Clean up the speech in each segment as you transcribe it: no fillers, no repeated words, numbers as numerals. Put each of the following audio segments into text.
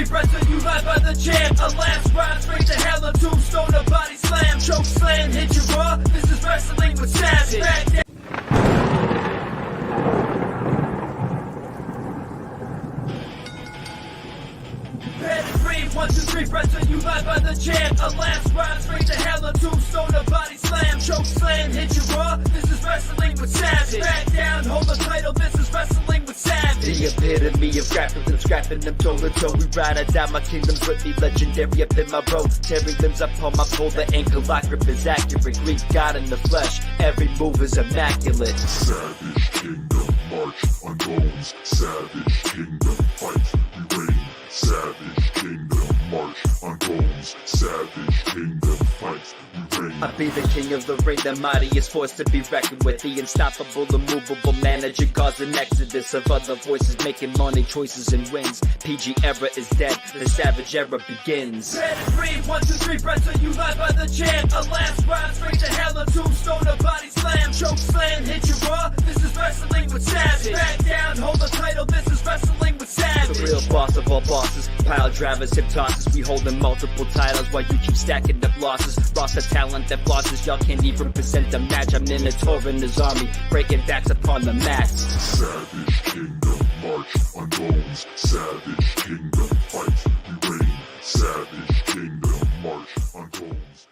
3, wrestle you live by the jam. A last ride straight to hell, a tombstone, a body slam. Choke slam, hit you raw, this is wrestling with Savage. SmackDown. Crave, 1, 2, 3, wrestle you live by the jam. A last ride straight to hell, a tombstone, a body slam. Choke slam, hit you raw, this is wrestling with Savage. SmackDown, hold the title, this is wrestling with Savage. The epitome of grappling them, scrapping them toe to toe. We ride or die, my kingdom's with me, legendary up in my bro. Tearing limbs up on my pole, the ankle lock grip is accurate. Greek God in the flesh, every move is immaculate. Savage kingdom, march on bones. Savage kingdom, fight, we reign. Savage kingdom, march on bones. Savage kingdom, fight, we reign. I be the king of the ring, the mightiest force to be reckoned with. The unstoppable, immovable manager, cause an exodus of other voices making money choices and wins. PG era is dead, the savage era begins. Red and green, 1, 2, 3, wrestle you live by the jam. A last ride straight to hell, a tombstone, a body slam. Choke slam, hit you raw, this is wrestling with Savage. SmackDown, hold the title, this is wrestling with Savage. The real boss of all bosses, pile drivers, hip tosses. We holding multiple titles while you keep stacking up losses. Roster talent that flosses, y'all can't even present a match. I'm in a tour in his army, breaking backs upon the mats. Savage kingdom, march on bones. Savage kingdom, fight, we reign. Savage kingdom, march on bones.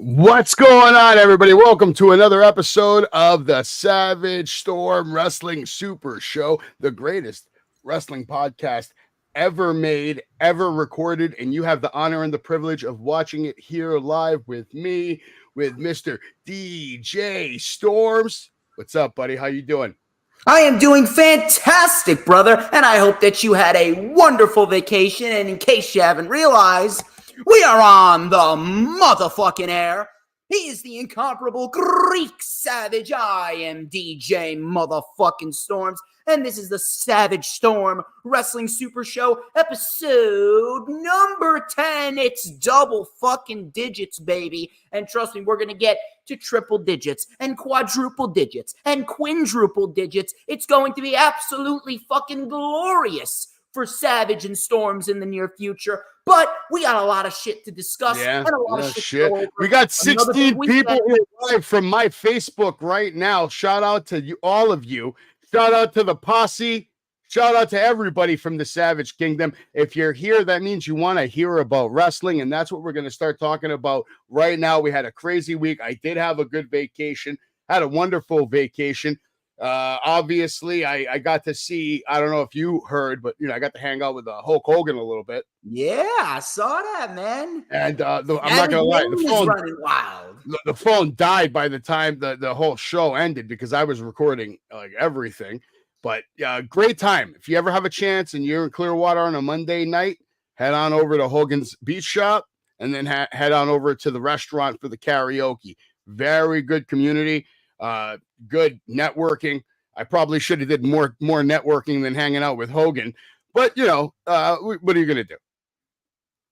What's going on, everybody? Welcome to another episode of the Savage Storm Wrestling Super Show, the greatest wrestling podcast ever made, ever recorded, and you have the honor and the privilege of watching it here live with me, with Mr. DJ Storms. What's up, buddy? How you doing? I am doing fantastic, brother, and I hope that you had a wonderful vacation, and in case you haven't realized, we are on the motherfucking air. He is the incomparable Greek Savage. I am DJ motherfucking Storms, and this is the Savage Storm Wrestling Super Show, episode number 10. It's double fucking digits, baby. And trust me, we're going to get to triple digits and quadruple digits and quintuple digits. It's going to be absolutely fucking glorious for Savage and Storms in the near future. But we got a lot of shit to discuss. Yeah, and a lot of shit to go over. We got 16 people live from my Facebook right now. Shout out to you, all of you. Shout out to the posse. Shout out to everybody from the Savage Kingdom. If you're here, that means you want to hear about wrestling, and that's what we're going to start talking about right now. We had a crazy week. I did have a good vacation. Had a wonderful vacation. Obviously, I got to see, I don't know if you heard, but, I got to hang out with Hulk Hogan a little bit. Yeah, I saw that, man. And I'm not going to lie, the phone died by the time the whole show ended because I was recording like everything. But great time. If you ever have a chance and you're in Clearwater on a Monday night, head on over to Hogan's Beach Shop and then head on over to the restaurant for the karaoke. Very good community. Good networking. I probably should have did more networking than hanging out with Hogan, but what are you gonna do?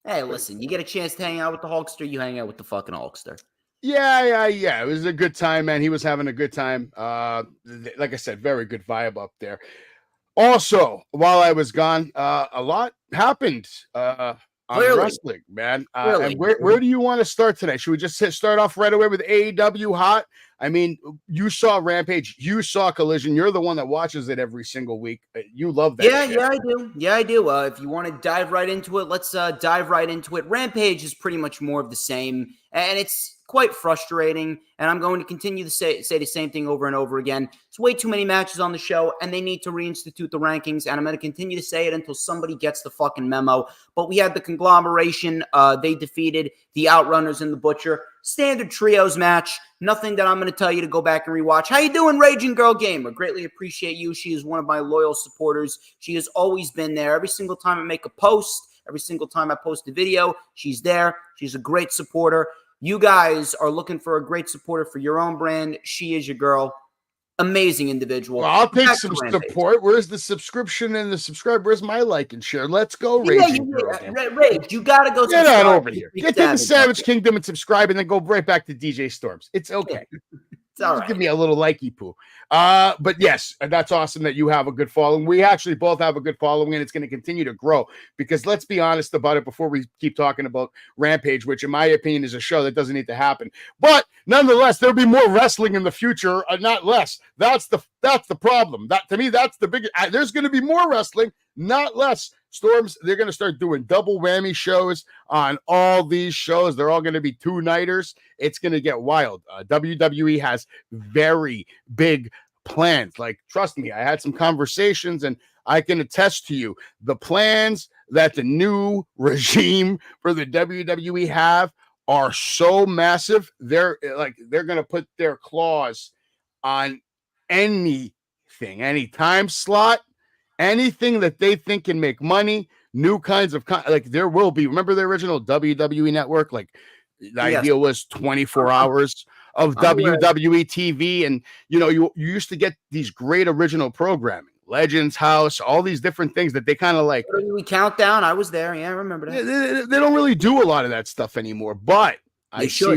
Hey, listen, you get a chance to hang out with the Hulkster, you hang out with the fucking Hulkster. Yeah. It was a good time, man. He was having a good time. Like I said, very good vibe up there. Also, while I was gone, a lot happened on wrestling, man. And where do you want to start today? Should we just start off right away with AEW Hot? I mean, you saw Rampage, you saw Collision. You're the one that watches it every single week. You love that. Yeah, I do. If you want to dive right into it, let's dive right into it. Rampage is pretty much more of the same, and it's quite frustrating, and I'm going to continue to say the same thing over and over again. It's way too many matches on the show, and they need to reinstitute the rankings, and I'm going to continue to say it until somebody gets the fucking memo. But we had the conglomeration. They defeated the Outrunners and the Butcher. Standard trios match. Nothing that I'm going to tell you to go back and rewatch. How you doing, Raging Girl Gamer? Greatly appreciate you. She is one of my loyal supporters. She has always been there. Every single time I make a post, every single time I post a video, she's there. She's a great supporter. You guys are looking for a great supporter for your own brand. She is your girl. Amazing individual. Well, I'll take Back some to Rampage. support. Where's the subscription and the subscribe? Where's my like and share? Let's go, Raging Girl. Rage, you gotta go. Get on over here. Big Get to the Savage. Savage Kingdom and subscribe, and then go right back to DJ Storms. It's okay. It's all Just right. give me a little likey poo. But yes, that's awesome that you have a good following. We actually both have a good following, and it's going to continue to grow because let's be honest about it before we keep talking about Rampage, which in my opinion is a show that doesn't need to happen. But nonetheless, there'll be more wrestling in the future, not less. That's the problem. That to me, that's the biggest. There's going to be more wrestling, not less. Storms, they're going to start doing double whammy shows on all these shows. They're all going to be two-nighters. It's going to get wild. WWE has very big plans. Like, trust me, I had some conversations, and I can attest to you, the plans that the new regime for the WWE have are so massive. They're going to put their claws on anything, any time slot, anything that they think can make money, new kinds of there will be. Remember the original WWE network? Like the idea was 24 hours of WWE TV, and you used to get these great original programming, Legends House, all these different things that they kind of like. We Countdown. I was there. Yeah, I remember that. They don't really do a lot of that stuff anymore, but I see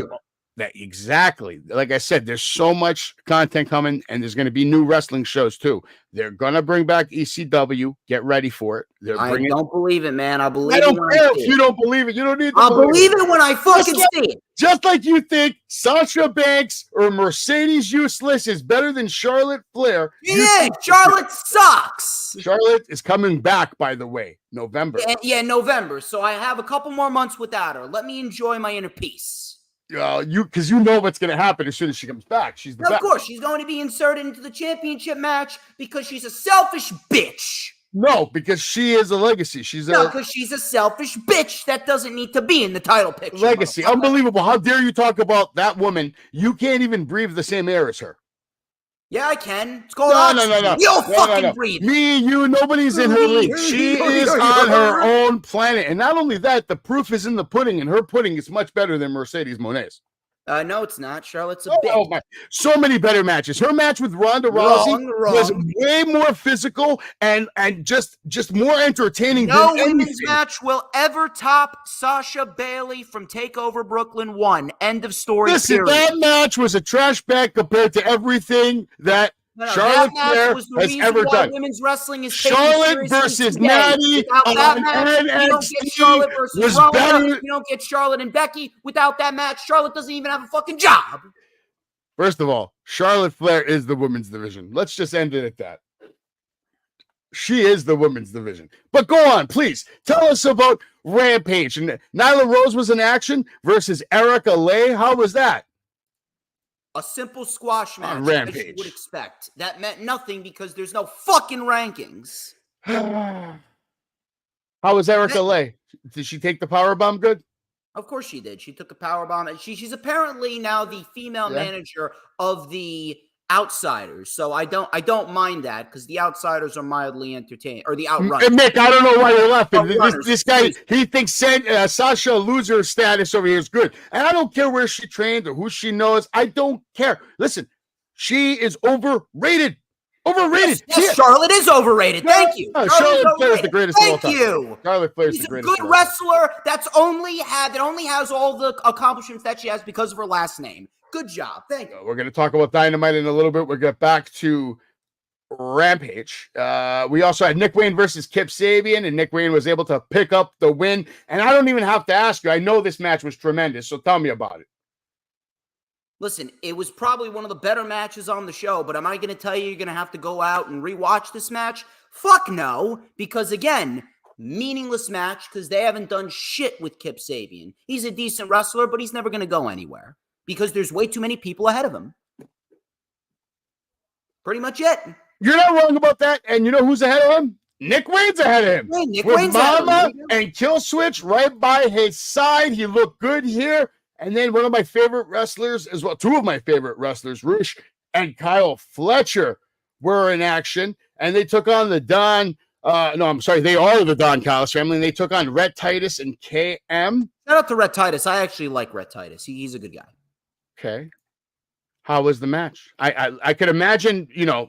that exactly. Like I said, there's so much content coming, and there's going to be new wrestling shows too. They're going to bring back ECW. Get ready for it. I don't believe it, man. I believe I don't it. care if you don't believe it. You don't need to I'll believe it when I fucking see it. Just like you think Sasha Banks or Mercedes Useless is better than Charlotte Flair. Yeah, Charlotte sucks. Charlotte is coming back, by the way, November. Yeah, November. So I have a couple more months without her. Let me enjoy my inner peace. Because you know what's going to happen as soon as she comes back. She's the best. Of course, she's going to be inserted into the championship match because she's a selfish bitch. No, because she is a legacy. Because she's a selfish bitch that doesn't need to be in the title picture. Legacy. Unbelievable. How dare you talk about that woman? You can't even breathe the same air as her. Yeah, I can. It's called oxygen. No. You'll fucking breathe. Me, you, nobody's in her league. She is on her own planet. And not only that, the proof is in the pudding, and her pudding is much better than Mercedes Moné's. No, it's not. Charlotte's a bitch. Oh my! So many better matches. Her match with Ronda Rousey was way more physical and just more entertaining. No women's match will ever top Sasha Bailey from TakeOver Brooklyn 1. End of story. Listen, that match was a trash bag compared to everything that Charlotte Flair has ever done. Women's wrestling is Charlotte versus Natty on NXT was better. You don't get Charlotte and Becky without that match. Charlotte doesn't even have a fucking job. First of all, Charlotte Flair is the women's division. Let's just end it at that. She is the women's division. But go on, please. Tell us about Rampage. And Nyla Rose was in action versus Erica Lay. How was that? A simple squash match, Rampage. as you would expect. That meant nothing because there's no fucking rankings. How was Erica Lay? Did she take the powerbomb good? Of course she did. She took a powerbomb. She's apparently now the female manager of the Outsiders. So I don't mind that because the Outsiders are mildly entertaining. Or the Outrunners. Mick, I don't know why you're laughing. This guy, he thinks Sasha loser status over here is good. And I don't care where she trained or who she knows. I don't care. Listen, she is overrated. Overrated. Yes, Charlotte is overrated. Thank you. Charlotte Flair is the greatest of all time. Thank you. Charlotte Flair is She's the greatest. She's a good wrestler that only has all the accomplishments that she has because of her last name. Good job. Thank you. We're going to talk about Dynamite in a little bit. We'll get back to Rampage. We also had Nick Wayne versus Kip Sabian, and Nick Wayne was able to pick up the win. And I don't even have to ask you. I know this match was tremendous, so tell me about it. Listen, it was probably one of the better matches on the show, but am I going to tell you you're going to have to go out and rewatch this match? Fuck no, because again, meaningless match because they haven't done shit with Kip Sabian. He's a decent wrestler, but he's never going to go anywhere. Because there's way too many people ahead of him. Pretty much it. You're not wrong about that. And you know who's ahead of him? Nick Wayne's ahead of him. Yeah, Nick with Wayne's Mama and Kill Switch right by his side. He looked good here. And then one of my favorite wrestlers as well, two of my favorite wrestlers, Roosh and Kyle Fletcher, were in action. And they took on the Don. They are the Don Callis family. And they took on Rhett Titus and KM. Shout out to Rhett Titus. I actually like Rhett Titus. He's a good guy. Okay. How was the match? I could imagine,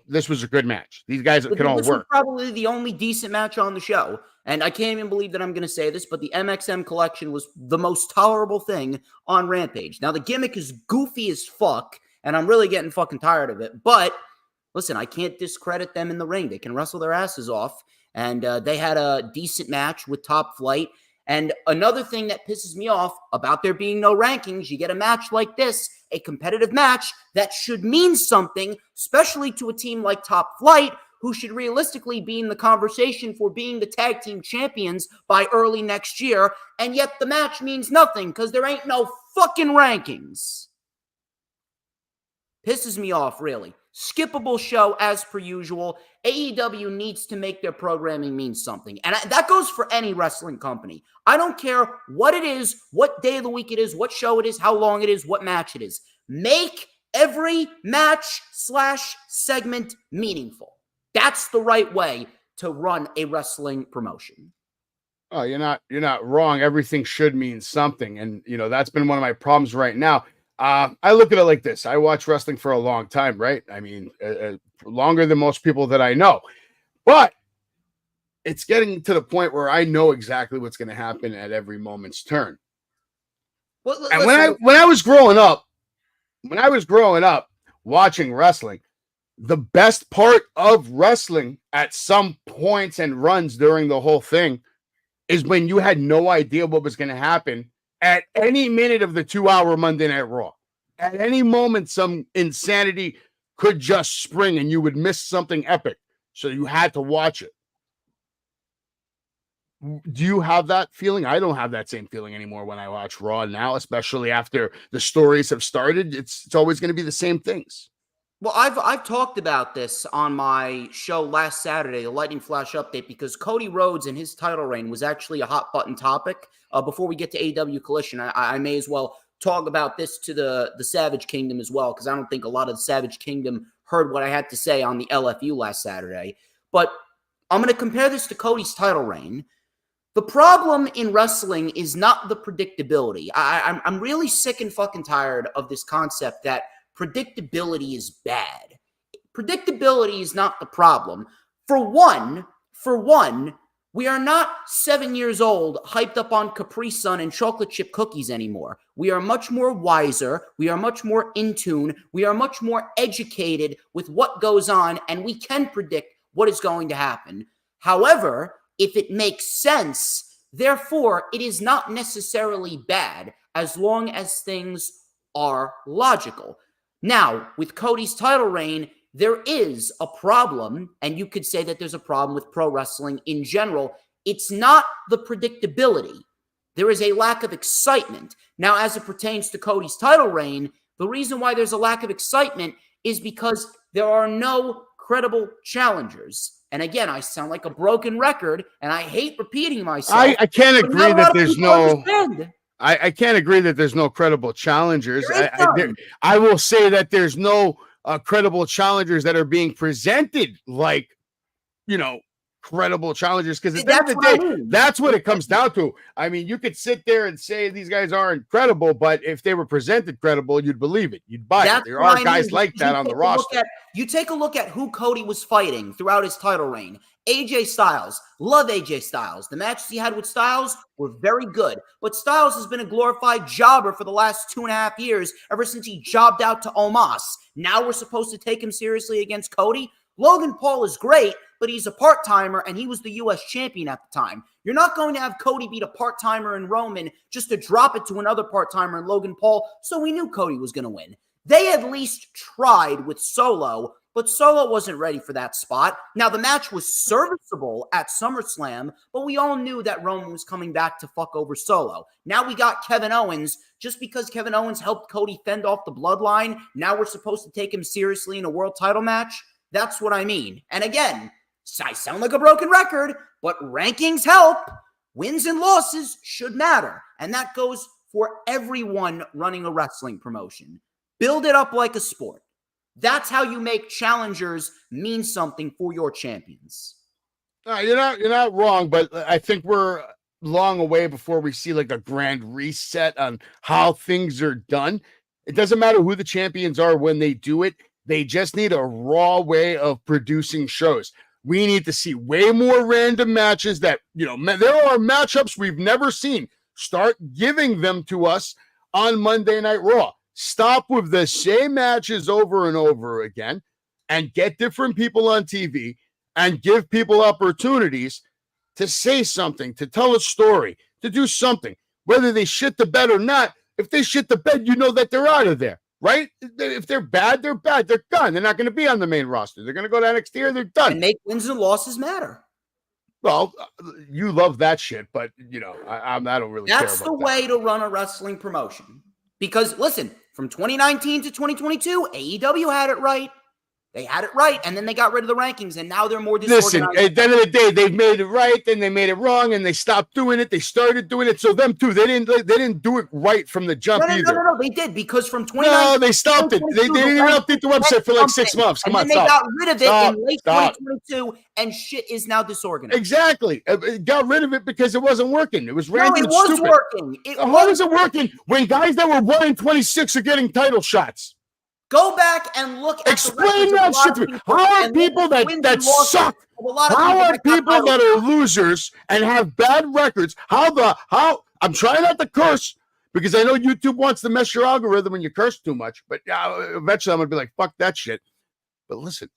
this was a good match. These guys can all This work. was probably the only decent match on the show. And I can't even believe that I'm going to say this, but the MXM collection was the most tolerable thing on Rampage. Now, the gimmick is goofy as fuck, and I'm really getting fucking tired of it. But listen, I can't discredit them in the ring. They can wrestle their asses off. And they had a decent match with Top Flight. And another thing that pisses me off about there being no rankings, you get a match like this, a competitive match that should mean something, especially to a team like Top Flight, who should realistically be in the conversation for being the tag team champions by early next year. And yet the match means nothing because there ain't no fucking rankings. Pisses me off, really. Skippable show as per usual. AEW needs to make their programming mean something. And that goes for any wrestling company. I don't care what it is, what day of the week it is, what show it is, how long it is, what match it is. Make every match/segment meaningful. That's the right way to run a wrestling promotion. Oh, you're not wrong. Everything should mean something. And, that's been one of my problems right now. I look at it like this. I watch wrestling for a long time, right? I mean, longer than most people that I know. But it's getting to the point where I know exactly what's going to happen at every moment's turn. Well, and when I was growing up watching wrestling, the best part of wrestling at some points and runs during the whole thing is when you had no idea what was going to happen at any minute of the 2-hour Monday Night Raw. At any moment, some insanity could just spring and you would miss something epic. So you had to watch it. Do you have that feeling? I don't have that same feeling anymore when I watch Raw now, especially after the stories have started. It's always going to be the same things. Well, I've talked about this on my show last Saturday, the Lightning Flash Update, because Cody Rhodes and his title reign was actually a hot button topic. Before we get to AEW Collision, I may as well talk about this to the Savage Kingdom as well, because I don't think a lot of the Savage Kingdom heard what I had to say on the LFU last Saturday. But I'm going to compare this to Cody's title reign. The problem in wrestling is not the predictability. I'm really sick and fucking tired of this concept that predictability is bad. Predictability is not the problem. For one, we are not 7 years old, hyped up on Capri Sun and chocolate chip cookies anymore. We are much more wiser. We are much more in tune. We are much more educated with what goes on, and we can predict what is going to happen. However, if it makes sense, therefore, it is not necessarily bad as long as things are logical. Now, with Cody's title reign, there is a problem, and you could say that there's a problem with pro wrestling in general. It's not the predictability. There is a lack of excitement. Now, as it pertains to Cody's title reign, the reason why there's a lack of excitement is because there are no credible challengers. And again, I sound like a broken record, and I hate repeating myself. I can't agree that there's no... I can't agree that there's no credible challengers. I will say that there's no credible challengers that are being presented like, credible challengers. Because at the end of the day, that's what it comes down to. I mean, you could sit there and say these guys aren't credible, but if they were presented credible, you'd believe it. You'd buy it. There are guys like that on the roster. You take a look at who Cody was fighting throughout his title reign. AJ Styles. Love AJ Styles. The matches he had with Styles were very good. But Styles has been a glorified jobber for the last 2.5 years, ever since he jobbed out to Omos. Now we're supposed to take him seriously against Cody? Logan Paul is great, but he's a part-timer, and he was the U.S. champion at the time. You're not going to have Cody beat a part-timer in Roman just to drop it to another part-timer in Logan Paul, so we knew Cody was going to win. They at least tried with Solo, but Solo wasn't ready for that spot. Now, the match was serviceable at SummerSlam, but we all knew that Roman was coming back to fuck over Solo. Now we got Kevin Owens. Just because Kevin Owens helped Cody fend off the bloodline, now we're supposed to take him seriously in a world title match? That's what I mean. And again, I sound like a broken record, but rankings help. Wins and losses should matter. And that goes for everyone running a wrestling promotion. Build it up like a sport. That's how you make challengers mean something for your champions. You're not wrong, but I think we're long away before we see like a grand reset on how things are done. It doesn't matter who the champions are when they do it. They just need a raw way of producing shows. We need to see way more random matches that, there are matchups we've never seen. Start giving them to us on Monday Night Raw. Stop with the same matches over and over again and get different people on TV and give people opportunities to say something, to tell a story, to do something. Whether they shit the bed or not, if they shit the bed, you know that they're out of there, right? If they're bad, they're bad. They're done. They're not going to be on the main roster. They're going to go to NXT or they're done. And make wins and losses matter. Well, you love that shit, but, I don't really care about that. That's the way to run a wrestling promotion. Because, listen, from 2019 to 2022, AEW had it right. They had it right, and then they got rid of the rankings, and now they're more disorganized. Listen, at the end of the day, they've made it right, then they made it wrong, and they stopped doing it. They started doing it. So them too, they didn't do it right from the jump either. No, they did, because from 2019 No, they stopped it. They didn't even update the website for like 6 months. Come on, stop. They got rid of it in late 2022, and shit is now disorganized. Exactly. It got rid of it because it wasn't working. It was random. No, it was working. How is it working when guys that were 1-26 are getting title shots? Go back and look at Explain that shit to me. How are people that suck? How are people that are losers and have bad records? How I'm trying not to curse because I know YouTube wants to mess your algorithm when you curse too much, but eventually I'm gonna be like, fuck that shit. But listen,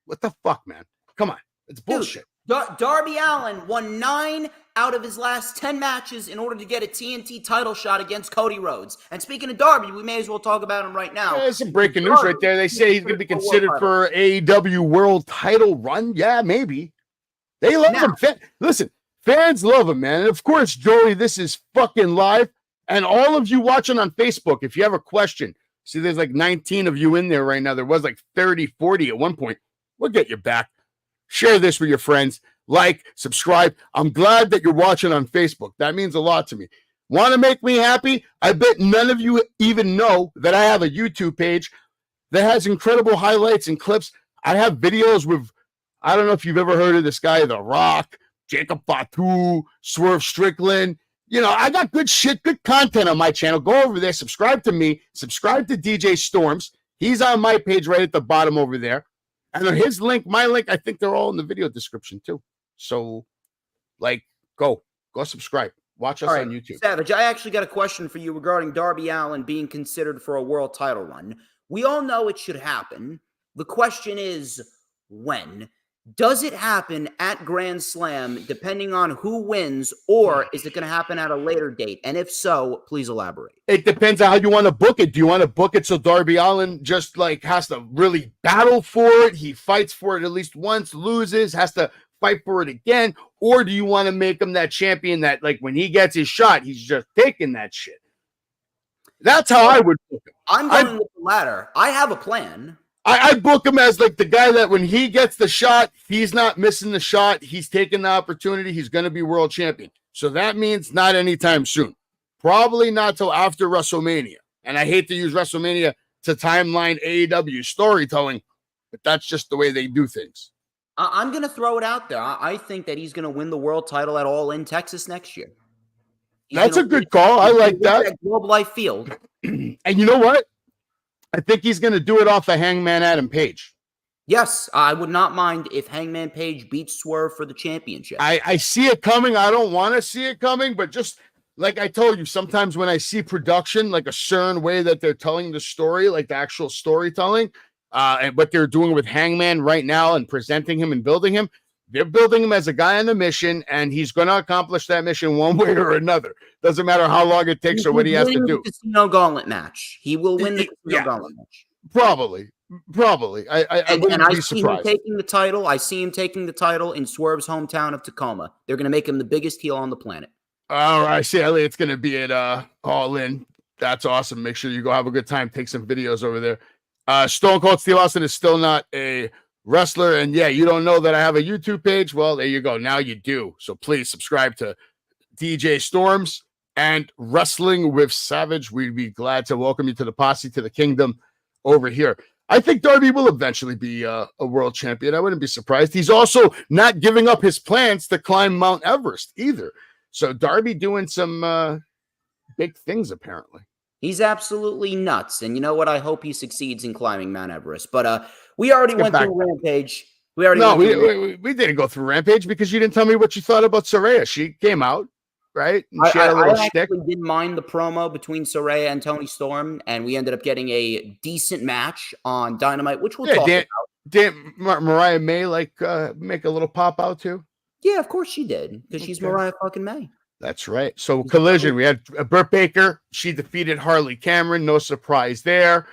what the fuck, man? Come on. It's bullshit. Darby Allin won 9 out of his last 10 matches in order to get a TNT title shot against Cody Rhodes. And speaking of Darby, we may as well talk about him right now. Yeah, there's some breaking news right there. They say he's going to be considered for AEW World Title run. Yeah, maybe. They love him. Listen, fans love him, man. And of course, Joey, this is fucking live. And all of you watching on Facebook, if you have a question, see, there's like 19 of you in there right now. There was like 30, 40 at one point. We'll get you back. Share this with your friends. Like, subscribe. I'm glad that you're watching on Facebook. That means a lot to me. Want to make me happy? I bet none of you even know that I have a YouTube page that has incredible highlights and clips. I have videos with, I don't know if you've ever heard of this guy, The Rock, Jacob Fatu, Swerve Strickland. I got good shit, good content on my channel. Go over there, subscribe to me, subscribe to DJ Storms. He's on my page right at the bottom over there. And his link, my link, I think they're all in the video description too. So, go subscribe. Watch us on YouTube. Savage, I actually got a question for you regarding Darby Allin being considered for a world title run. We all know it should happen. The question is, when? Does it happen at Grand Slam, depending on who wins, or is it going to happen at a later date? And if so, please elaborate. It depends on how you want to book it. Do you want to book it so Darby Allin just has to really battle for it? He fights for it at least once, loses, has to fight for it again? Or do you want to make him that champion that, when he gets his shot, he's just taking that shit? That's how I would book him. I'm going with the latter. I have a plan. I book him as the guy that when he gets the shot, he's not missing the shot. He's taking the opportunity. He's going to be world champion. So that means not anytime soon. Probably not till after WrestleMania. And I hate to use WrestleMania to timeline AEW storytelling, but that's just the way they do things. I'm going to throw it out there. I think that he's going to win the world title at All in Texas next year. That's a good call. I like that. Globe Life Field. And you know what? I think he's going to do it off of Hangman Adam Page. Yes, I would not mind if Hangman Page beats Swerve for the championship. I see it coming. I don't want to see it coming, but just like I told you, sometimes when I see production, like a certain way that they're telling the story, like the actual storytelling, and what they're doing with Hangman right now and presenting him and building him, they're building him as a guy on a mission, and he's going to accomplish that mission one way or another. Doesn't matter how long it takes or what he has to do. The Casino Gauntlet match. He will win the Casino Gauntlet match. Probably. I wouldn't be surprised. See him taking the title. I see him taking the title in Swerve's hometown of Tacoma. They're going to make him the biggest heel on the planet. All right, see, Elliot's going to be at All In. That's awesome. Make sure you go have a good time. Take some videos over there. Stone Cold Steve Austin is still not a wrestler, and yeah, you don't know that I have a YouTube page. Well, there you go. Now you do. So please subscribe to DJ Storms and Wrestling with Savage. We'd be glad to welcome you to the posse, to the kingdom over here. I think Darby will eventually be a world champion. I wouldn't be surprised. He's also not giving up his plans to climb Mount Everest either. So Darby doing some big things, apparently. He's absolutely nuts. And you know what? I hope he succeeds in climbing Mount Everest. But we already went through Rampage. We didn't go through Rampage because you didn't tell me what you thought about Saraya. She came out, right? And she had a little shtick. I didn't mind the promo between Saraya and Toni Storm, and we ended up getting a decent match on Dynamite, which we'll talk about. Did Mariah May make a little pop out too? Yeah, of course she did, because she's Mariah fucking May. That's right. So Collision, we had Britt Baker. She defeated Harley Cameron. No surprise there.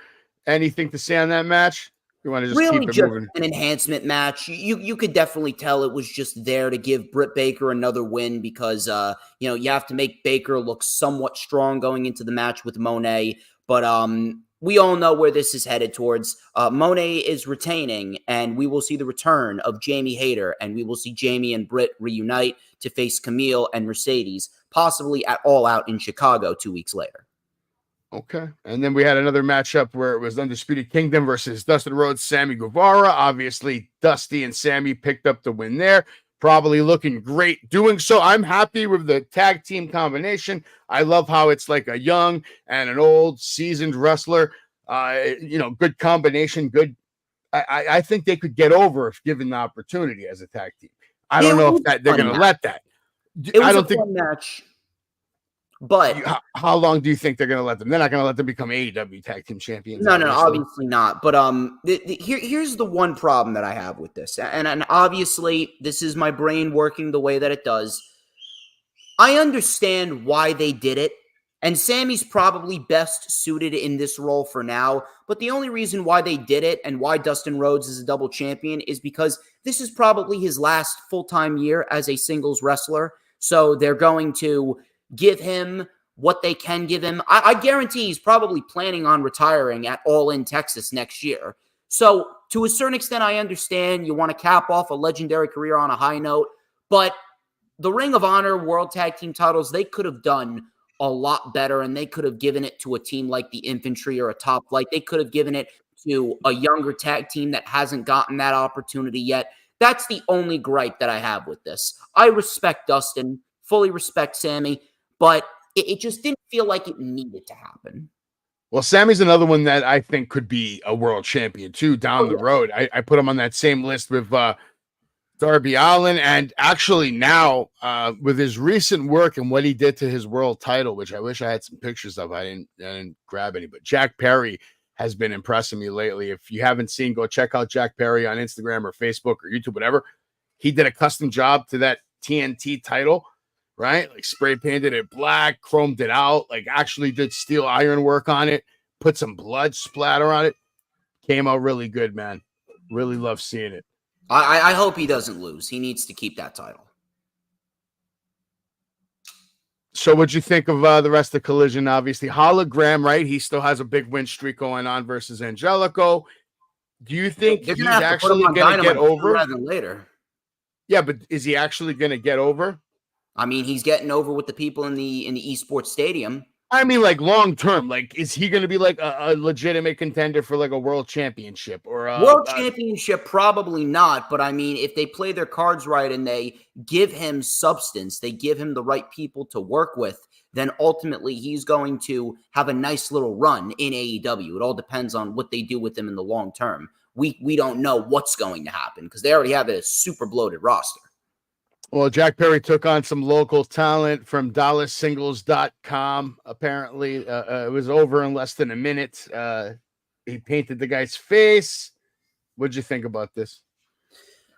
Anything to say on that match? You want to just really keep it just moving? An enhancement match. You could definitely tell it was just there to give Britt Baker another win because you have to make Baker look somewhat strong going into the match with Monet. But we all know where this is headed towards. Monet is retaining, and we will see the return of Jamie Hayter, and we will see Jamie and Britt reunite to face Camille and Mercedes, possibly at All Out in Chicago 2 weeks later. Okay. And then we had another matchup where it was Undisputed Kingdom versus Dustin Rhodes, Sammy Guevara. Obviously, Dusty and Sammy picked up the win there. Probably looking great doing so. I'm happy with the tag team combination. I love how it's like a young and an old seasoned wrestler. Good combination. Good. I think they could get over if given the opportunity as a tag team. I don't know if they're going to let that. It was a fun match. But how long do you think they're going to let them? They're not going to let them become AEW tag team champions. No, obviously not. But here's the one problem that I have with this, and obviously this is my brain working the way that it does. I understand why they did it, and Sammy's probably best suited in this role for now. But the only reason why they did it and why Dustin Rhodes is a double champion is because this is probably his last full-time year as a singles wrestler. So they're going to give him what they can give him. I guarantee he's probably planning on retiring at All In Texas next year. So to a certain extent, I understand you want to cap off a legendary career on a high note, but the Ring of Honor World Tag Team titles, they could have done a lot better, and they could have given it to a team like the Infantry or a Top Flight. They could have given it to a younger tag team that hasn't gotten that opportunity yet. That's the only gripe that I have with this. I respect Dustin, fully respect Sammy, but it just didn't feel like it needed to happen. Well, Sammy's another one that I think could be a world champion too down the road. I put him on that same list with Darby Allin, and actually now with his recent work and what he did to his world title, which I wish I had some pictures of. I didn't grab any, but Jack Perry has been impressing me lately. If you haven't seen, go check out Jack Perry on Instagram or Facebook or YouTube, whatever. He did a custom job to that TNT title. Right? Like spray painted it black, chromed it out, like actually did steel iron work on it, put some blood splatter on it. Came out really good, man. Really love seeing it. I hope he doesn't lose. He needs to keep that title. So what'd you think of the rest of Collision? Obviously, Hologram, right? He still has a big win streak going on versus Angelico. Do you think he's actually going to get over? Rather than later. Yeah, but is he actually going to get over? I mean, he's getting over with the people in the esports stadium. I mean, like long term, like is he going to be like a legitimate contender for like a world championship or a world championship? Probably not. But I mean, if they play their cards right and they give him substance, they give him the right people to work with, then ultimately he's going to have a nice little run in AEW. It all depends on what they do with him in the long term. We don't know what's going to happen because they already have a super bloated roster. Well, Jack Perry took on some local talent from DallasSingles.com. Apparently, it was over in less than a minute. He painted the guy's face. What'd you think about this?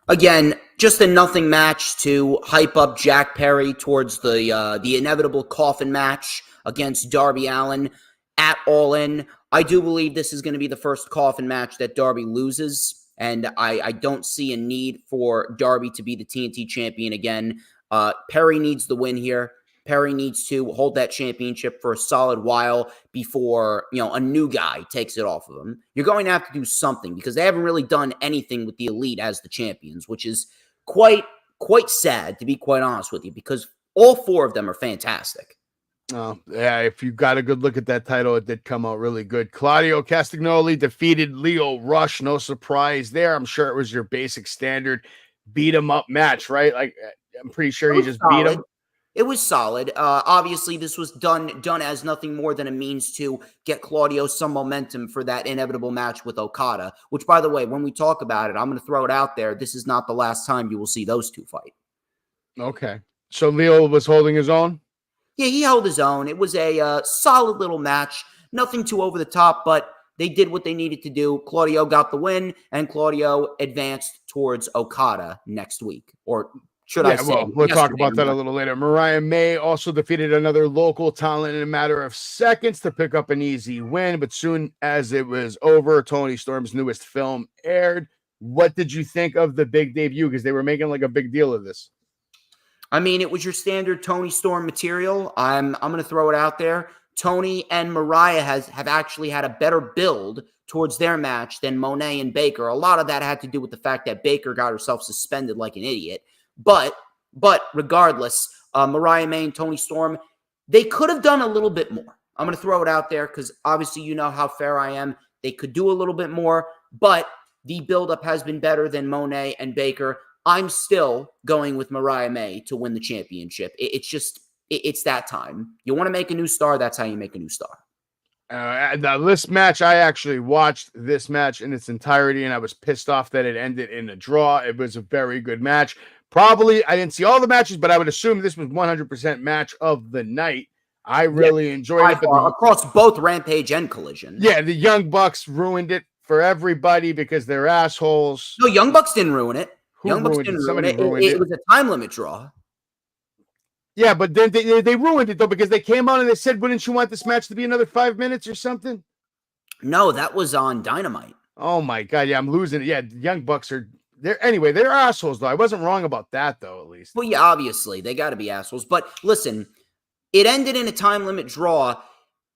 Again, just a nothing match to hype up Jack Perry towards the inevitable coffin match against Darby Allin at All In. I do believe this is going to be the first coffin match that Darby loses. And I don't see a need for Darby to be the TNT champion again. Perry needs the win here. Perry needs to hold that championship for a solid while before, a new guy takes it off of him. You're going to have to do something because they haven't really done anything with the Elite as the champions, which is quite sad, to be quite honest with you, because all four of them are fantastic. Oh, yeah, if you got a good look at that title, it did come out really good. Claudio Castagnoli defeated Leo Rush. No surprise there. I'm sure it was your basic standard beat-em-up match, right? Like, I'm pretty sure he just beat him. It was solid. Obviously, this was done as nothing more than a means to get Claudio some momentum for that inevitable match with Okada, which, by the way, when we talk about it, I'm going to throw it out there. This is not the last time you will see those two fight. Okay. So Leo was holding his own? Yeah, he held his own. It was a solid little match. Nothing too over the top, but they did what they needed to do. Claudio got the win, and Claudio advanced towards Okada next week. Or should I say? Well, we'll talk about that a little later. Mariah May also defeated another local talent in a matter of seconds to pick up an easy win. But soon as it was over, Toni Storm's newest film aired. What did you think of the big debut? Because they were making like a big deal of this. I mean, it was your standard Toni Storm material. I'm going to throw it out there. Toni and Mariah have actually had a better build towards their match than Monet and Baker. A lot of that had to do with the fact that Baker got herself suspended like an idiot. But regardless, Mariah May and Toni Storm, they could have done a little bit more. I'm going to throw it out there because obviously you know how fair I am. They could do a little bit more, but the buildup has been better than Monet and Baker. I'm still going with Mariah May to win the championship. It's that time. You want to make a new star, that's how you make a new star. This match, I actually watched this match in its entirety, and I was pissed off that it ended in a draw. It was a very good match. Probably, I didn't see all the matches, but I would assume this was 100% match of the night. I really enjoyed it. Across both Rampage and Collision. Yeah, the Young Bucks ruined it for everybody because they're assholes. No, Young Bucks didn't ruin it. Young Bucks didn't ruin it. It was a time limit draw. Yeah, but then they ruined it, though, because they came on and they said, wouldn't you want this match to be another 5 minutes or something? No, that was on Dynamite. Oh, my God. Yeah, I'm losing it. Yeah, the Young Bucks are... They're assholes, though. I wasn't wrong about that, though, at least. Well, yeah, obviously. They got to be assholes. But listen, it ended in a time limit draw.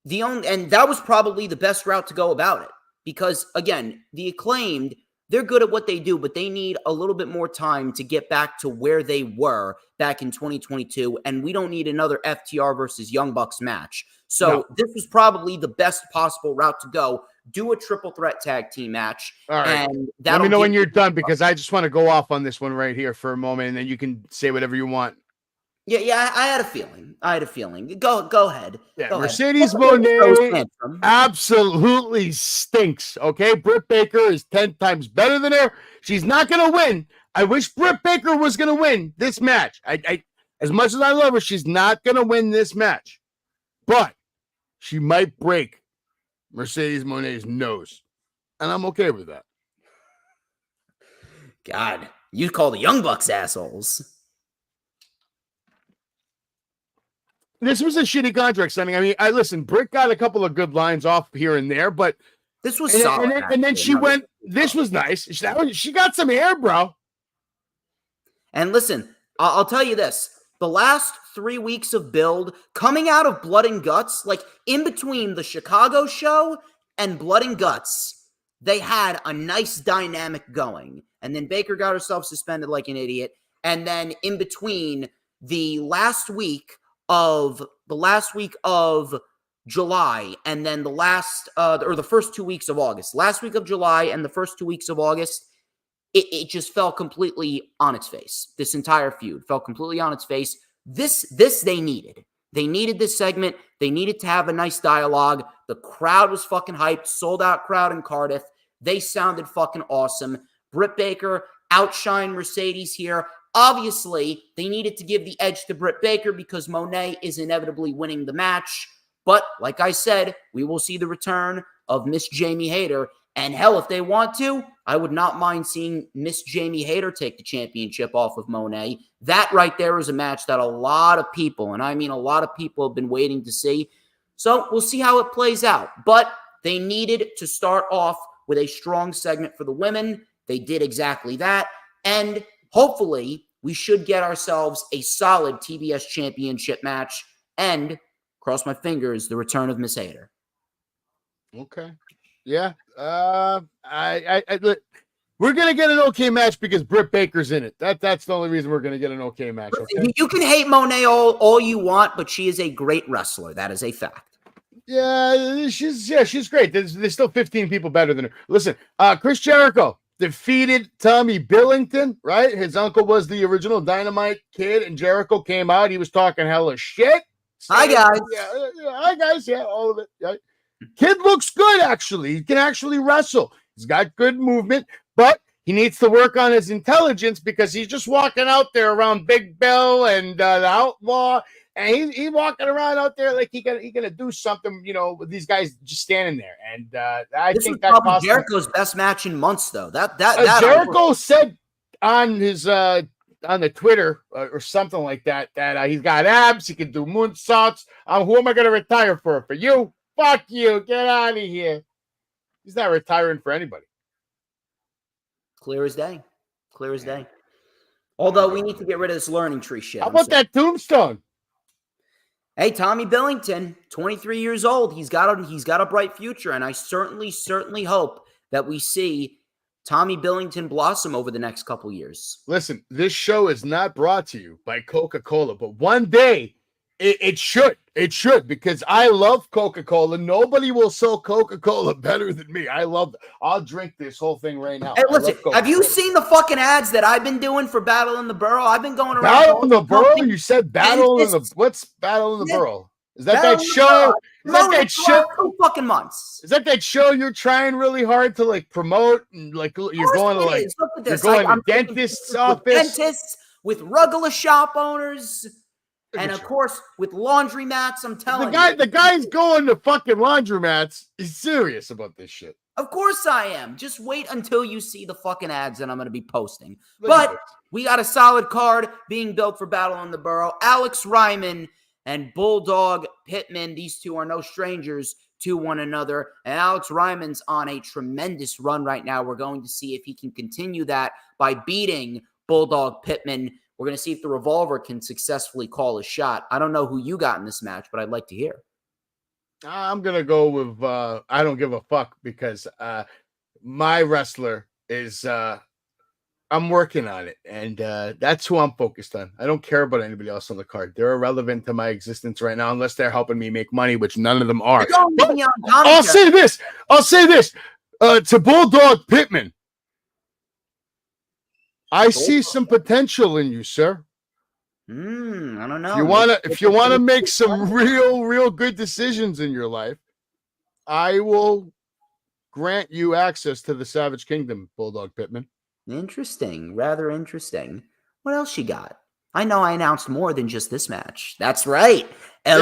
And that was probably the best route to go about it. Because, again, the Acclaimed... They're good at what they do, but they need a little bit more time to get back to where they were back in 2022, and we don't need another FTR versus Young Bucks match. So This was probably the best possible route to go. Do a triple threat tag team match. All right. And let me know when you're done, because I just want to go off on this one right here for a moment, and then you can say whatever you want. Yeah, I had a feeling. Go ahead. Yeah, go Mercedes ahead. Moné absolutely stinks, okay? Britt Baker is 10 times better than her. She's not going to win. I wish Britt Baker was going to win this match. I as much as I love her, she's not going to win this match. But she might break Mercedes Moné's nose. And I'm okay with that. God, you call the Young Bucks assholes. This was a shitty contract signing. I mean, listen, Britt got a couple of good lines off here and there, but this was solid. And then she went, this was nice. She got some hair, bro. And listen, I'll tell you this. The last 3 weeks of build coming out of Blood and Guts, like in between the Chicago show and Blood and Guts, they had a nice dynamic going. And then Baker got herself suspended like an idiot. And then in between the last week of July and then the first 2 weeks of August. Last week of July and the first 2 weeks of August, it just fell completely on its face. This entire feud fell completely on its face. This they needed. They needed this segment. They needed to have a nice dialogue. The crowd was fucking hyped. Sold out crowd in Cardiff. They sounded fucking awesome. Britt Baker outshined Mercedes here. Obviously, they needed to give the edge to Britt Baker because Monet is inevitably winning the match. But like I said, we will see the return of Miss Jamie Hayter. And hell, if they want to, I would not mind seeing Miss Jamie Hayter take the championship off of Monet. That right there is a match that a lot of people, and I mean a lot of people, have been waiting to see. So we'll see how it plays out. But they needed to start off with a strong segment for the women. They did exactly that. And hopefully, we should get ourselves a solid TBS championship match and, cross my fingers, the return of Miss Hayter. Okay. Yeah. We're going to get an okay match because Britt Baker's in it. That's the only reason we're going to get an okay match. Okay? You can hate Monet all you want, but she is a great wrestler. That is a fact. Yeah, she's great. There's still 15 people better than her. Listen, Chris Jericho defeated Tommy Billington, right? His uncle was the original Dynamite kid, and Jericho came out. He was talking hella shit. Hi, guys. Hi, guys. Yeah, all of it. Right? Kid looks good, actually. He can actually wrestle. He's got good movement, but he needs to work on his intelligence because he's just walking out there around Big Bill and the Outlaw, and he's walking around out there like he gonna do something, with these guys just standing there. And I this think was that probably Jericho's best match in months, though. That Jericho said on his on the Twitter or something like that he's got abs, he can do moonsaults. Who am I gonna retire for? For you? Fuck you! Get out of here. He's not retiring for anybody. Clear as day. Clear as day. Although we need to get rid of this learning tree shit. How about that tombstone? Hey, Tommy Billington, 23 years old. He's got a bright future, and I certainly hope that we see Tommy Billington blossom over the next couple years. Listen, this show is not brought to you by Coca-Cola, but one day it should. It should, because I love Coca-Cola. Nobody will sell Coca-Cola better than me. I'll drink this whole thing right now. Hey, listen, have you seen the fucking ads that I've been doing for Battle in the Borough? I've been going around. Battle in the Borough? You said Battle in the... What's Battle in the Borough? Is that show? Is that show? 2 fucking months. Is that show you're trying really hard to like promote and like you're going to like you're going to dentist's office? Dentists, with regular shop owners. And of course, with laundromats, I'm telling you. The guy's going to fucking laundromats. He's serious about this shit. Of course I am. Just wait until you see the fucking ads that I'm going to be posting. But we got a solid card being built for Battle in the Borough. Alex Ryman and Bulldog Pittman, these two are no strangers to one another. And Alex Ryman's on a tremendous run right now. We're going to see if he can continue that by beating Bulldog Pittman. We're going to see if the Revolver can successfully call a shot. I don't know who you got in this match, but I'd like to hear. I'm going to go with I don't give a fuck, because my wrestler is I'm working on it, and that's who I'm focused on. I don't care about anybody else on the card. They're irrelevant to my existence right now unless they're helping me make money, which none of them are. I'll say this. To Bulldog Pittman, I see some potential in you, sir. I don't know. If you wanna make some real good decisions in your life, I will grant you access to the Savage Kingdom, Bulldog Pittman. Interesting, rather interesting. What else you got? I know I announced more than just this match. That's right. These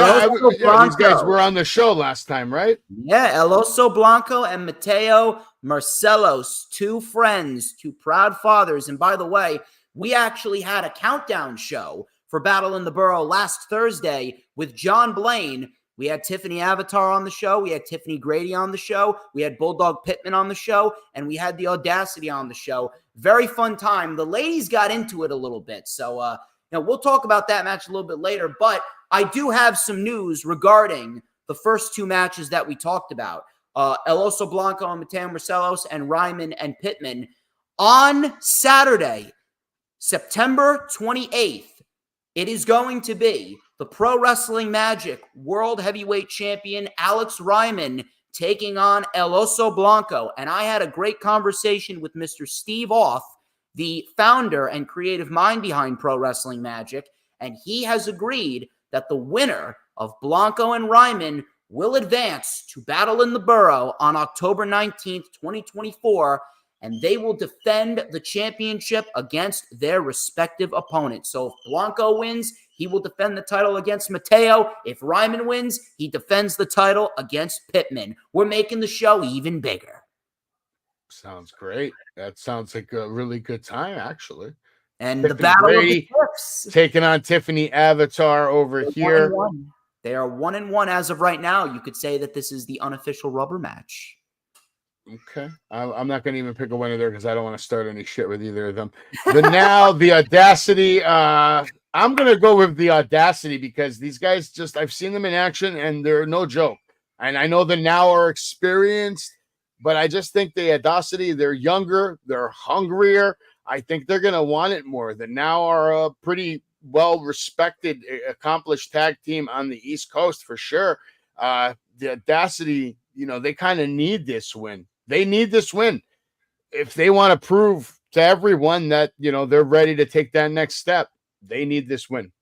guys were on the show last time, right? Yeah, El Oso Blanco and Mateo Marcelos, 2 friends, 2 proud fathers. And by the way, we actually had a countdown show for Battle in the Borough last Thursday with John Blaine. We had Tiffany Avatar on the show. We had Tiffany Grady on the show. We had Bulldog Pittman on the show. And we had the Audacity on the show. Very fun time. The ladies got into it a little bit. So, we'll talk about that match a little bit later. But I do have some news regarding the first 2 matches that we talked about. El Oso Blanco and Mateo Marcelos and Ryman and Pittman. On Saturday, September 28th, it is going to be the Pro Wrestling Magic World Heavyweight Champion Alex Ryman taking on El Oso Blanco. And I had a great conversation with Mr. Steve Off, the founder and creative mind behind Pro Wrestling Magic, and he has agreed that the winner of Blanco and Ryman will advance to Battle in the Borough on October 19th, 2024, and they will defend the championship against their respective opponents. So if Blanco wins, he will defend the title against Mateo. If Ryman wins, he defends the title against Pittman. We're making the show even bigger. Sounds great. That sounds like a really good time, actually. And Tiffany the battle Grady of the Tips. Taking on Tiffany Avatar over here. They are 1-1 as of right now. You could say that this is the unofficial rubber match. Okay. I'm not going to even pick a winner there because I don't want to start any shit with either of them. But now the Audacity, I'm going to go with the Audacity because these guys I've seen them in action and they're no joke. And I know the Now are experienced, but I just think the Audacity, they're younger, they're hungrier. I think they're going to want it more. The Now are a pretty well-respected, accomplished tag team on the East Coast for sure. The Audacity, they kind of need this win. They need this win. if they want to prove to everyone that, you know, they're ready to take that next step, they need this win.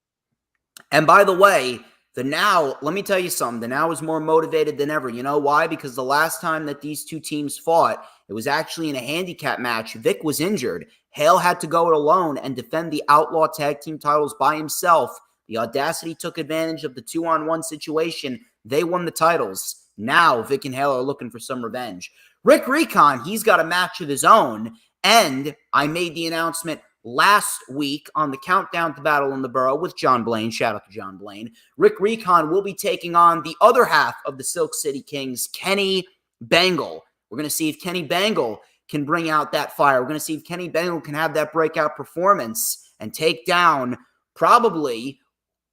And by the way, the Now, let me tell you something. The Now is more motivated than ever. You know why? Because the last time that these two teams fought, it was actually in a handicap match. Vic was injured. Hale had to go it alone and defend the Outlaw Tag Team titles by himself. The Audacity took advantage of the 2-on-1 situation. They won the titles. Now Vic and Hale are looking for some revenge. Rick Recon, he's got a match of his own. And I made the announcement last week on the Countdown to Battle in the Borough with John Blaine. Shout out to John Blaine. Rick Recon will be taking on the other half of the Silk City Kings, Kenny Bangle. We're going to see if Kenny Bangle can bring out that fire. We're going to see if Kenny Bangle can have that breakout performance and take down probably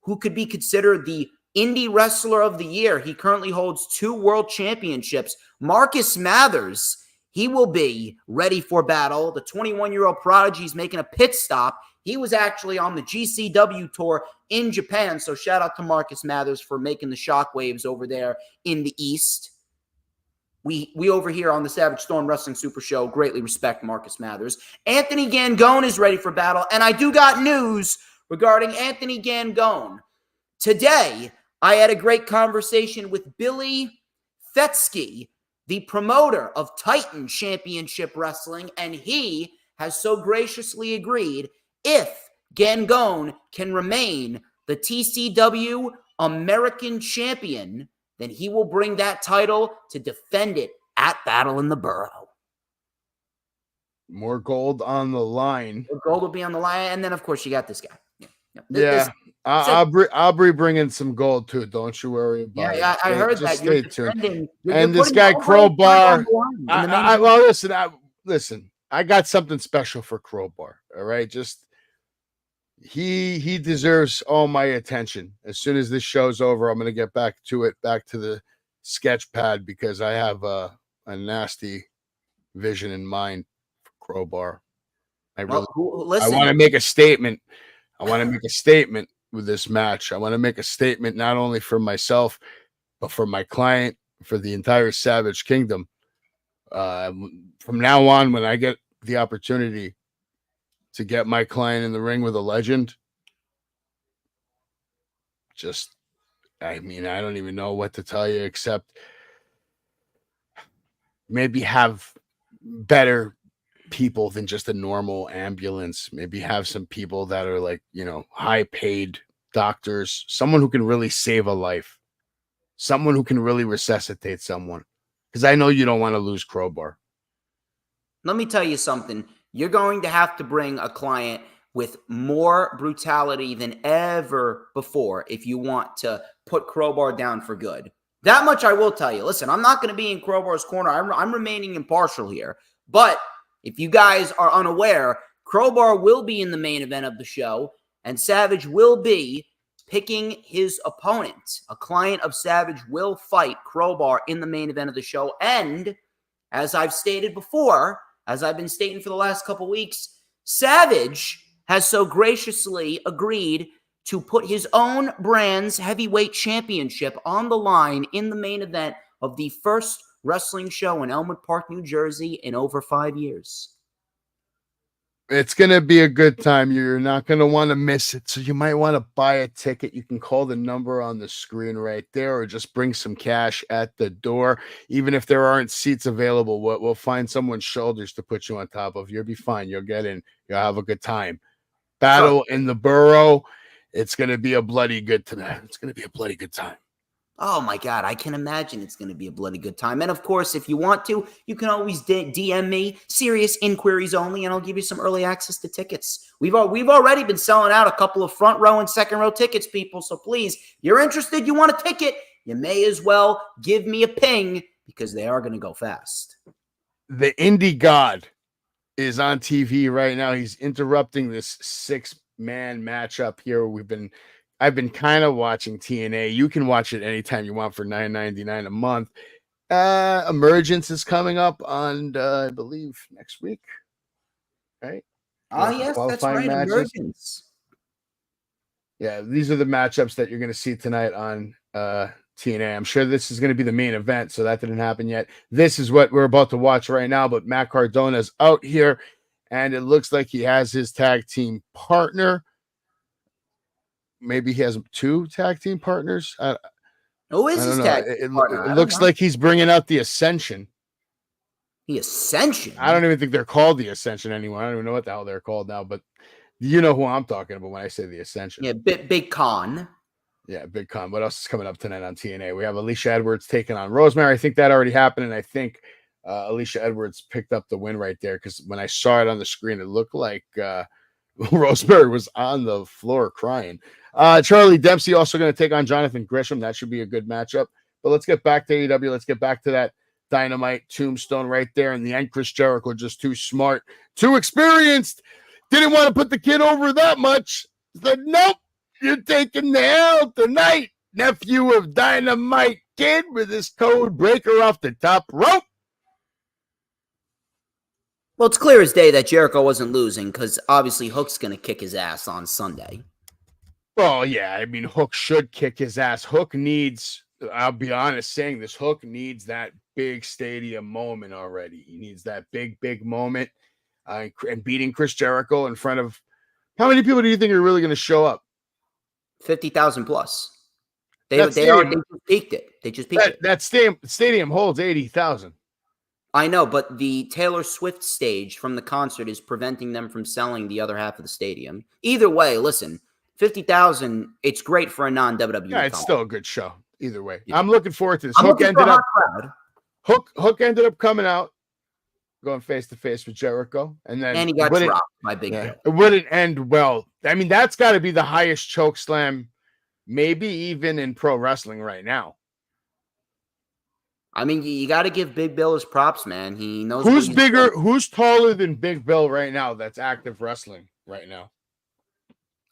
who could be considered the Indie Wrestler of the Year. He currently holds 2 world championships. Marcus Mathers, he will be ready for battle. The 21-year-old prodigy is making a pit stop. He was actually on the GCW tour in Japan, so shout out to Marcus Mathers for making the shockwaves over there in the East. We over here on the Savage Storm Wrestling Super Show greatly respect Marcus Mathers. Anthony Gangone is ready for battle, and I do got news regarding Anthony Gangone. Today, I had a great conversation with Billy Fetsky, the promoter of Titan Championship Wrestling, and he has so graciously agreed if Gangone can remain the TCW American Champion, then he will bring that title to defend it at Battle in the Borough. More gold on the line. The gold will be on the line, and then, of course, you got this guy. I'll be bringing some gold too. Don't you worry about it. Yeah, I heard just that. Stay tuned. And this guy Crowbar. Listen. I got something special for Crowbar. All right, just he deserves all my attention. As soon as this show's over, I'm gonna get back to the sketch pad because I have a nasty vision in mind for Crowbar. I want to make a statement. I want to make a statement with this match. I want to make a statement not only for myself, but for my client, for the entire Savage Kingdom. From now on, when I get the opportunity to get my client in the ring with a legend, I don't even know what to tell you except maybe have better people than just a normal ambulance. Maybe have some people that are like, high paid doctors, someone who can really save a life, someone who can really resuscitate someone. Because I know you don't want to lose Crowbar. Let me tell you something. You're going to have to bring a client with more brutality than ever before if you want to put Crowbar down for good. That much I will tell you. Listen, I'm not going to be in Crowbar's corner. I'm remaining impartial here. But if you guys are unaware, Crowbar will be in the main event of the show, and Savage will be picking his opponent. A client of Savage will fight Crowbar in the main event of the show. And as I've stated before, as I've been stating for the last couple weeks, Savage has so graciously agreed to put his own brand's heavyweight championship on the line in the main event of the first wrestling show in Elmwood Park, New Jersey in over 5 years. It's going to be a good time. You're not going to want to miss it. So you might want to buy a ticket. You can call the number on the screen right there or just bring some cash at the door. Even if there aren't seats available, we'll find someone's shoulders to put you on top of. You'll be fine. You'll get in. You'll have a good time. Battle in the Borough. It's going to be a bloody good time. It's going to be a bloody good time. Oh, my God. I can imagine it's going to be a bloody good time. And, of course, if you want to, you can always DM me, serious inquiries only, and I'll give you some early access to tickets. We've already been selling out a couple of front row and second row tickets, people. So, please, you're interested, you want a ticket, you may as well give me a ping because they are going to go fast. The Indie God is on TV right now. He's interrupting this 6-man matchup here. I've been kind of watching TNA. You can watch it anytime you want for $9.99 a month. Emergence is coming up on, I believe, next week. Right? Oh, yes, that's right. Matches. Emergence. Yeah, these are the matchups that you're going to see tonight on TNA. I'm sure this is going to be the main event, so that didn't happen yet. This is what we're about to watch right now, but Matt Cardona's out here, and it looks like he has his tag team partner. Maybe he has 2 tag team partners. Who is his tag partner? It looks like he's bringing out the Ascension. The Ascension? I don't even think they're called the Ascension anymore. I don't even know what the hell they're called now, but you know who I'm talking about when I say the Ascension. Yeah, Big Con. Yeah, Big Con. What else is coming up tonight on TNA? We have Alicia Edwards taking on Rosemary. I think that already happened, and I think Alicia Edwards picked up the win right there because when I saw it on the screen, it looked like Rosemary was on the floor crying. Charlie Dempsey also going to take on Jonathan Gresham. That should be a good matchup. But let's get back to AEW. Let's get back to that Dynamite tombstone right there. In the end, Chris Jericho just too smart, too experienced. Didn't want to put the kid over that much. Said, nope, you're taking the L tonight. Nephew of Dynamite Kid with his code breaker off the top rope. Well, it's clear as day that Jericho wasn't losing because obviously Hook's going to kick his ass on Sunday. Well, yeah, I mean, Hook should kick his ass. Hook needs, I'll be honest saying this, Hook needs that big stadium moment already. He needs that big moment. And beating Chris Jericho in front of, how many people do you think are really going to show up? 50,000 plus. They just peaked it. They just peaked it. That stadium holds 80,000. I know, but the Taylor Swift stage from the concert is preventing them from selling the other half of the stadium. Either way, listen, 50,000, it's great for a non-WWE. Yeah, it's still a good show. Either way. Yeah. I'm looking forward to this. Hook ended up coming out, going face to face with Jericho, and he got dropped by Big Bill. It wouldn't end well. I mean, that's got to be the highest choke slam, maybe even in pro wrestling right now. I mean, you got to give Big Bill his props, man. He knows who's bigger, who's taller than Big Bill right now that's active wrestling right now.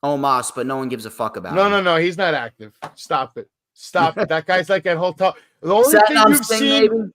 Omos, but no one gives a fuck about him. No, he's not active. Stop it. That guy's like that whole talk. The only thing you've seen,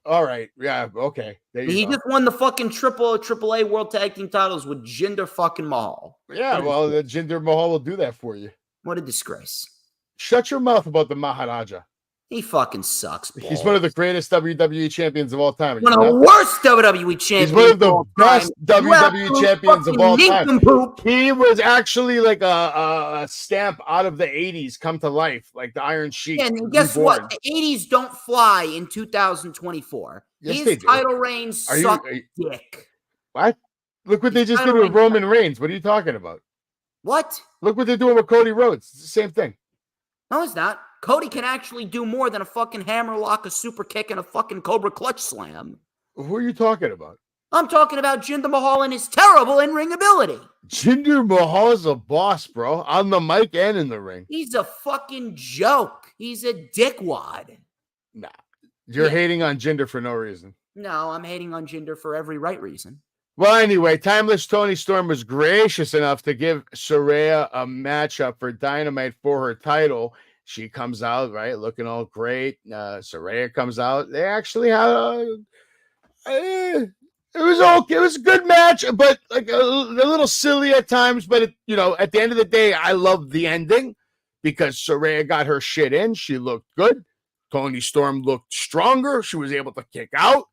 all right, yeah, okay. He just won the fucking AAA World Tag Team titles with Jinder fucking Mahal. Yeah, well, the Jinder Mahal will do that for you. What a disgrace. Shut your mouth about the Maharaja. He fucking sucks. Balls. He's one of the greatest WWE champions of all time. One of the worst WWE champions. He's one of the best WWE champions of all time. He was actually like a stamp out of the 80s come to life, like the Iron Sheik. And guess what? The 80s don't fly in 2024. Yes, his title reign sucked dick. What? Look what they just did with Roman Reigns. What are you talking about? What? Look what they're doing with Cody Rhodes. It's the same thing. No, it's not. Cody can actually do more than a fucking hammerlock, a super kick, and a fucking Cobra Clutch slam. Who are you talking about? I'm talking about Jinder Mahal and his terrible in-ring ability. Jinder Mahal is a boss, bro. On the mic and in the ring. He's a fucking joke. He's a dickwad. Nah. You're hating on Jinder for no reason. No, I'm hating on Jinder for every right reason. Well, anyway, Timeless Toni Storm was gracious enough to give Saraya a matchup for Dynamite for her title. She comes out, right, looking all great. Saraya comes out. They actually had it was okay. It was a good match, but like a little silly at times. But, at the end of the day, I loved the ending because Saraya got her shit in. She looked good. Toni Storm looked stronger. She was able to kick out.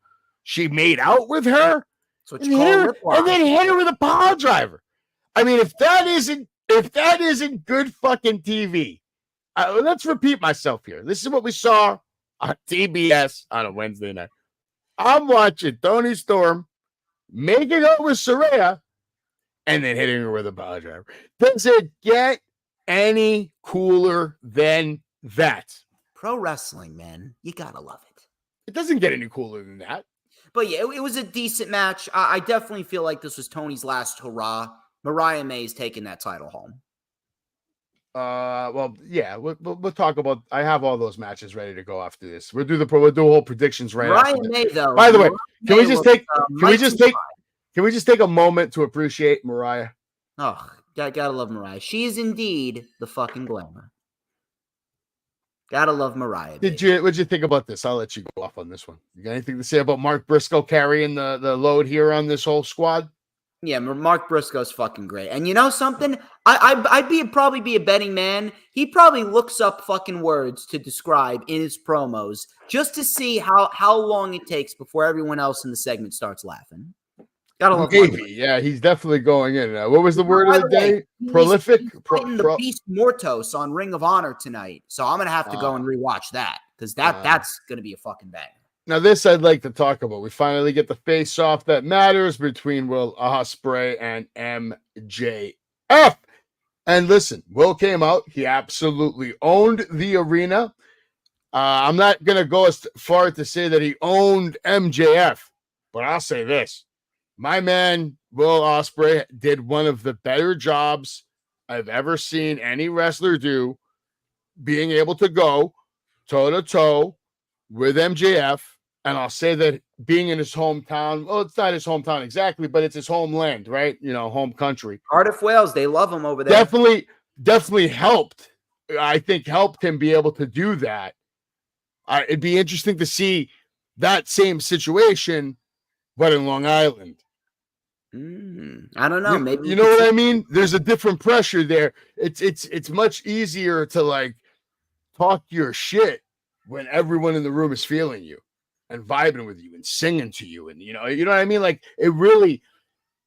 She made out with her. That's what you call and then hit her with a pile driver. I mean, if that isn't good fucking TV, let's repeat myself here. This is what we saw on TBS on a Wednesday night. I'm watching Toni Storm making out with Saraya and then hitting her with a pile driver. Does it get any cooler than that? Pro wrestling, man. You gotta love it. It doesn't get any cooler than that. But yeah, it was a decent match. I definitely feel like this was Tony's last hurrah. Mariah May's taking that title home. Well, yeah, we'll talk about. I have all those matches ready to go after this. We'll do whole predictions right Mariah after May, though. By the way, can we just take a moment to appreciate Mariah? Oh, gotta love Mariah. She is indeed the fucking glamour. Gotta love Mariah. What'd you think about this? I'll let you go off on this one. You got anything to say about Mark Briscoe carrying the load here on this whole squad? Yeah, Mark Briscoe's fucking great. And you know something? I'd probably be a betting man. He probably looks up fucking words to describe in his promos just to see how long it takes before everyone else in the segment starts laughing. Gotta love Maybe, yeah, he's definitely going in. What was the word of the day? Prolific? He's fighting the Beast Mortos on Ring of Honor tonight. So I'm going to have to go and rewatch that because that's going to be a fucking banger. Now, this I'd like to talk about. We finally get the face-off that matters between Will Ospreay and MJF. And listen, Will came out. He absolutely owned the arena. I'm not going to go as far to say that he owned MJF, but I'll say this. My man, Will Ospreay, did one of the better jobs I've ever seen any wrestler do, being able to go toe-to-toe with MJF. And I'll say that being in his hometown, well, it's not his hometown exactly, but it's his homeland, right? You know, home country. Cardiff, Wales, they love him over there. Definitely helped. I think helped him be able to do that. It'd be interesting to see that same situation, but in Long Island. I don't know. Maybe you know what I mean? There's a different pressure there. It's much easier to like talk your shit when everyone in the room is feeling you and vibing with you and singing to you, and you know what I mean? Like it really.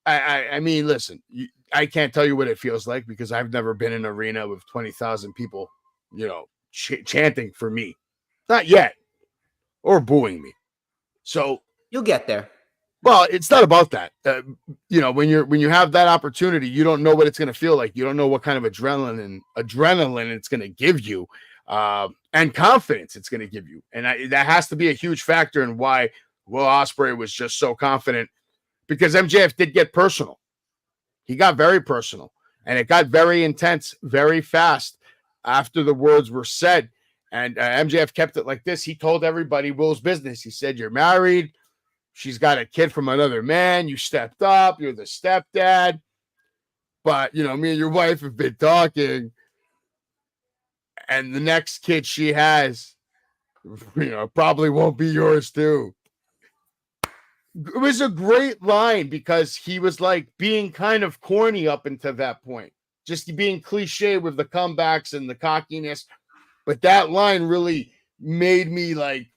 I mean, listen, I can't tell you what it feels like because I've never been in an arena with 20,000 people, you know, chanting for me, not yet, or booing me. So you'll get there. Well, it's not about that. You know, when you have that opportunity, you don't know what it's going to feel like. You don't know what kind of adrenaline it's going to give you, and confidence it's going to give you. And that has to be a huge factor in why Will Ospreay was just so confident, because MJF did get personal. He got very personal, and it got very intense very fast after the words were said. And MJF kept it like this. He told everybody Will's business. He said, "You're married. She's got a kid from another man. You stepped up. You're the stepdad. But, you know, me and your wife have been talking. And the next kid she has, you know, probably won't be yours too." It was a great line because he was like being kind of corny up until that point. Just being cliche with the comebacks and the cockiness. But that line really made me like,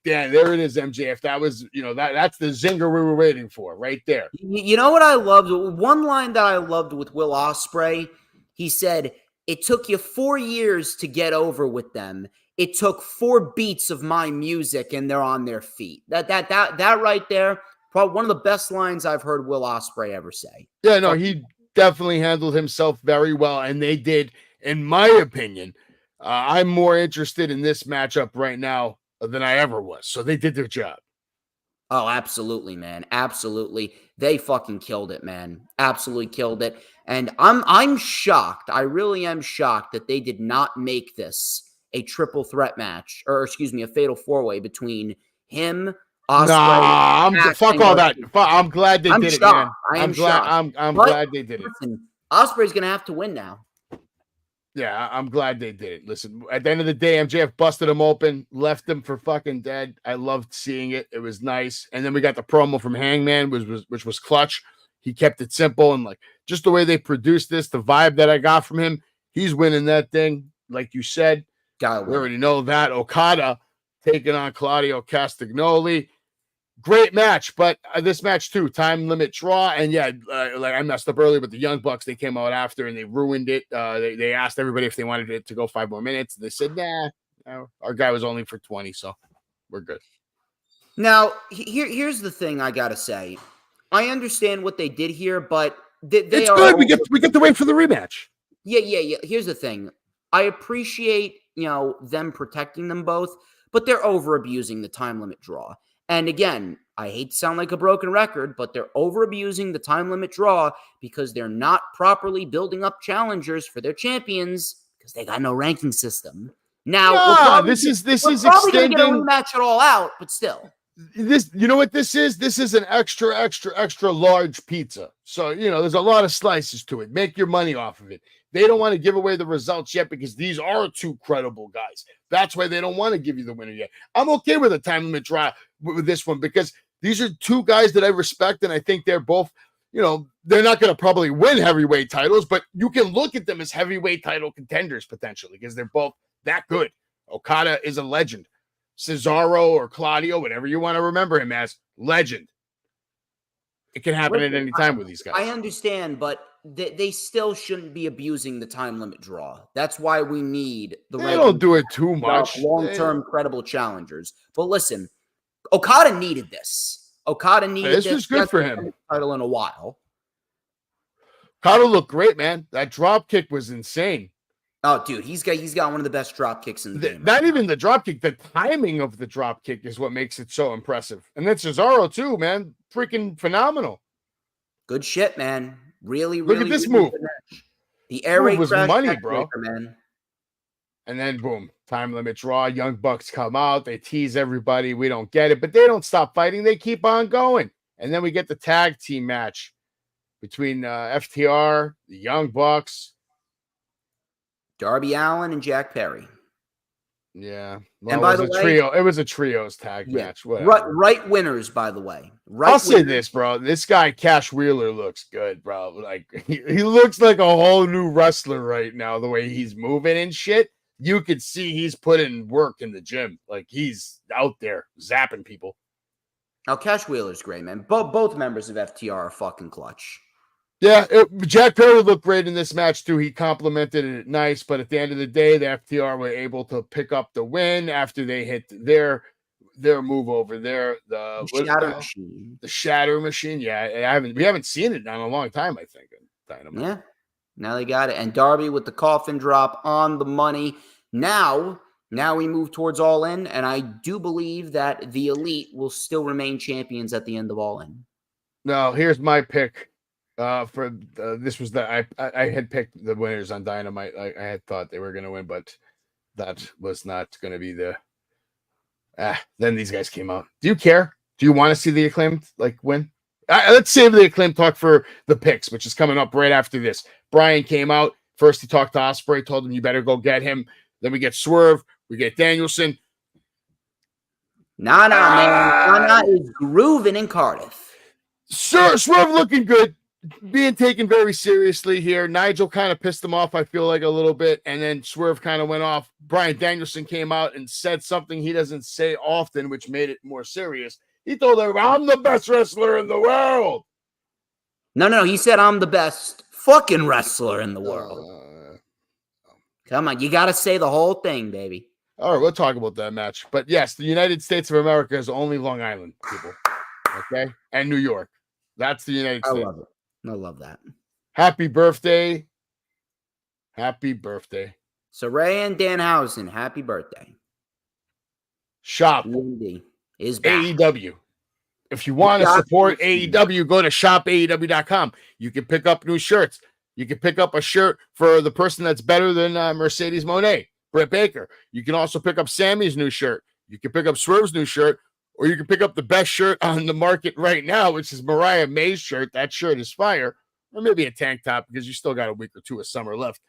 damn, there it is, MJF. That was, you know, that's the zinger we were waiting for right there. You know what I loved? One line that I loved with Will Ospreay, he said, "It took you 4 years to get over with them. It took 4 beats of my music and they're on their feet." That right there, probably one of the best lines I've heard Will Ospreay ever say. Yeah, no, he definitely handled himself very well, and they did, in my opinion. I'm more interested in this matchup right now than I ever was. So they did their job. Oh, absolutely, man. Absolutely. They fucking killed it, man. Absolutely killed it. And I'm shocked. I really am shocked that they did not make this a triple threat match, or excuse me, a fatal 4-way between him, Ospreay. Fuck all that. I'm glad they did shocked. it, man. I'm shocked. I'm glad they did it. Listen, Ospreay's gonna have to win now. Yeah, I'm glad they did it. Listen, at the end of the day, MJF busted him open, left him for fucking dead. I loved seeing it. It was nice. And then we got the promo from Hangman, which was clutch. He kept it simple, and like just the way they produced this, the vibe that I got from him, he's winning that thing. Like you said, we already know that. Okada taking on Claudio Castagnoli. Great match, but this match too, time limit draw, and yeah, like I messed up earlier, but the Young Bucks, they came out after and they ruined it. They asked everybody if they wanted it to go 5 more minutes. They said, nah, our guy was only for 20, so we're good. Now, here's the thing I gotta say. I understand what they did here, but it's good. We get to wait for the rematch. Yeah. Here's the thing. I appreciate, you know, them protecting them both, but they're over abusing the time limit draw. And again, I hate to sound like a broken record, but they're over abusing the time limit draw because they're not properly building up challengers for their champions because they got no ranking system. Now, this is probably extending gonna get a rematch it all out, but still. This, you know what this is? This is an extra large pizza. So, you know, there's a lot of slices to it. Make your money off of it. They don't want to give away the results yet because these are 2 credible guys. That's why they don't want to give you the winner yet. I'm okay with a time limit draw with this one because these are 2 guys that I respect, and I think they're both, you know, they're not going to probably win heavyweight titles, but you can look at them as heavyweight title contenders potentially because they're both that good. Okada is a legend. Cesaro or Claudio, whatever you want to remember him as, legend. It can happen at any time with these guys. I understand, but they still shouldn't be abusing the time limit draw. That's why we need the They don't do it too much. Long-term credible challengers. But listen, Okada needed this. Okada needed this. This was good for him. Title in a while. Okada looked great, man. That drop kick was insane. Oh, dude, he's got one of the best drop kicks in the game. Not even the drop kick, the timing of the drop kick is what makes it so impressive. And then Cesaro too, man, freaking phenomenal. Good shit, man. Really, look at this move. The air raid was money, bro. Man. And then boom, time limit draw. Young Bucks come out, they tease everybody. We don't get it, but they don't stop fighting. They keep on going, and then we get the tag team match between FTR, the Young Bucks. Darby Allin and Jack Perry. Yeah. Well, and by the way, trio. It was a trios tag match. Right winners, by the way. I'll say this, bro. This guy, Cash Wheeler, looks good, bro. Like he looks like a whole new wrestler right now, the way he's moving and shit. You could see he's putting work in the gym. Like he's out there zapping people. Now, Cash Wheeler's great, man. Both members of FTR are fucking clutch. Yeah, Jack Perry looked great in this match too. He complimented it nice, but at the end of the day, the FTR were able to pick up the win after they hit their move over there. The Shatter Machine. The Shatter Machine. Yeah, we haven't seen it in a long time, I think. Dynamite. Yeah, now they got it. And Darby with the coffin drop on the money. Now we move towards All In, and I do believe that the Elite will still remain champions at the end of All In. No, here's my pick. This was I had picked the winners on Dynamite. I had thought they were going to win, but that was not going to be the. Then these guys came out. Do you care? Do you want to see the Acclaimed win? Let's save the Acclaimed talk for the picks, which is coming up right after this. Brian came out first. He talked to Ospreay, told him you better go get him. Then we get Swerve. We get Danielson. Man. Nana is grooving in Cardiff. Swerve looking good. Being taken very seriously here. Nigel kind of pissed him off, I feel like, a little bit, and then Swerve kind of went off. Bryan Danielson came out and said something he doesn't say often, which made it more serious. He told everybody, I'm the best wrestler in the world. No. He said, I'm the best fucking wrestler in the world. Come on. You got to say the whole thing, baby. All right, we'll talk about that match. But yes, the United States of America is only Long Island, people. Okay? And New York. That's the United States. I love it. I love that. Happy birthday. Happy birthday. Saray and Danhausen, happy birthday. Shop. Wendy is back. AEW. If you want to support AEW, go to shopaew.com. You can pick up new shirts. You can pick up a shirt for the person that's better than Mercedes Moné, Britt Baker. You can also pick up Sammy's new shirt. You can pick up Swerve's new shirt. Or you can pick up the best shirt on the market right now, which is Mariah May's shirt. That shirt is fire. Or maybe a tank top because you still got a week or two of summer left.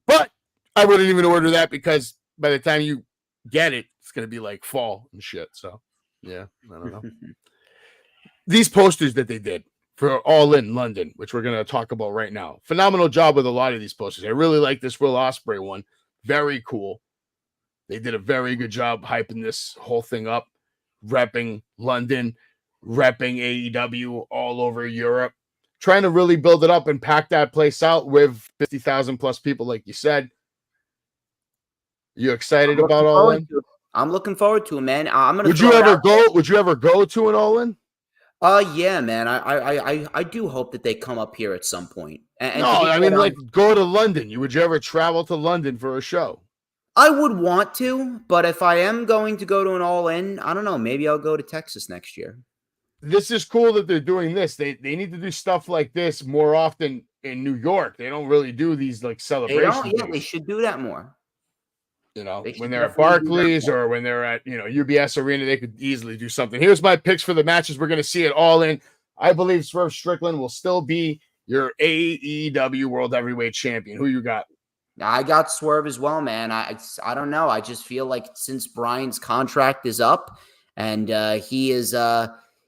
But I wouldn't even order that because by the time you get it, it's going to be like fall and shit. So, yeah, I don't know. These posters that they did for All In London, which we're going to talk about right now. Phenomenal job with a lot of these posters. I really like this Will Ospreay one. Very cool. They did a very good job hyping this whole thing up. Repping London, repping AEW all over Europe, trying to really build it up and pack that place out with 50,000 plus people, like you said. You excited about All In? I'm looking forward to it, man. I'm gonna. Would you ever go to an All In? Yeah, man. I do hope that they come up here at some point. Go to London. Would you ever travel to London for a show? I would want to, but if I am going to go to an All In, I don't know. Maybe I'll go to Texas next year. This is cool that they're doing this. They need to do stuff like this more often in New York. They don't really do these celebrations. They should do that more. When they're at Barclays or when they're at UBS Arena, they could easily do something. Here's my picks for the matches we're going to see it All In. I believe Swerve Strickland will still be your AEW World Heavyweight Champion. Who you got? I got Swerve as well, man. I don't know. I just feel like since Brian's contract is up and he is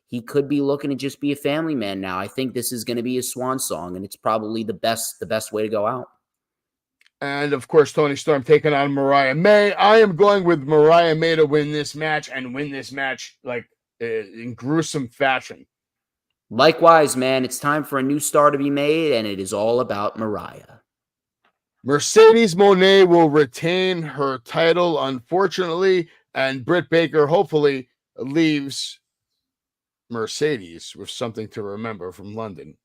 he could be looking to just be a family man now. I think this is going to be his swan song, and it's probably the best way to go out. And of course, Tony Storm taking on Mariah May. I am going with Mariah May to win this match and win this match like in gruesome fashion. Likewise, man, it's time for a new star to be made, and it is all about Mariah. Mercedes Moné will retain her title, unfortunately, and Britt Baker hopefully leaves Mercedes with something to remember from London.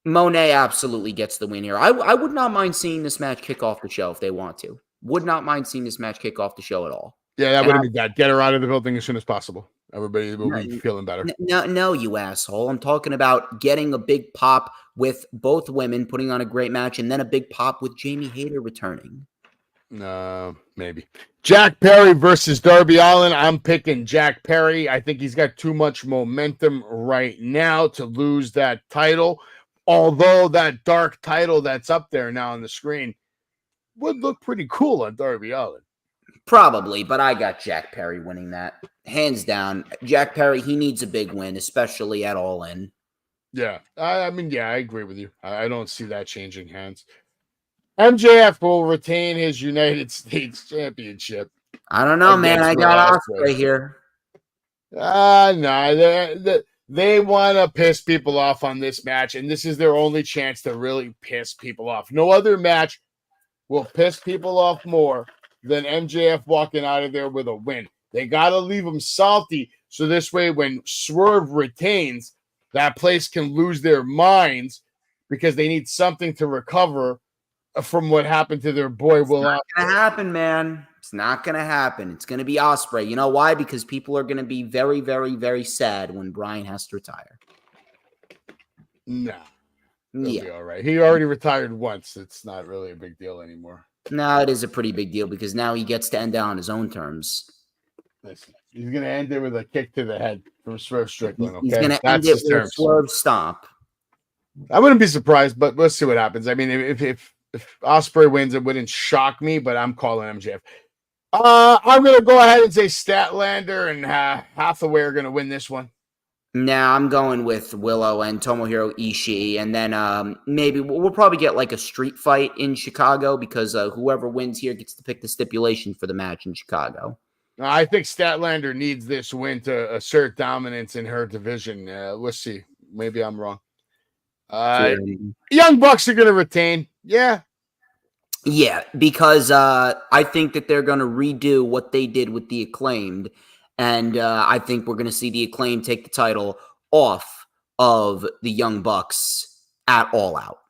Monet absolutely gets the win here. I would not mind seeing this match kick off the show if they want to. Would not mind seeing this match kick off the show at all. Yeah, that wouldn't be bad. Get her out of the building as soon as possible. Everybody will be feeling better. No, you asshole. I'm talking about getting a big pop with both women, putting on a great match, and then a big pop with Jamie Hayter returning. Maybe. Jack Perry versus Darby Allin. I'm picking Jack Perry. I think he's got too much momentum right now to lose that title. Although that dark title that's up there now on the screen would look pretty cool on Darby Allin. Probably, but I got Jack Perry winning that. Hands down. Jack Perry, he needs a big win, especially at All In. Yeah. I mean, I agree with you. I don't see that changing hands. MJF will retain his United States Championship. I don't know, man. I got Ospreay here. No. They want to piss people off on this match, and this is their only chance to really piss people off. No other match will piss people off more than MJF walking out of there with a win. They got to leave them salty, so this way when Swerve retains, that place can lose their minds because they need something to recover from what happened to their boy Will. It's not going to happen, man. It's not going to happen. It's going to be Ospreay. You know why? Because people are going to be very, very, very sad when Bryan has to retire. Nah. He'll be all right. He already retired once. It's not really a big deal anymore. No, it is a pretty big deal because now he gets to end it on his own terms. Listen, he's going to end it with a kick to the head from Swerve Strickland. Okay? He's going to end it with a Swerve stomp. I wouldn't be surprised, but let's see what happens. I mean, if Ospreay wins, it wouldn't shock me, but I'm calling MJF. I'm going to go ahead and say Statlander and Hathaway are going to win this one. Nah, I'm going with Willow and Tomohiro Ishii, and then maybe we'll probably get like a street fight in Chicago because whoever wins here gets to pick the stipulation for the match in Chicago. I think Statlander needs this win to assert dominance in her division. We'll see. Maybe I'm wrong. Young Bucks are going to retain. Yeah, because I think that they're going to redo what they did with the Acclaimed, and I think we're going to see the Acclaimed take the title off of the Young Bucks at All Out.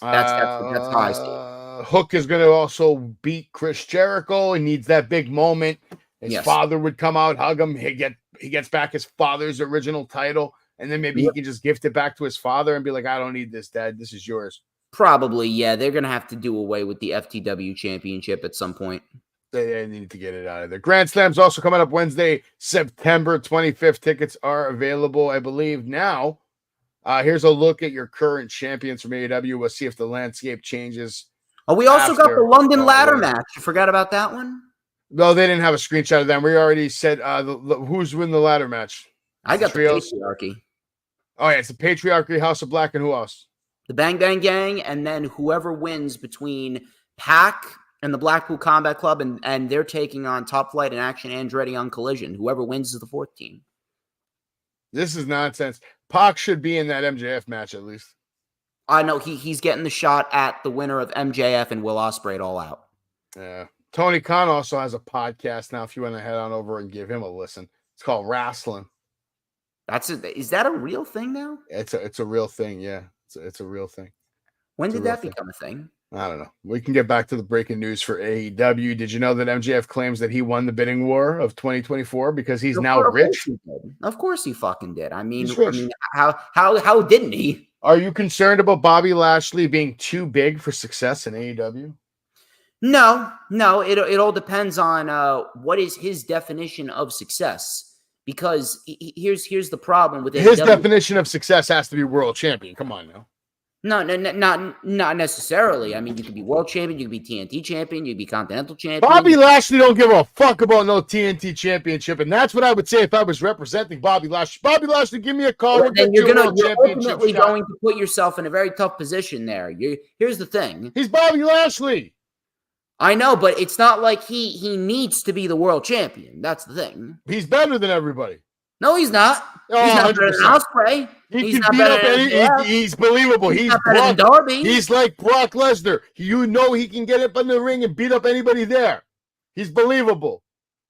That's how I see it. Hook is going to also beat Chris Jericho. He needs that big moment. His father would come out, hug him. He gets back his father's original title, and then maybe he can just gift it back to his father and be like, I don't need this, Dad. This is yours. Probably, yeah. They're going to have to do away with the FTW championship at some point. They need to get it out of there. Grand Slam's also coming up Wednesday, September 25th. Tickets are available, I believe, now. Here's a look at your current champions from AEW. We'll see if the landscape changes. Oh, we also got the London ladder match. You forgot about that one? No, they didn't have a screenshot of them. We already said who's winning the ladder match. I got the Patriarchy. Oh, yeah, it's the Patriarchy, House of Black, and who else? The Bang Bang Gang, and then whoever wins between Pac and the Blackpool Combat Club, and they're taking on Top Flight and Action Andretti on Collision. Whoever wins is the fourth team. This is nonsense. Pac should be in that MJF match at least. I know he's getting the shot at the winner of MJF and Will Ospreay All Out. Yeah. Tony Khan also has a podcast now. If you want to head on over and give him a listen, it's called Wrestling. Is that a real thing now? It's a real thing. Yeah, it's a real thing. When did that become a thing? I don't know. We can get back to the breaking news for AEW. Did you know that MJF claims that he won the bidding war of 2024 because he's now rich? Of course he fucking did. I mean, how didn't he? Are you concerned about Bobby Lashley being too big for success in AEW? No. It all depends on what is his definition of success. Because here's the problem with his definition of success has to be world champion. Come on now. No, not necessarily. I mean, you could be world champion, you could be TNT champion, you could be continental champion. Bobby Lashley don't give a fuck about no TNT championship, and that's what I would say if I was representing Bobby Lashley. Bobby Lashley, give me a call. Well, then you're ultimately going to put yourself in a very tough position there. Here's the thing. He's Bobby Lashley. I know, but it's not like he needs to be the world champion. That's the thing. He's better than everybody. No, he's not. Oh, he's not better than Ospreay. He's not better he's believable. He's better than Darby. He's like Brock Lesnar. You know he can get up in the ring and beat up anybody there. He's believable.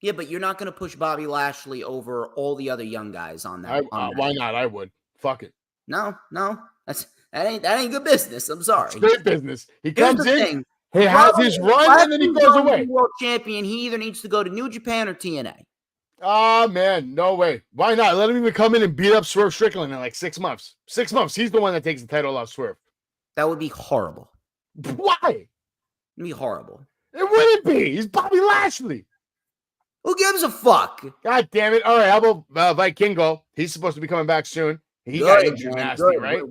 Yeah, but you're not going to push Bobby Lashley over all the other young guys on that. Why not? I would. Fuck it. No. That ain't good business. I'm sorry. It's great business. He comes in. He has his run and then he goes away. World champion. He either needs to go to New Japan or TNA. Oh, man, no way. Why not? Let him even come in and beat up Swerve Strickland in like 6 months. 6 months. He's the one that takes the title off Swerve. That would be horrible. Why? It'd be horrible. It wouldn't be. He's Bobby Lashley. Who gives a fuck? God damn it. All right, how about Vikingo? He's supposed to be coming back soon. He got injured nasty, right?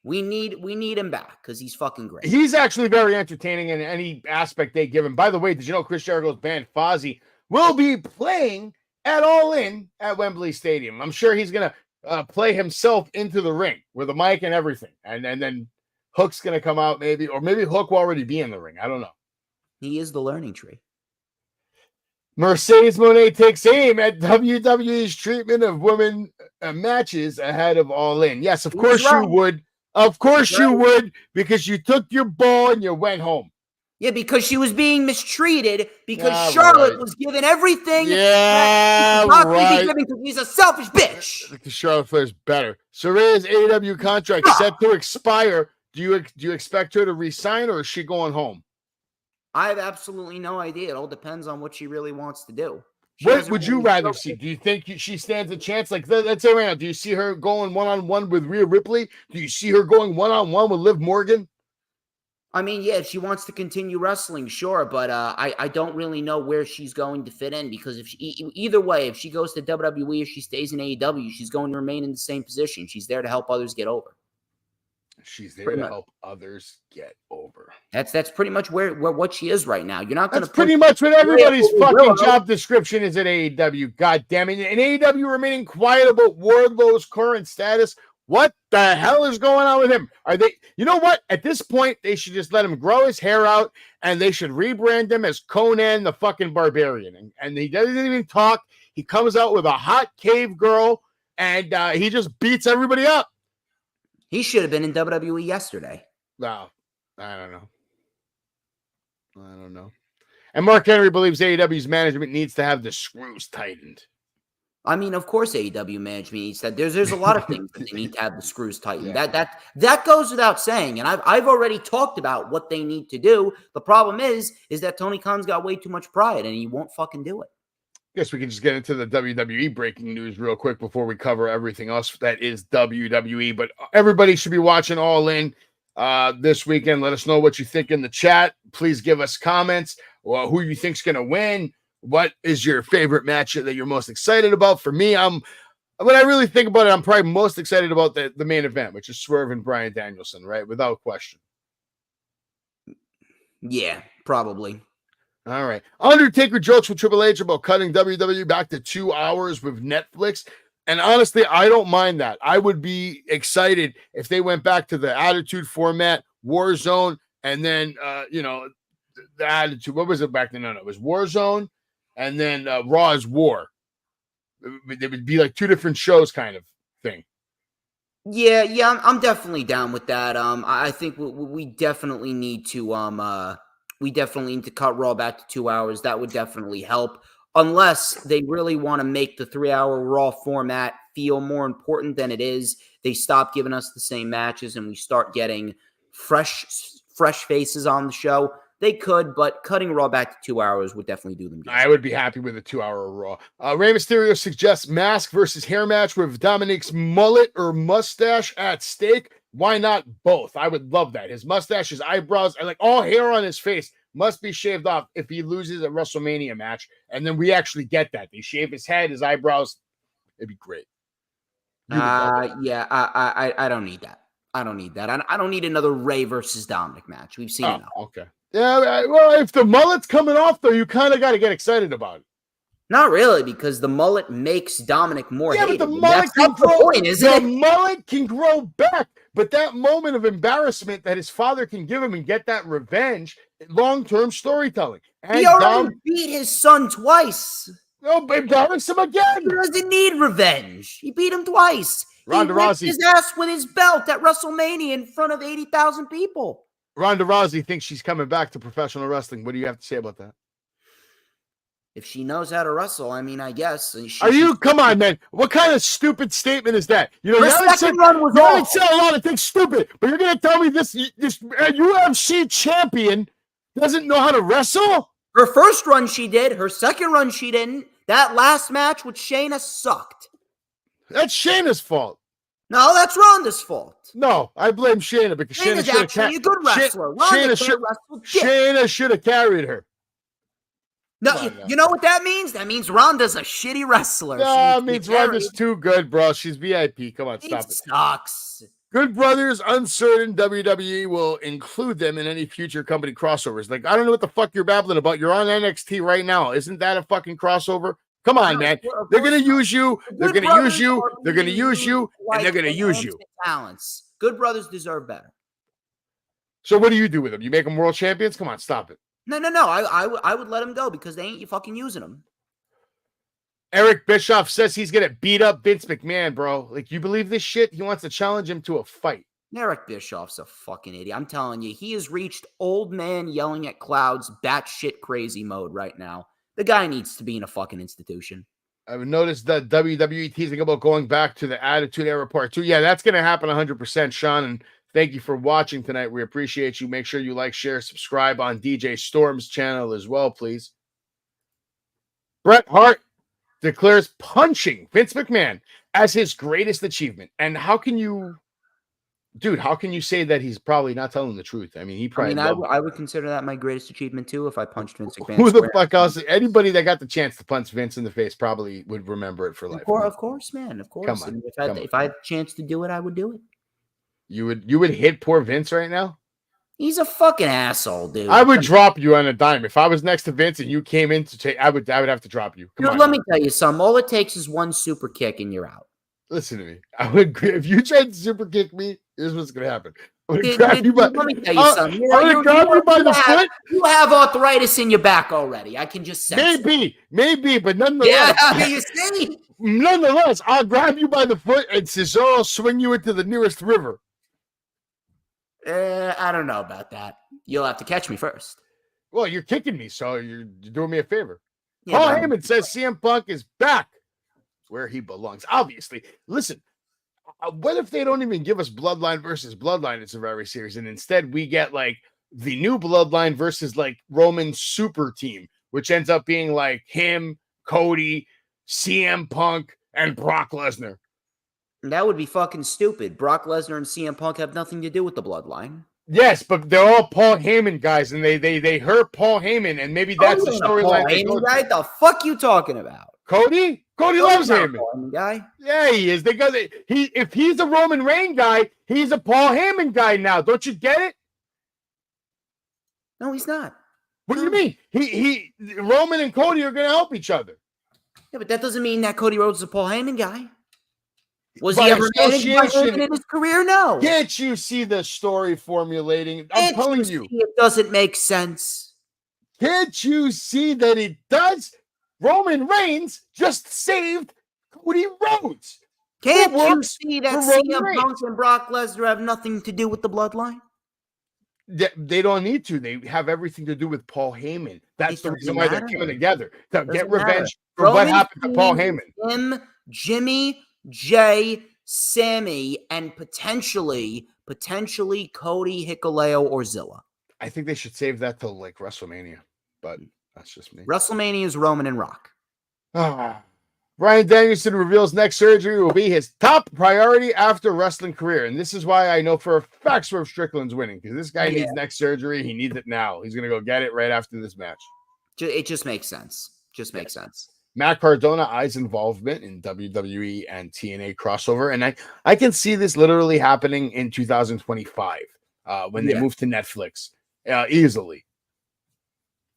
We need him back because he's fucking great. He's actually very entertaining in any aspect they give him. By the way, did you know Chris Jericho's band Fozzy will be playing at All In at Wembley Stadium? I'm sure he's going to play himself into the ring with a mic and everything. And then Hook's going to come out maybe, or maybe Hook will already be in the ring. I don't know. He is the learning tree. Mercedes Moné takes aim at WWE's treatment of women matches ahead of All In. Yes, of course you would. Of course you would, because you took your ball and you went home. Yeah, because she was being mistreated because Charlotte was given everything. Yeah, right. Because he's a selfish bitch. I think the Charlotte Flair's better. Soraya's AEW contract set to expire. Do you expect her to resign, or is she going home? I have absolutely no idea. It all depends on what she really wants to do. What would you rather see? Do you think she stands a chance? Like, let's say right now, do you see her going one-on-one with Rhea Ripley? Do you see her going one-on-one with Liv Morgan? I mean, yeah, if she wants to continue wrestling, sure, but I don't really know where she's going to fit in, because either way, if she goes to WWE or she stays in AEW, she's going to remain in the same position. She's there to help others get over. She's there to help others get over. That's pretty much where what she is right now. You're not going to. That's pretty much what everybody's fucking job description is at AEW. God damn it! And AEW remaining quiet about Wardlow's current status. What the hell is going on with him? Are they? You know what? At this point, they should just let him grow his hair out, and they should rebrand him as Conan the fucking Barbarian. And he doesn't even talk. He comes out with a hot cave girl, and he just beats everybody up. He should have been in WWE yesterday. No, I don't know. And Mark Henry believes AEW's management needs to have the screws tightened. I mean, of course, AEW management needs that. There's a lot of things that they need to have the screws tightened. Yeah. That goes without saying. And I've already talked about what they need to do. The problem is that Tony Khan's got way too much pride, and he won't fucking do it. Guess we can just get into the WWE breaking news real quick before we cover everything else that is WWE. But everybody should be watching All In this weekend. Let us know what you think in the chat. Please give us comments. Who you think's going to win? What is your favorite match that you're most excited about? For me, when I really think about it, I'm probably most excited about the main event, which is Swerve and Bryan Danielson, right? Without question. Yeah, probably. All right. Undertaker jokes with Triple H about cutting WWE back to 2 hours with Netflix. And honestly, I don't mind that. I would be excited if they went back to the Attitude format, Warzone, and then, the Attitude. What was it back then? No, it was Warzone, and then Raw is War. It would be like two different shows kind of thing. Yeah, I'm definitely down with that. I think we definitely need to cut Raw back to 2 hours. That would definitely help, unless they really want to make the 3-hour Raw format feel more important than it is. They stop giving us the same matches and we start getting fresh faces on the show. They could, but cutting Raw back to 2 hours would definitely do them good. I would be happy with a 2-hour Raw. Rey Mysterio suggests mask versus hair match with Dominic's mullet or mustache at stake. Why not both? I would love that. His mustache, his eyebrows, and like all hair on his face must be shaved off if he loses a WrestleMania match. And then we actually get that. They shave his head, his eyebrows. It'd be great. I don't need that. I don't need that. I don't need another Ray versus Dominic match. We've seen enough. Okay. Yeah, well, if the mullet's coming off, though, you kind of got to get excited about it. Not really, because the mullet makes Dominic more hated. But the mullet can grow. The mullet can grow back, but that moment of embarrassment that his father can give him and get that revenge, long-term storytelling. And he already beat his son twice. No, but embarrass him again. He doesn't need revenge. He beat him twice. Ronda Rousey. His ass with his belt at WrestleMania in front of 80,000 people. Ronda Rousey thinks she's coming back to professional wrestling. What do you have to say about that? If she knows how to wrestle, I mean, I guess. Come on, man. What kind of stupid statement is that? You know, her second run was awful. You said a lot of things stupid, but you're going to tell me this UFC champion doesn't know how to wrestle? Her first run she did. Her second run she didn't. That last match with Shayna sucked. That's Shayna's fault. No, that's Ronda's fault. No, I blame Shayna because Shayna's actually a good wrestler. Shayna should have carried her. No, you know what that means? That means Ronda's a shitty wrestler. No, it means Ronda's too good, bro. She's VIP. Come on, stop it. Sucks. Good Brothers, uncertain WWE will include them in any future company crossovers. Like, I don't know what the fuck you're babbling about. You're on NXT right now. Isn't that a fucking crossover? Come on, man. They're going to use you. They're going to use you. They're going to use you. And they're going to use you. Talents. Good Brothers deserve better. So what do you do with them? You make them world champions? Come on, stop it. No. I would let him go because they ain't you fucking using him. Eric Bischoff says he's going to beat up Vince McMahon, bro. Like, you believe this shit? He wants to challenge him to a fight. Eric Bischoff's a fucking idiot. I'm telling you, he has reached old man yelling at clouds, batshit crazy mode right now. The guy needs to be in a fucking institution. I've noticed that WWE teasing about going back to the Attitude Era Part 2. Yeah, that's going to happen 100%, Sean. And thank you for watching tonight. We appreciate you. Make sure you like, share, subscribe on DJ Storm's channel as well, please. Bret Hart declares punching Vince McMahon as his greatest achievement. And how can you say that he's probably not telling the truth? I mean, I would consider that my greatest achievement too if I punched Vince McMahon. Who the fuck else? Anybody that got the chance to punch Vince in the face probably would remember it for life. Of course, man. Of course. Come on, if I had a chance to do it, I would do it. You would hit poor Vince right now? He's a fucking asshole, dude. I would drop you on a dime. If I was next to Vince and you came in to take, I would have to drop you. Come on, let me tell you something. All it takes is one super kick and you're out. Listen to me. I would, if you tried to super kick me, here's what's gonna happen. I'm gonna grab you by. Let me tell you something. I'm gonna grab you by the foot. You have arthritis in your back already. I can just sense. Maybe, but nonetheless. Yeah, you see. Nonetheless, I'll grab you by the foot and Cesaro swing you into the nearest river. I don't know about that. You'll have to catch me first. Well, you're kicking me, so you're doing me a favor. Yeah, Paul Heyman says CM Punk is back where he belongs. Obviously, listen, what if they don't even give us Bloodline versus Bloodline in Survivor Series, and instead we get like the new Bloodline versus like Roman Super Team, which ends up being like him, Cody, CM Punk, and Brock Lesnar. That would be fucking stupid. Brock Lesnar and CM Punk have nothing to do with the Bloodline. Yes, but they're all Paul Heyman guys, and they hurt Paul Heyman, and maybe that's the storyline. Heyman guy? The fuck you talking about? Cody loves Heyman. Guy? Yeah, he is. If he's a Roman Reigns guy, he's a Paul Heyman guy now. Don't you get it? No, he's not. What do you mean? He Roman and Cody are going to help each other. Yeah, but that doesn't mean that Cody Rhodes is a Paul Heyman guy. Was he ever managed by Heyman in his career? No. Can't you see the story formulating? I'm telling you. It doesn't make sense. Can't you see that it does? Roman Reigns just saved Cody Rhodes. Can't you see that CM Punk and Brock Lesnar have nothing to do with the Bloodline? They don't need to. They have everything to do with Paul Heyman. That's the reason why they're coming together to get revenge for what happened to Paul Heyman. Him, Jimmy, Jay, Sammy, and potentially Cody, Hikuleo, or Zilla. I think they should save that till like WrestleMania, but that's just me. WrestleMania is Roman and Rock. Bryan Danielson reveals neck surgery will be his top priority after wrestling career. And this is why I know for a fact Swerve Strickland's winning, because this guy needs neck surgery. He needs it now. He's going to go get it right after this match. It just makes sense. Makes sense. Matt Cardona eyes involvement in WWE and TNA crossover, and I can see this literally happening in 2025 when they move to Netflix easily.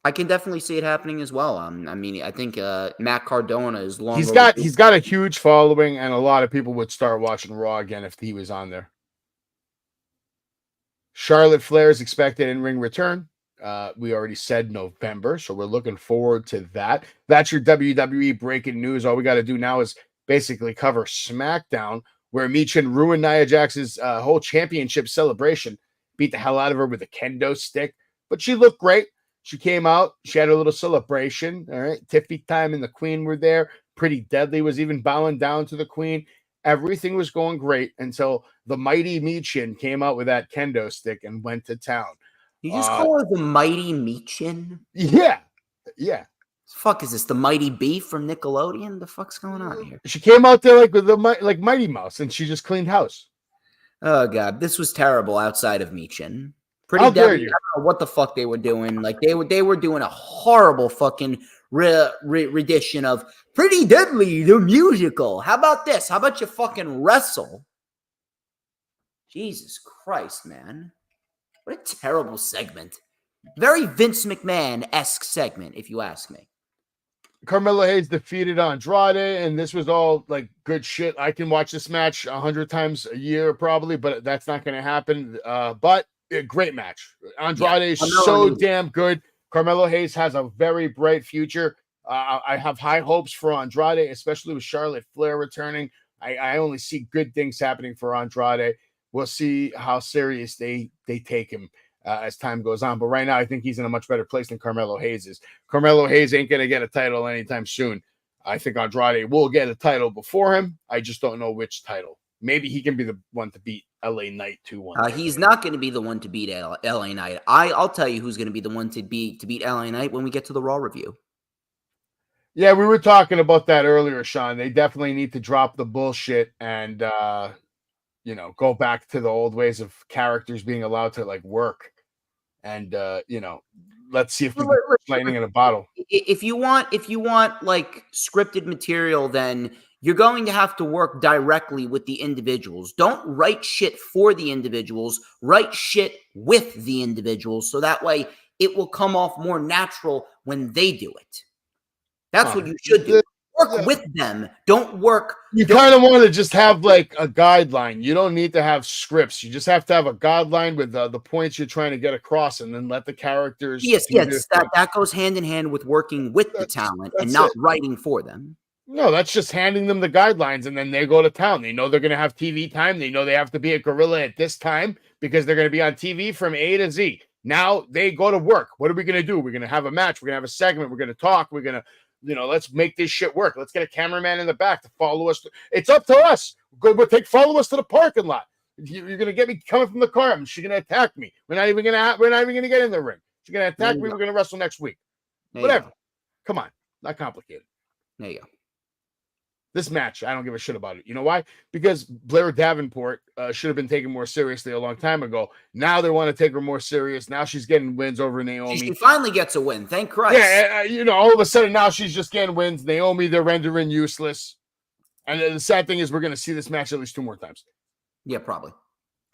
I can definitely see it happening as well. I mean, I think Matt Cardona is long. He's got a huge following, and a lot of people would start watching Raw again if he was on there. Charlotte Flair's expected in-ring return. We already said November, so we're looking forward to that. That's your WWE breaking news. All we got to do now is basically cover SmackDown, where Michin ruined Nia Jax's whole championship celebration, beat the hell out of her with a kendo stick, but she looked great. She came out, she had a little celebration. All right, Tiffy Time and the Queen were there. Pretty Deadly was even bowing down to the Queen. Everything was going great until the mighty Michin came out with that kendo stick and went to town. You just call her the mighty Michin? Yeah. Fuck is this, the Mighty Beef from Nickelodeon? The fuck's going on here? She came out there like with the Mighty Mouse, and she just cleaned house. Oh god, this was terrible outside of Michin. Pretty How dare deadly. you? I don't know what the fuck they were doing. Like they were doing a horrible fucking rendition of Pretty Deadly the musical. How about this? How about you fucking wrestle? Jesus Christ, man. What a terrible segment. Very Vince McMahon-esque segment, if you ask me. Carmelo Hayes defeated Andrade, and this was all like good shit. I can watch this match 100 times a year probably, but that's not going to happen. But a great match. Andrade is so damn good. Carmelo Hayes has a very bright future. I have high hopes for Andrade, especially with Charlotte Flair returning. I only see good things happening for Andrade. We'll see how serious they take him as time goes on. But right now, I think he's in a much better place than Carmelo Hayes is. Carmelo Hayes ain't going to get a title anytime soon. I think Andrade will get a title before him. I just don't know which title. Maybe he can be the one to beat LA Knight 2-1. He's not going to be the one to beat LA Knight. I'll tell you who's going to be the one to beat LA Knight when we get to the Raw review. Yeah, we were talking about that earlier, Sean. They definitely need to drop the bullshit and go back to the old ways of characters being allowed to like work. And let's see if we can put lightning in a bottle. If you want like scripted material, then you're going to have to work directly with the individuals. Don't write shit for the individuals. Write shit with the individuals, so that way it will come off more natural when they do it. That's what you should do. Work with them. Don't work. You kind of want to just have like a guideline. You don't need to have scripts. You just have to have a guideline with the points you're trying to get across, and then let the characters. Yes. That goes hand in hand with working with the talent and not writing for them. No, that's just handing them the guidelines, and then they go to town. They know they're going to have TV time. They know they have to be a gorilla at this time because they're going to be on TV from A to Z. Now they go to work. What are we going to do? We're going to have a match. We're going to have a segment. We're going to talk. We're going to, let's make this shit work. Let's get a cameraman in the back to follow us. It's up to us. Follow us to the parking lot. You're going to get me coming from the car. She's going to attack me. We're not even going to get in the ring. She's going to attack me. We're going to wrestle next week. Whatever. Come on. Not complicated. There you go. This match, I don't give a shit about it. You know why? Because Blair Davenport should have been taken more seriously a long time ago. Now they want to take her more serious. Now she's getting wins over Naomi. She finally gets a win. Thank Christ. Yeah, all of a sudden now she's just getting wins. Naomi, they're rendering useless. And the sad thing is we're going to see this match at least 2 more times. Yeah, probably.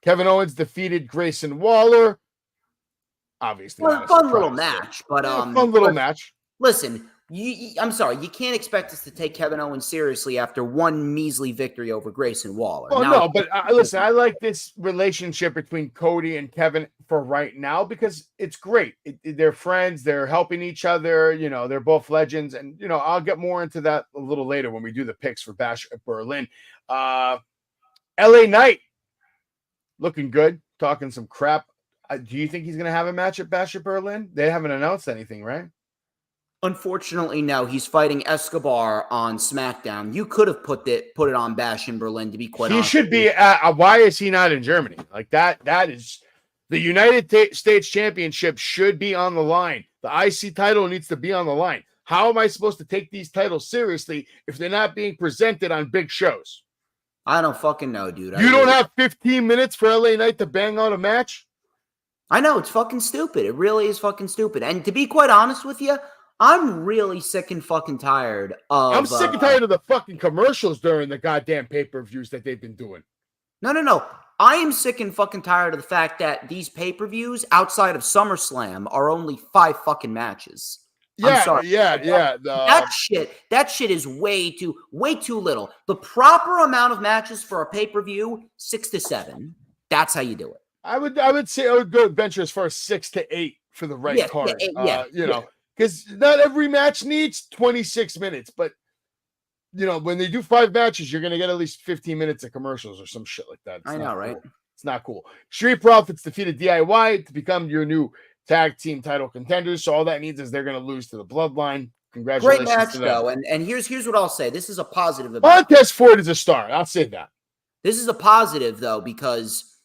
Kevin Owens defeated Grayson Waller. Obviously. Well, fun little match. But fun little match. Listen, I'm sorry, you can't expect us to take Kevin Owens seriously after one measly victory over Grayson Waller. Oh, no, but listen, I like this relationship between Cody and Kevin for right now because it's great. They're friends. They're helping each other. They're both legends. And, I'll get more into that a little later when we do the picks for Bash at Berlin. LA Knight looking good, talking some crap. Do you think he's going to have a match at Bash at Berlin? They haven't announced anything, right? Unfortunately, no. He's fighting Escobar on SmackDown. You could have put it on Bash in Berlin, to be quite honest. He should be. Why is he not in Germany? Like that is the United States Championship should be on the line. The IC title needs to be on the line. How am I supposed to take these titles seriously if they're not being presented on big shows? I don't fucking know, dude. You don't have 15 minutes for LA Knight to bang out a match? I know. It's fucking stupid. It really is fucking stupid. And to be quite honest with you, I'm really sick and fucking tired of. I'm sick and tired of the fucking commercials during the goddamn pay-per-views that they've been doing. No. I am sick and fucking tired of the fact that these pay-per-views outside of SummerSlam are only 5 fucking matches. I'm sorry. Yeah. That shit is way too little. The proper amount of matches for a pay-per-view, 6 to 7. That's how you do it. I would say I would go venture as far as 6 to 8 for the right card. You know, because not every match needs 26 minutes, but you know, when they do 5 matches, you're gonna get at least 15 minutes of commercials or some shit like that. I know, right? It's not cool. Street Profits defeated DIY to become your new tag team title contenders. So all that means is they're gonna lose to the Bloodline. Congratulations. Great match, to them. though. And here's what I'll say. This is a positive. Montez Ford is a star. I'll say that. This is a positive, though, because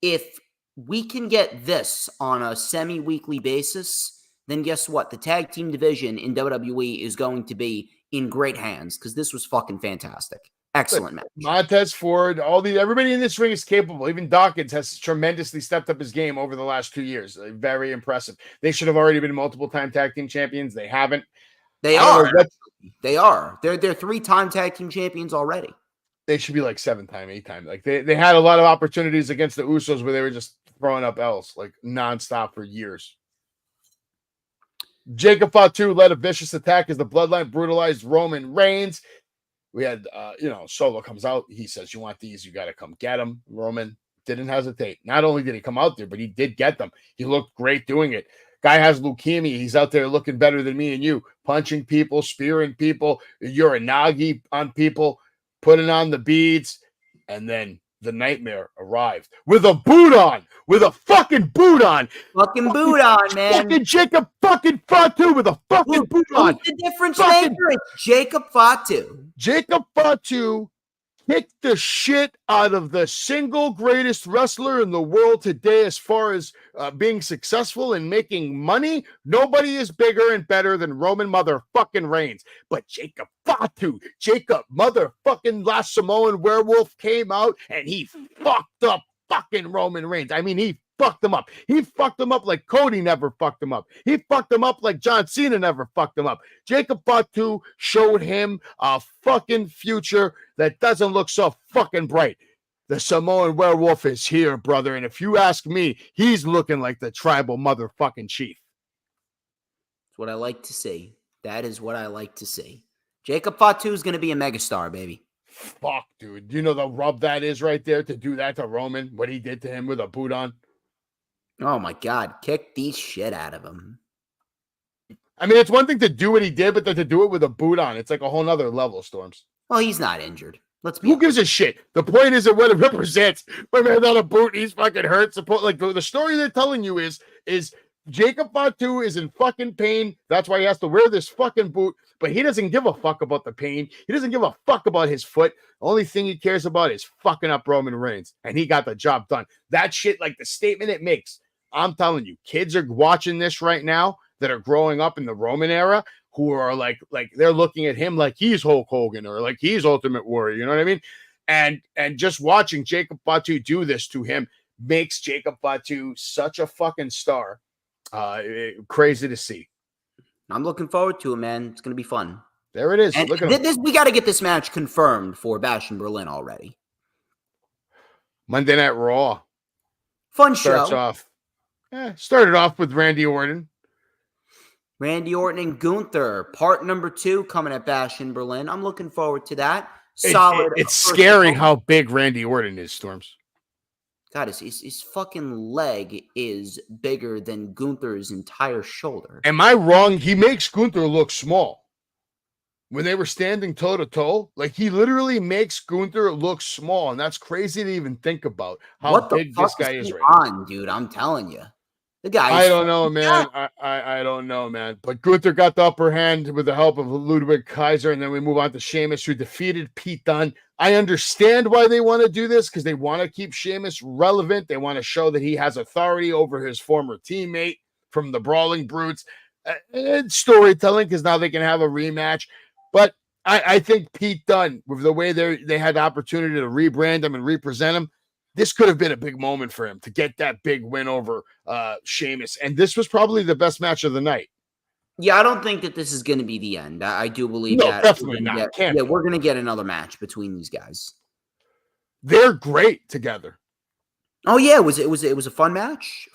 if we can get this on a semi-weekly basis, then guess what? The tag team division in WWE is going to be in great hands because this was fucking fantastic. Excellent match. Montez Ford, everybody in this ring is capable. Even Dawkins has tremendously stepped up his game over the last 2 years. Very impressive. They should have already been multiple-time tag team champions. They haven't. They are. They are. They're 3-time tag team champions already. They should be like 7-time, 8-time. Like they had a lot of opportunities against the Usos where they were just throwing up L's like nonstop for years. Jacob Fatu led a vicious attack as the Bloodline brutalized Roman Reigns. We had, Solo comes out. He says, "You want these? You got to come get them." Roman didn't hesitate. Not only did he come out there, but he did get them. He looked great doing it. Guy has leukemia. He's out there looking better than me and you, punching people, spearing people, uranagi on people, putting on the beads, and then the Nightmare arrived with a boot on, with a fucking boot on. Fucking boot on, man. Fucking Jacob fucking Fatu with a fucking boot on. Who's the difference maker? It's Jacob Fatu. Jacob Fatu kicked the shit out of the single greatest wrestler in the world today as far as being successful and making money. Nobody is bigger and better than Roman motherfucking Reigns. But Jacob Fatu, Jacob motherfucking last Samoan werewolf came out and he fucked up fucking Roman Reigns. I mean, he fucked him up. He fucked him up like Cody never fucked him up. He fucked him up like John Cena never fucked him up. Jacob Fatu showed him a fucking future that doesn't look so fucking bright. The Samoan werewolf is here, brother. And if you ask me, he's looking like the tribal motherfucking chief. That's what I like to see. That is what I like to see. Jacob Fatu is going to be a megastar, baby. Fuck, dude. You know the rub that is right there to do that to Roman, what he did to him with a boot on? Oh, my God. Kick the shit out of him. I mean, it's one thing to do what he did, but to do it with a boot on, it's like a whole nother level, Storms. Well, he's not injured. Let's be Who gives a shit? The point isn't what it represents. My man's on a boot, he's fucking hurt. Like the story they're telling you is Jacob Fatu is in fucking pain. That's why he has to wear this fucking boot. But he doesn't give a fuck about the pain. He doesn't give a fuck about his foot. The only thing he cares about is fucking up Roman Reigns. And he got the job done. That shit, like the statement it makes, I'm telling you, kids are watching this right now that are growing up in the Roman era who are like they're looking at him like he's Hulk Hogan or like he's Ultimate Warrior. You know what I mean? And just watching Jacob Fatu do this to him makes Jacob Fatu such a fucking star. Crazy to see. I'm looking forward to it, man. It's going to be fun. There it is. And look at this. We got to get this match confirmed for Bash in Berlin already. Monday Night Raw. Fun show. Started off with Randy Orton. Randy Orton and Gunther, part number 2 coming at Bash in Berlin. I'm looking forward to that. Solid. It's scary how big Randy Orton is, Storms. God, his fucking leg is bigger than Gunther's entire shoulder. Am I wrong? He makes Gunther look small. When they were standing toe-to-toe, like he literally makes Gunther look small, and that's crazy to even think about how big this guy is right now. Dude, I'm telling you. The guy I don't know, man. I don't know, man. But Gunther got the upper hand with the help of Ludwig Kaiser, and then we move on to Sheamus, who defeated Pete Dunne. I understand why they want to do this, because they want to keep Sheamus relevant. They want to show that he has authority over his former teammate from the Brawling Brutes. It's storytelling, because now they can have a rematch. But I think Pete Dunne, with the way they had the opportunity to rebrand him and represent him, this could have been a big moment for him to get that big win over Sheamus. And this was probably the best match of the night. Yeah, I don't think that this is going to be the end. I do believe No, that definitely not. we're going to get another match between these guys. They're great together. Oh yeah, it was a fun match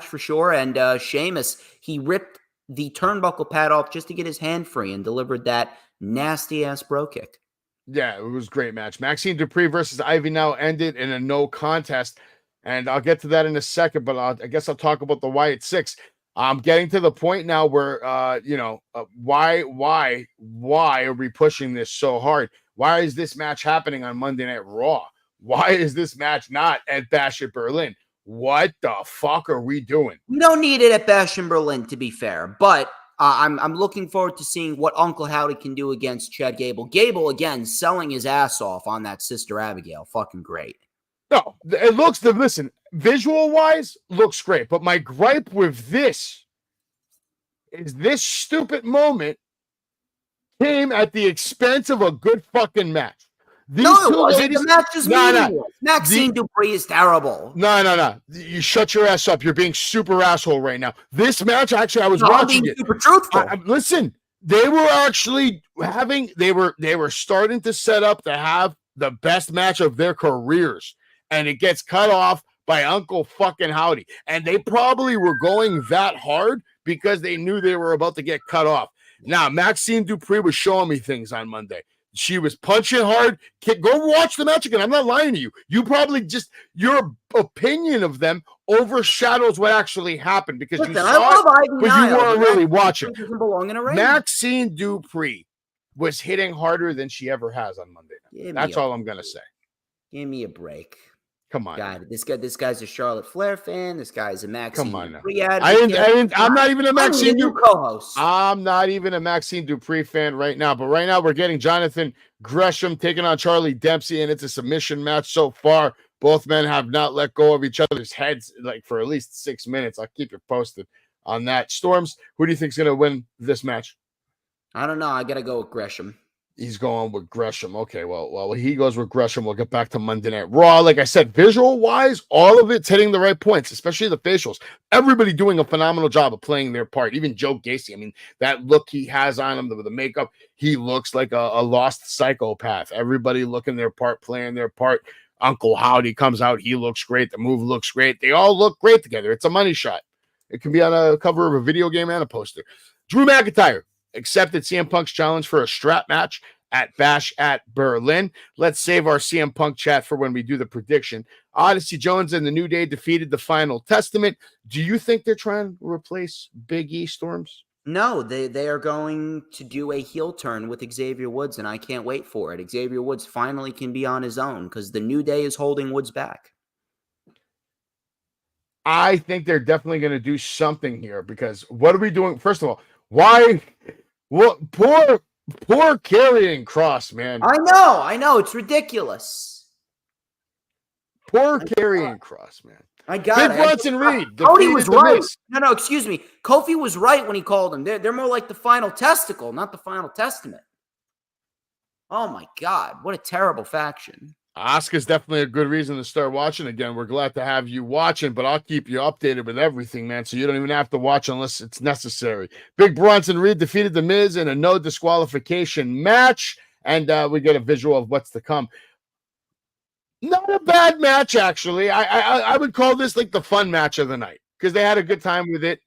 for sure. And Sheamus, he ripped the turnbuckle pad off just to get his hand free and delivered that nasty ass bro kick. Yeah, it was a great match. Maxine Dupree versus Ivy now ended in a no contest, and I'll get to that in a second. But I guess I'll talk about the Wyatt Six. I'm getting to the point now where why are we pushing this so hard? Why is this match happening on Monday Night Raw? Why is this match not at Bash at Berlin? What the fuck are we doing? We don't need it at Bash in Berlin, to be fair, but I'm looking forward to seeing what Uncle Howdy can do against Chad Gable. Gable, again, selling his ass off on that Sister Abigail. Fucking great. No, it looks, listen, visual-wise, looks great. But my gripe with this is this stupid moment came at the expense of a good fucking match. The match is meaningless. Maxine Dupree is terrible. No. You shut your ass up. You're being super asshole right now. This match, actually, I was watching it. Super truthful. Listen, they were actually they were starting to set up to have the best match of their careers, and it gets cut off by Uncle fucking Howdy. And they probably were going that hard because they knew they were about to get cut off. Now, Maxine Dupree was showing me things on Monday. She was punching hard. Go watch the match again. I'm not lying to you. You probably just, your opinion of them overshadows what actually happened because you saw it, but you weren't really watching. Maxine Dupree was hitting harder than she ever has on Monday night. That's all I'm going to say. Give me a break. Come on. God, this guy's a Charlotte Flair fan. This guy's a Maxine Dupree advocate. I'm not even a Maxine Dupree co-host. I'm not even a Maxine Dupree fan right now. But right now we're getting Jonathan Gresham taking on Charlie Dempsey, and it's a submission match so far. Both men have not let go of each other's heads like for at least 6 minutes. I'll keep you posted on that. Storms, who do you think is going to win this match? I don't know. I got to go with Gresham. He's going with Gresham. Okay, well, he goes with Gresham. We'll get back to Monday Night Raw. Like I said, visual-wise, all of it's hitting the right points, especially the facials. Everybody doing a phenomenal job of playing their part. Even Joe Gacy. I mean, that look he has on him with the makeup, he looks like a lost psychopath. Everybody looking their part, playing their part. Uncle Howdy comes out. He looks great. The move looks great. They all look great together. It's a money shot. It can be on a cover of a video game and a poster. Drew McIntyre accepted CM Punk's challenge for a strap match at Bash at Berlin. Let's save our CM Punk chat for when we do the prediction. Odyssey Jones and the New Day defeated the Final Testament. Do you think they're trying to replace Big E, Storms? No, they are going to do a heel turn with Xavier Woods, and I can't wait for it. Xavier Woods finally can be on his own because the New Day is holding Woods back. I think they're definitely going to do something here because what are we doing? First of all, why? What poor Karrion Kross, man. I know. It's ridiculous. Poor Karrion Kross, man. I got Big it. Bronson Reed. Cody was right. No, excuse me. Kofi was right when he called him. They're more like the final testicle, not the final testament. Oh, my God. What a terrible faction. Asuka's definitely a good reason to start watching again. We're glad to have you watching, but I'll keep you updated with everything, man, so you don't even have to watch unless it's necessary. Big Bronson Reed defeated The Miz in a no disqualification match, and we get a visual of what's to come. Not a bad match, actually. I would call this like the fun match of the night because they had a good time with it.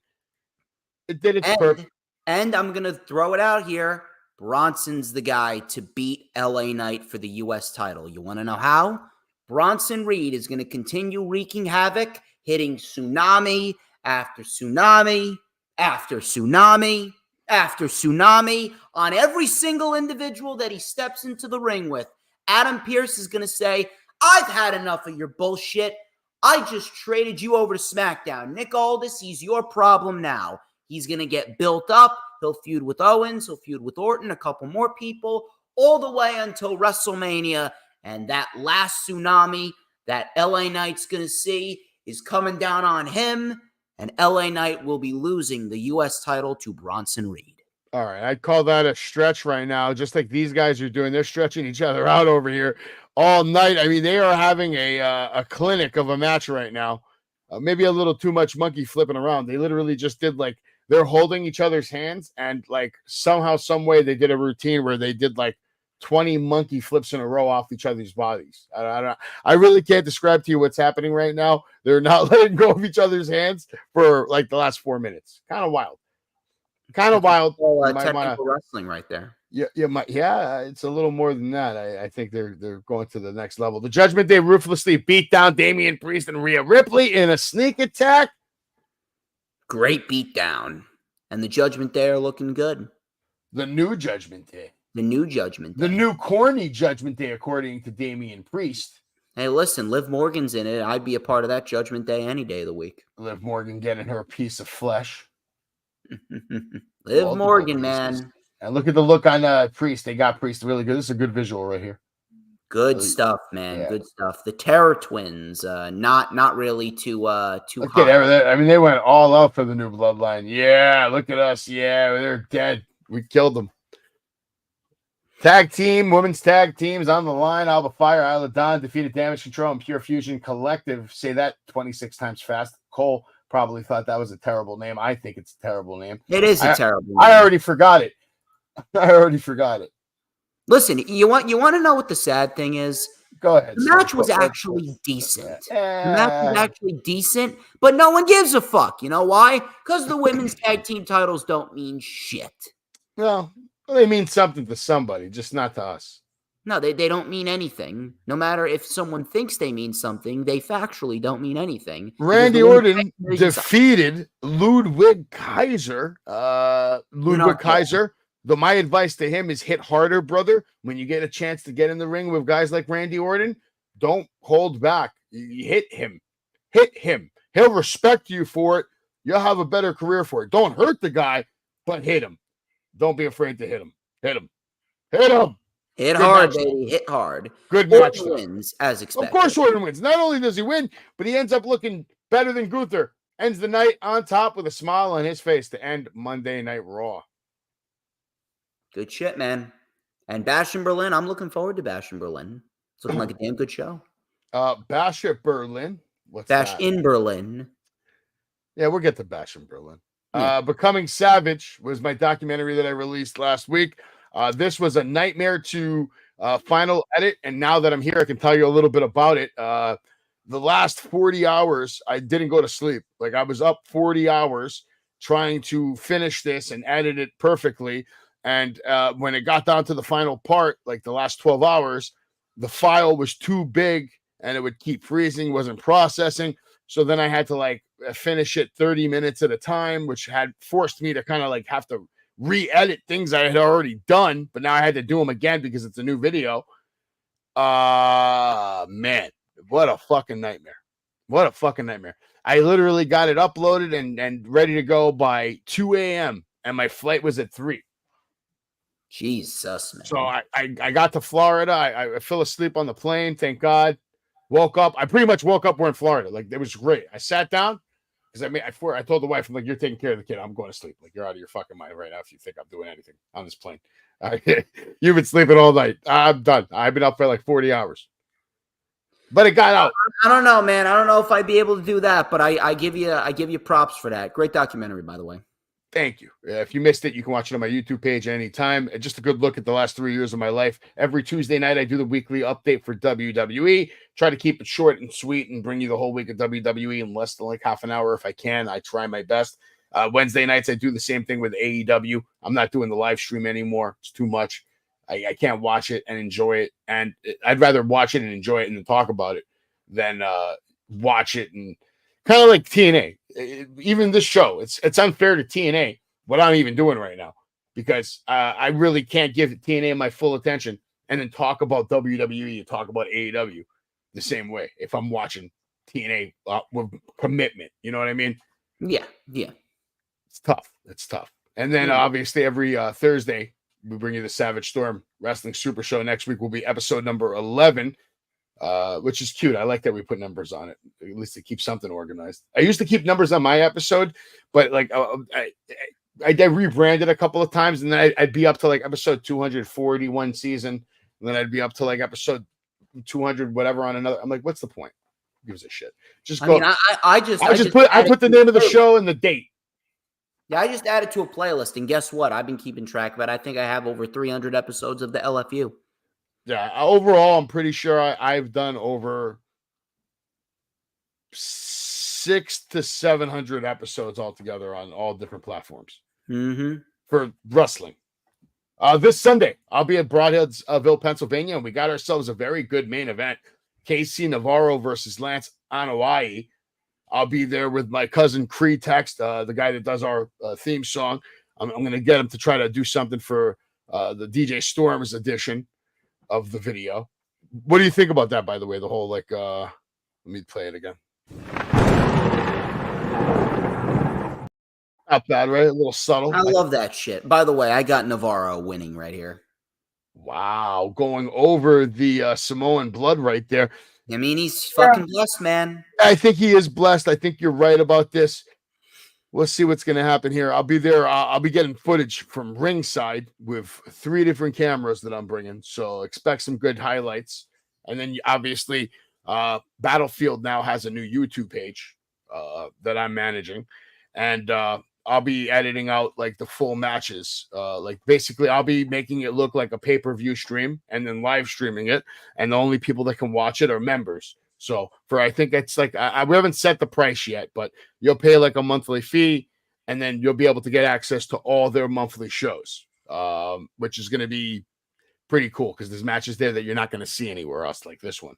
It did its purpose. And I'm going to throw it out here. Bronson's the guy to beat LA Knight for the U.S. title. You want to know how? Bronson Reed is going to continue wreaking havoc, hitting tsunami after tsunami after tsunami after tsunami on every single individual that he steps into the ring with. Adam Pearce is going to say, I've had enough of your bullshit. I just traded you over to SmackDown. Nick Aldis, he's your problem now. He's going to get built up. He'll feud with Owens. He'll feud with Orton, a couple more people, all the way until WrestleMania. And that last tsunami that LA Knight's going to see is coming down on him. And LA Knight will be losing the U.S. title to Bronson Reed. All right. I'd call that a stretch right now, just like these guys are doing. They're stretching each other out over here all night. I mean, they are having a clinic of a match right now. Maybe a little too much monkey flipping around. They literally just did like they're holding each other's hands, and like somehow, some way, they did a routine where they did like 20 monkey flips in a row off each other's bodies. I really can't describe to you what's happening right now. They're not letting go of each other's hands for like the last 4 minutes. Kind of wild. Technical wrestling right there. Yeah, it's a little more than that. I think they're going to the next level. The Judgment Day ruthlessly beat down Damian Priest and Rhea Ripley in a sneak attack. Great beatdown. And the Judgment Day are looking good. The new Judgment Day. The new Judgment Day. The new corny Judgment Day, according to Damian Priest. Hey, listen, Liv Morgan's in it. I'd be a part of that Judgment Day any day of the week. Liv Morgan getting her piece of flesh. Liv Morgan, man. And look at the look on Priest. They got Priest really good. This is a good visual right here. Good stuff, man. Yeah. Good stuff. The Terror Twins, not really too hot. I mean, they went all out for the new bloodline. Yeah, look at us. Yeah, they're dead. We killed them. Tag team, women's tag teams on the line. Alba Fire, Isla Dawn defeated Damage Control and Pure Fusion Collective. Say that 26 times fast. Cole probably thought that was a terrible name. I think it's a terrible name. It is a terrible name. I already forgot it. Listen, you want to know what the sad thing is? Go ahead. The match was actually decent. The match was actually decent, but no one gives a fuck. You know why? Because the women's tag team titles don't mean shit. Well, they mean something to somebody, just not to us. No, they don't mean anything. No matter if someone thinks they mean something, they factually don't mean anything. Randy Orton defeated Ludwig Kaiser. Kaiser. My advice to him is hit harder, brother. When you get a chance to get in the ring with guys like Randy Orton, don't hold back. You hit him. Hit him. He'll respect you for it. You'll have a better career for it. Don't hurt the guy, but hit him. Don't be afraid to hit him. Hit him. Hit him. Hit hard, baby. Hit hard. Good match. Orton wins, as expected. Of course Orton wins. Not only does he win, but he ends up looking better than Gunther. Ends the night on top with a smile on his face to end Monday Night Raw. Good shit, man. And Bash in Berlin, I'm looking forward to Bash in Berlin. It's looking like a damn good show. Bash at Berlin. Bash in Berlin. Yeah, we'll get to Bash in Berlin. Becoming Savage was my documentary that I released last week. This was a nightmare to final edit, and now that I'm here, I can tell you a little bit about it. The last 40 hours, I didn't go to sleep. Like, I was up 40 hours trying to finish this and edit it perfectly. And when it got down to the final part, like the last 12 hours, the file was too big and it would keep freezing, wasn't processing. So then I had to finish it 30 minutes at a time, which had forced me to kind of have to re-edit things I had already done, but now I had to do them again because it's a new video. Man, what a fucking nightmare. What a fucking nightmare. I literally got it uploaded and ready to go by 2 a.m. and my flight was at 3. Jesus, man. So I got to Florida. I fell asleep on the plane. Thank God. Woke up. I pretty much woke up. We're in Florida. It was great. I sat down because I told the wife, I'm like, you're taking care of the kid. I'm going to sleep. You're out of your fucking mind right now if you think I'm doing anything on this plane. You've been sleeping all night. I'm done. I've been up for 40 hours. But it got out. I don't know, man. I don't know if I'd be able to do that, but I give you props for that. Great documentary, by the way. Thank you. If you missed it, you can watch it on my YouTube page anytime. Just a good look at the last 3 years of my life. Every Tuesday night, I do the weekly update for WWE. Try to keep it short and sweet and bring you the whole week of WWE in less than half an hour if I can. I try my best. Wednesday nights, I do the same thing with AEW. I'm not doing the live stream anymore. It's too much. I can't watch it and enjoy it. And I'd rather watch it and enjoy it and then talk about it than watch it and kind of like TNA. Even this show, it's unfair to TNA what I'm even doing right now because I really can't give TNA my full attention and then talk about WWE and talk about AEW the same way if I'm watching TNA with commitment. You know what I mean? Yeah. It's tough. And then obviously every Thursday we bring you the Savage Storm Wrestling Super Show. Next week will be episode number 11. Which is cute. I like that we put numbers on it. At least to keep something organized. I used to keep numbers on my episode, but I rebranded a couple of times, and then I'd be up to episode 241 season, and then I'd be up to episode 200 whatever on another. I'm like, what's the point? Who gives a shit? Just go. I mean, I just put the name of the show and the date. Yeah, I just added to a playlist, and guess what? I've been keeping track of it. I think I have over 300 episodes of the LFU. Yeah, overall, I'm pretty sure I've done over 600 to 700 episodes altogether on all different platforms for wrestling. This Sunday, I'll be at Broadheadsville, Pennsylvania, and we got ourselves a very good main event. KC Navarro versus Lance Anoa'i. I'll be there with my cousin Creed Text, the guy that does our theme song. I'm going to get him to try to do something for the DJ Storms edition of the video. What do you think about that, by the way? The whole, like, let me play it again. Not bad, right? A little subtle. I love that shit. By the way, I got Navarro winning right here. Wow. Going over the Samoan blood right there. I mean, he's fucking blessed, man. I think he is blessed. I think you're right about this. We'll see what's going to happen here. I'll be there. I'll be getting footage from ringside with 3 different cameras that I'm bringing. So expect some good highlights. And then obviously Battlefield now has a new YouTube page that I'm managing. And I'll be editing out like the full matches. Like basically I'll be making it look like a pay-per-view stream and then live streaming it. And the only people that can watch it are members. So I think it's like, we haven't set the price yet, but you'll pay like a monthly fee and then you'll be able to get access to all their monthly shows, which is going to be pretty cool because there's matches there that you're not going to see anywhere else like this one.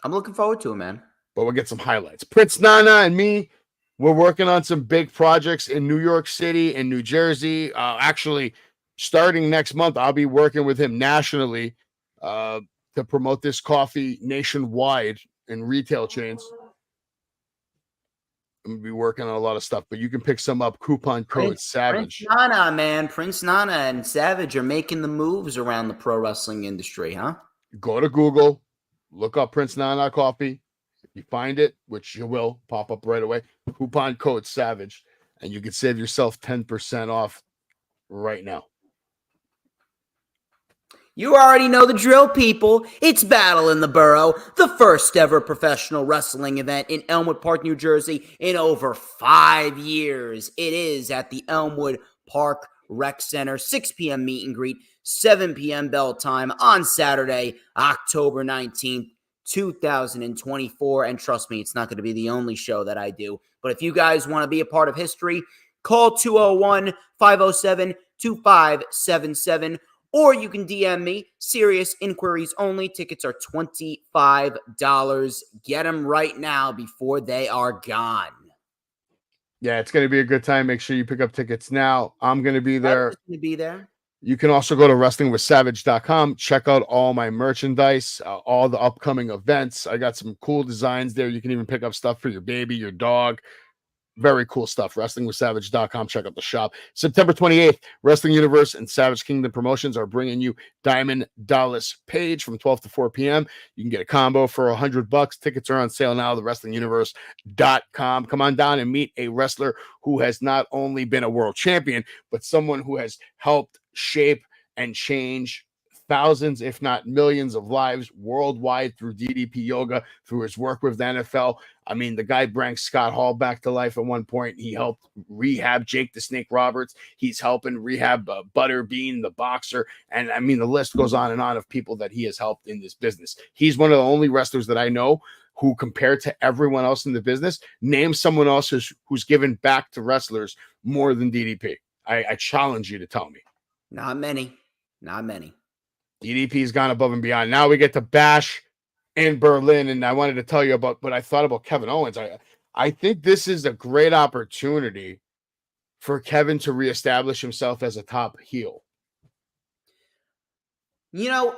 I'm looking forward to it, man. But we'll get some highlights. Prince Nana and me, we're working on some big projects in New York City and New Jersey. Actually, starting next month, I'll be working with him nationally to promote this coffee nationwide in retail chains. I'm going to be working on a lot of stuff, but you can pick some up. Coupon code SAVAGE. Prince Nana, man. Prince Nana and Savage are making the moves around the pro wrestling industry, huh? Go to Google, look up Prince Nana Coffee. If you find it, which you will, pop up right away. Coupon code SAVAGE, and you can save yourself 10% off right now. You already know the drill, people. It's Battle in the Borough, the first ever professional wrestling event in Elmwood Park, New Jersey in over 5 years. It is at the Elmwood Park Rec Center, 6 p.m. meet and greet, 7 p.m. bell time on Saturday, October 19th, 2024. And trust me, it's not going to be the only show that I do. But if you guys want to be a part of history, call 201-507-2577. Or you can DM me, serious inquiries only. Tickets are $25. Get them right now before they are gone. Yeah, it's going to be a good time. Make sure you pick up tickets now. I'm going to be there. You can also go to wrestlingwithsavage.com. Check out all my merchandise, all the upcoming events. I got some cool designs there. You can even pick up stuff for your baby, your dog. Very cool stuff. WrestlingWithSavage.com. Check out the shop. September 28th, Wrestling Universe and Savage Kingdom Promotions are bringing you Diamond Dallas Page from 12 to 4 p.m. You can get a combo for $100. Tickets are on sale now. TheWrestlingUniverse.com. Come on down and meet a wrestler who has not only been a world champion, but someone who has helped shape and change thousands, if not millions of lives worldwide through DDP yoga, through his work with the NFL. I mean, the guy brought Scott Hall back to life at one point. He helped rehab Jake the Snake Roberts. He's helping rehab Butterbean, the boxer. And I mean, the list goes on and on of people that he has helped in this business. He's one of the only wrestlers that I know who, compared to everyone else in the business, name someone else who's given back to wrestlers more than DDP. I challenge you to tell me. Not many. Not many. DDP's gone above and beyond. Now we get to Bash in Berlin, and I wanted to tell you about what I thought about Kevin Owens. I think this is a great opportunity for Kevin to reestablish himself as a top heel. You know,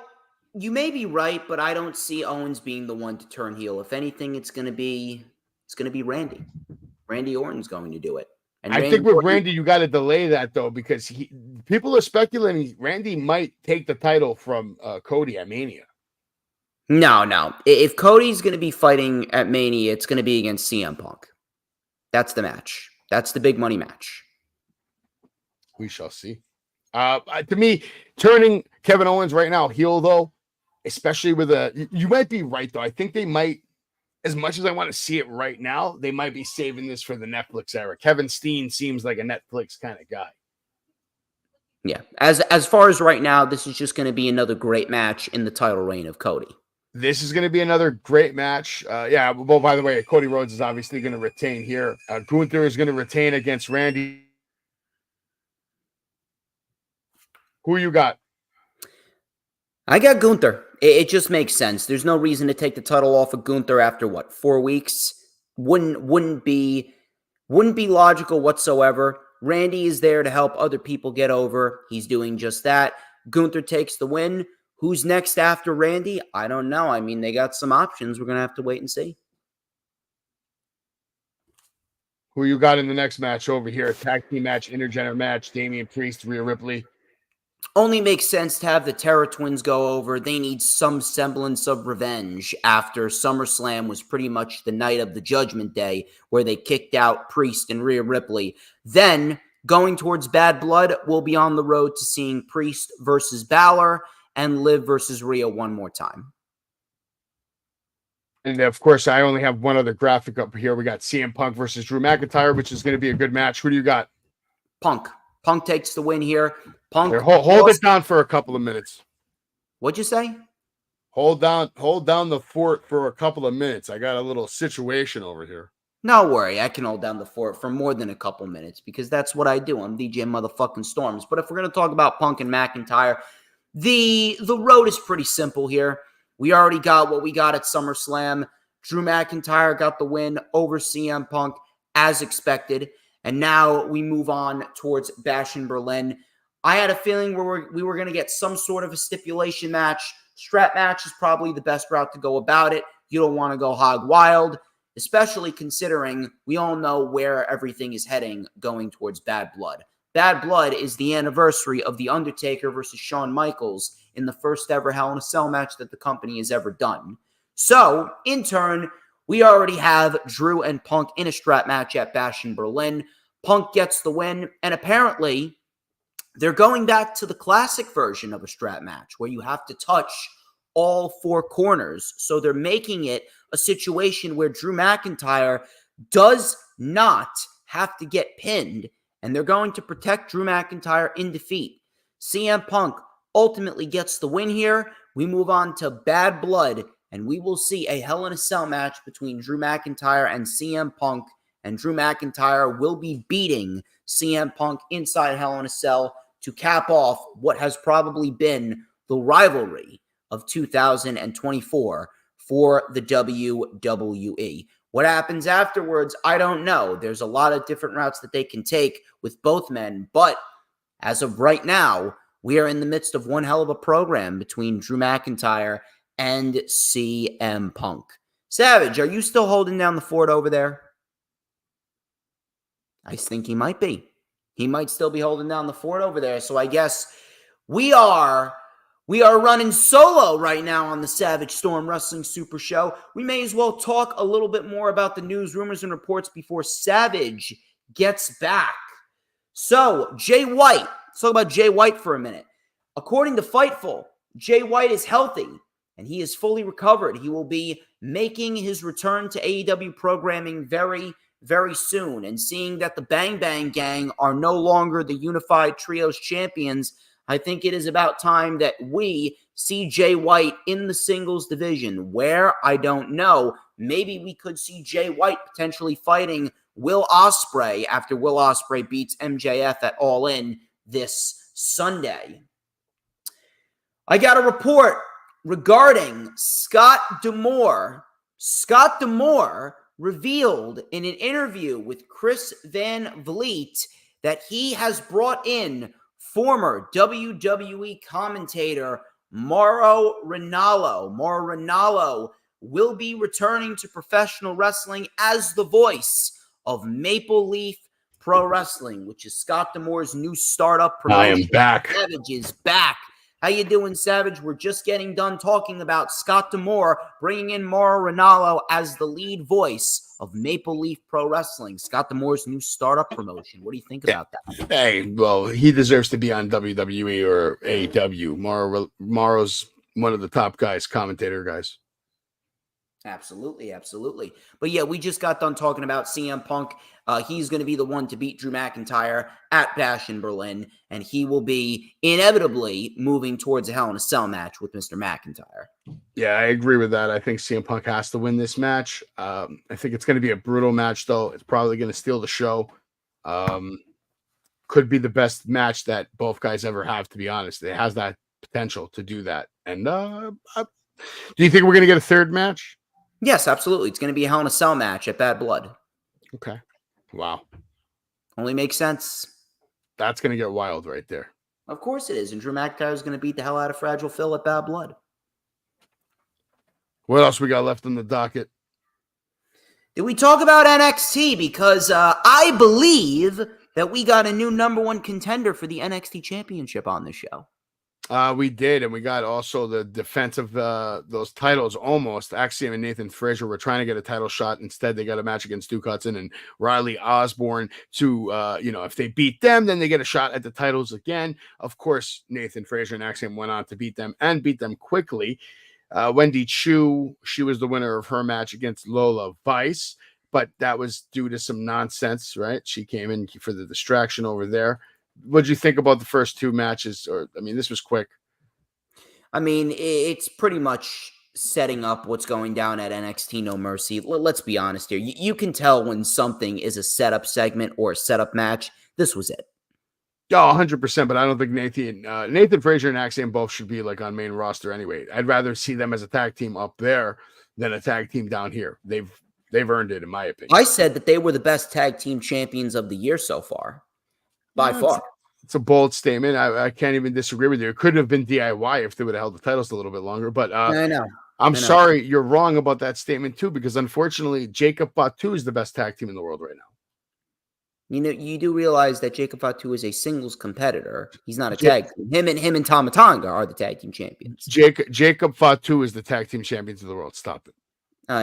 you may be right, but I don't see Owens being the one to turn heel. If anything, it's going to be Randy. Randy Orton's going to do it. And I think with Randy, you got to delay that, though, because people are speculating Randy might take the title from Cody at Mania. No. If Cody's going to be fighting at Mania, it's going to be against CM Punk. That's the match. That's the big money match. We shall see. To me, turning Kevin Owens right now heel, though, especially with you might be right, though. I think they might as much as I want to see it right now, they might be saving this for the Netflix era. Kevin Steen seems like a Netflix kind of guy. Yeah. As far as right now, this is just going to be another great match in the title reign of Cody. This is going to be another great match. Yeah. Well, by the way, Cody Rhodes is obviously going to retain here. Gunther is going to retain against Randy. Who you got? I got Gunther. It just makes sense. There's no reason to take the title off of Gunther after what, 4 weeks? Wouldn't be logical whatsoever. Randy is there to help other people get over. He's doing just that. Gunther takes the win. Who's next after Randy? I don't know. I mean, they got some options. We're going to have to wait and see. Who you got in the next match over here? Tag team match, intergender match, Damian Priest, Rhea Ripley. Only makes sense to have the Terror Twins go over. They need some semblance of revenge after SummerSlam was pretty much the night of the Judgment Day where they kicked out Priest and Rhea Ripley. Then, going towards Bad Blood, we'll be on the road to seeing Priest versus Balor and Liv versus Rhea one more time. And of course, I only have one other graphic up here. We got CM Punk versus Drew McIntyre, which is going to be a good match. Who do you got? Punk. Punk takes the win here. Punk. Here, hold it down for a couple of minutes. What'd you say? Hold down the fort for a couple of minutes. I got a little situation over here. No worry, I can hold down the fort for more than a couple minutes because that's what I do. I'm DJ motherfucking Storms. But if we're going to talk about Punk and McIntyre, the road is pretty simple here. We already got what we got at SummerSlam. Drew McIntyre got the win over CM Punk as expected. And now we move on towards Bash in Berlin. I had a feeling we were going to get some sort of a stipulation match. Strap match is probably the best route to go about it. You don't want to go hog wild, especially considering we all know where everything is heading going towards Bad Blood. Bad Blood is the anniversary of The Undertaker versus Shawn Michaels in the first ever Hell in a Cell match that the company has ever done. So, in turn, we already have Drew and Punk in a strap match at Bash in Berlin. Punk gets the win, and apparently they're going back to the classic version of a strap match where you have to touch all 4 corners. So they're making it a situation where Drew McIntyre does not have to get pinned, and they're going to protect Drew McIntyre in defeat. CM Punk ultimately gets the win here. We move on to Bad Blood, and we will see a Hell in a Cell match between Drew McIntyre and CM Punk, and Drew McIntyre will be beating CM Punk inside Hell in a Cell to cap off what has probably been the rivalry of 2024 for the WWE. What happens afterwards, I don't know. There's a lot of different routes that they can take with both men, but as of right now, we are in the midst of one hell of a program between Drew McIntyre and CM Punk. Savage, are you still holding down the fort over there? I think he might be. He might still be holding down the fort over there. So I guess we are running solo right now on the Savage Storm Wrestling Super Show. We may as well talk a little bit more about the news, rumors, and reports before Savage gets back. So, Jay White. Let's talk about Jay White for a minute. According to Fightful, Jay White is healthy and he is fully recovered. He will be making his return to AEW programming very, very soon. And seeing that the Bang Bang Gang are no longer the Unified Trios champions, I think it is about time that we see Jay White in the singles division. Where? I don't know. Maybe we could see Jay White potentially fighting Will Ospreay after Will Ospreay beats MJF at All In this Sunday. I got a report regarding Scott D'Amore. Scott D'Amore revealed in an interview with Chris Van Vliet that he has brought in former WWE commentator Mauro Ranallo. Mauro Ranallo will be returning to professional wrestling as the voice of Maple Leaf Pro Wrestling, which is Scott D'Amore's new startup promotion. I am back. Savage is back. How you doing, Savage? We're just getting done talking about Scott D'Amore bringing in Mauro Ranallo as the lead voice of Maple Leaf Pro Wrestling, Scott D'Amore's new startup promotion. What do you think about that? Hey, well, he deserves to be on WWE or AEW. Mauro's one of the top guys, commentator guys. Absolutely, absolutely. But yeah, we just got done talking about CM Punk. He's going to be the one to beat Drew McIntyre at Bash in Berlin, and he will be inevitably moving towards a Hell in a Cell match with Mr. McIntyre. Yeah, I agree with that. I think CM Punk has to win this match. I think it's going to be a brutal match, though. It's probably going to steal the show. Could be the best match that both guys ever have, to be honest. It has that potential to do that. And do you think we're going to get a third match? Yes, absolutely. It's going to be a Hell in a Cell match at Bad Blood. Okay. Wow. Only makes sense. That's going to get wild right there. Of course it is. And Drew McIntyre is going to beat the hell out of Fragile Phil at Bad Blood. What else we got left on the docket? Did we talk about NXT? Because I believe that we got a new #1 contender for the NXT Championship on the show. We did, and we got also the defense of those titles almost. Axiom and Nathan Frazier were trying to get a title shot. Instead, they got a match against Duke Hudson and Riley Osborne to, if they beat them, then they get a shot at the titles again. Of course, Nathan Frazier and Axiom went on to beat them and beat them quickly. Wendy Chu, she was the winner of her match against Lola Vice, but that was due to some nonsense, right? She came in for the distraction over there. What did you think about the first two matches? This was quick. It's pretty much setting up what's going down at NXT No Mercy. Let's be honest here. You can tell when something is a setup segment or a setup match. This was it. Oh, 100%, but I don't think Nathan Frazier and Axiom both should be like on main roster anyway. I'd rather see them as a tag team up there than a tag team down here. They've earned it, in my opinion. I said that they were the best tag team champions of the year so far. By far. It's a bold statement. I can't even disagree with you. It could have been DIY if they would have held the titles a little bit longer, but I know. I'm sorry, you're wrong about that statement too, because unfortunately, Jacob Fatu is the best tag team in the world right now. You do realize that Jacob Fatu is a singles competitor. He's not a tag team. Him and Tama Tonga are the tag team champions. Jacob Fatu is the tag team champions of the world. Stop it.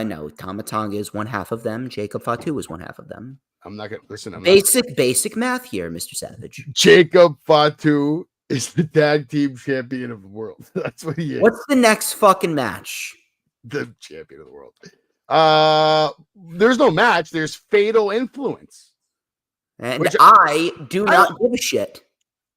No, Tama Tonga is one half of them. Jacob Fatu is one half of them. I'm not going to listen. Basic math here, Mr. Savage. Jacob Fatu is the tag team champion of the world. That's what he is. What's the next fucking match? The champion of the world. There's no match. There's Fatal Influence. And I do not give a shit.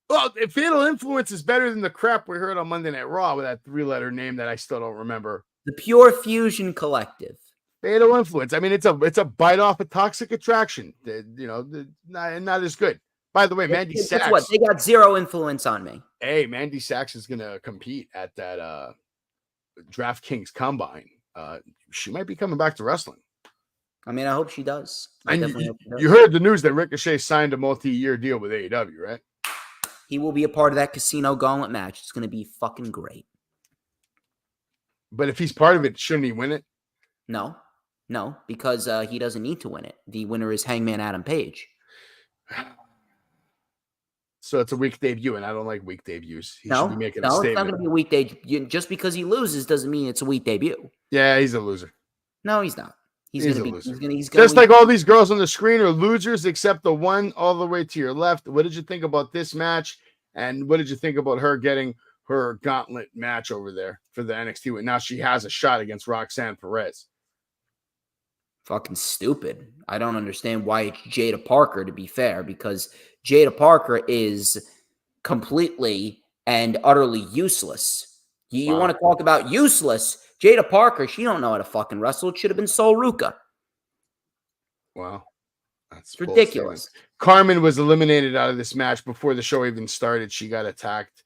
Well, Fatal Influence is better than the crap we heard on Monday Night Raw with that 3-letter name that I still don't remember. The Pure Fusion Collective. Fatal Influence. It's a bite off a Toxic Attraction. Not as good. By the way, Mandy Sachs. What? They got zero influence on me. Hey, Mandy Sachs is going to compete at that DraftKings Combine. She might be coming back to wrestling. I hope she does. You heard the news that Ricochet signed a multi-year deal with AEW, right? He will be a part of that Casino Gauntlet match. It's going to be fucking great. But if he's part of it, shouldn't he win it? No, because he doesn't need to win it. The winner is Hangman Adam Page. So it's a weak debut, and I don't like weak debuts. He should be making a statement. It's not going to be a weak debut. Just because he loses doesn't mean it's a weak debut. Yeah, he's a loser. No, he's not. He's going to be a loser. He's just like all these girls on the screen are losers, except the one all the way to your left. What did you think about this match? And what did you think about her getting her gauntlet match over there for the NXT? And now she has a shot against Roxanne Perez. Fucking stupid. I don't understand why it's Jada Parker, to be fair, because Jada Parker is completely and utterly useless. You want to talk about useless? Jada Parker, she don't know how to fucking wrestle. It should have been Sol Ruka. Wow. That's ridiculous. Carmen was eliminated out of this match before the show even started. She got attacked.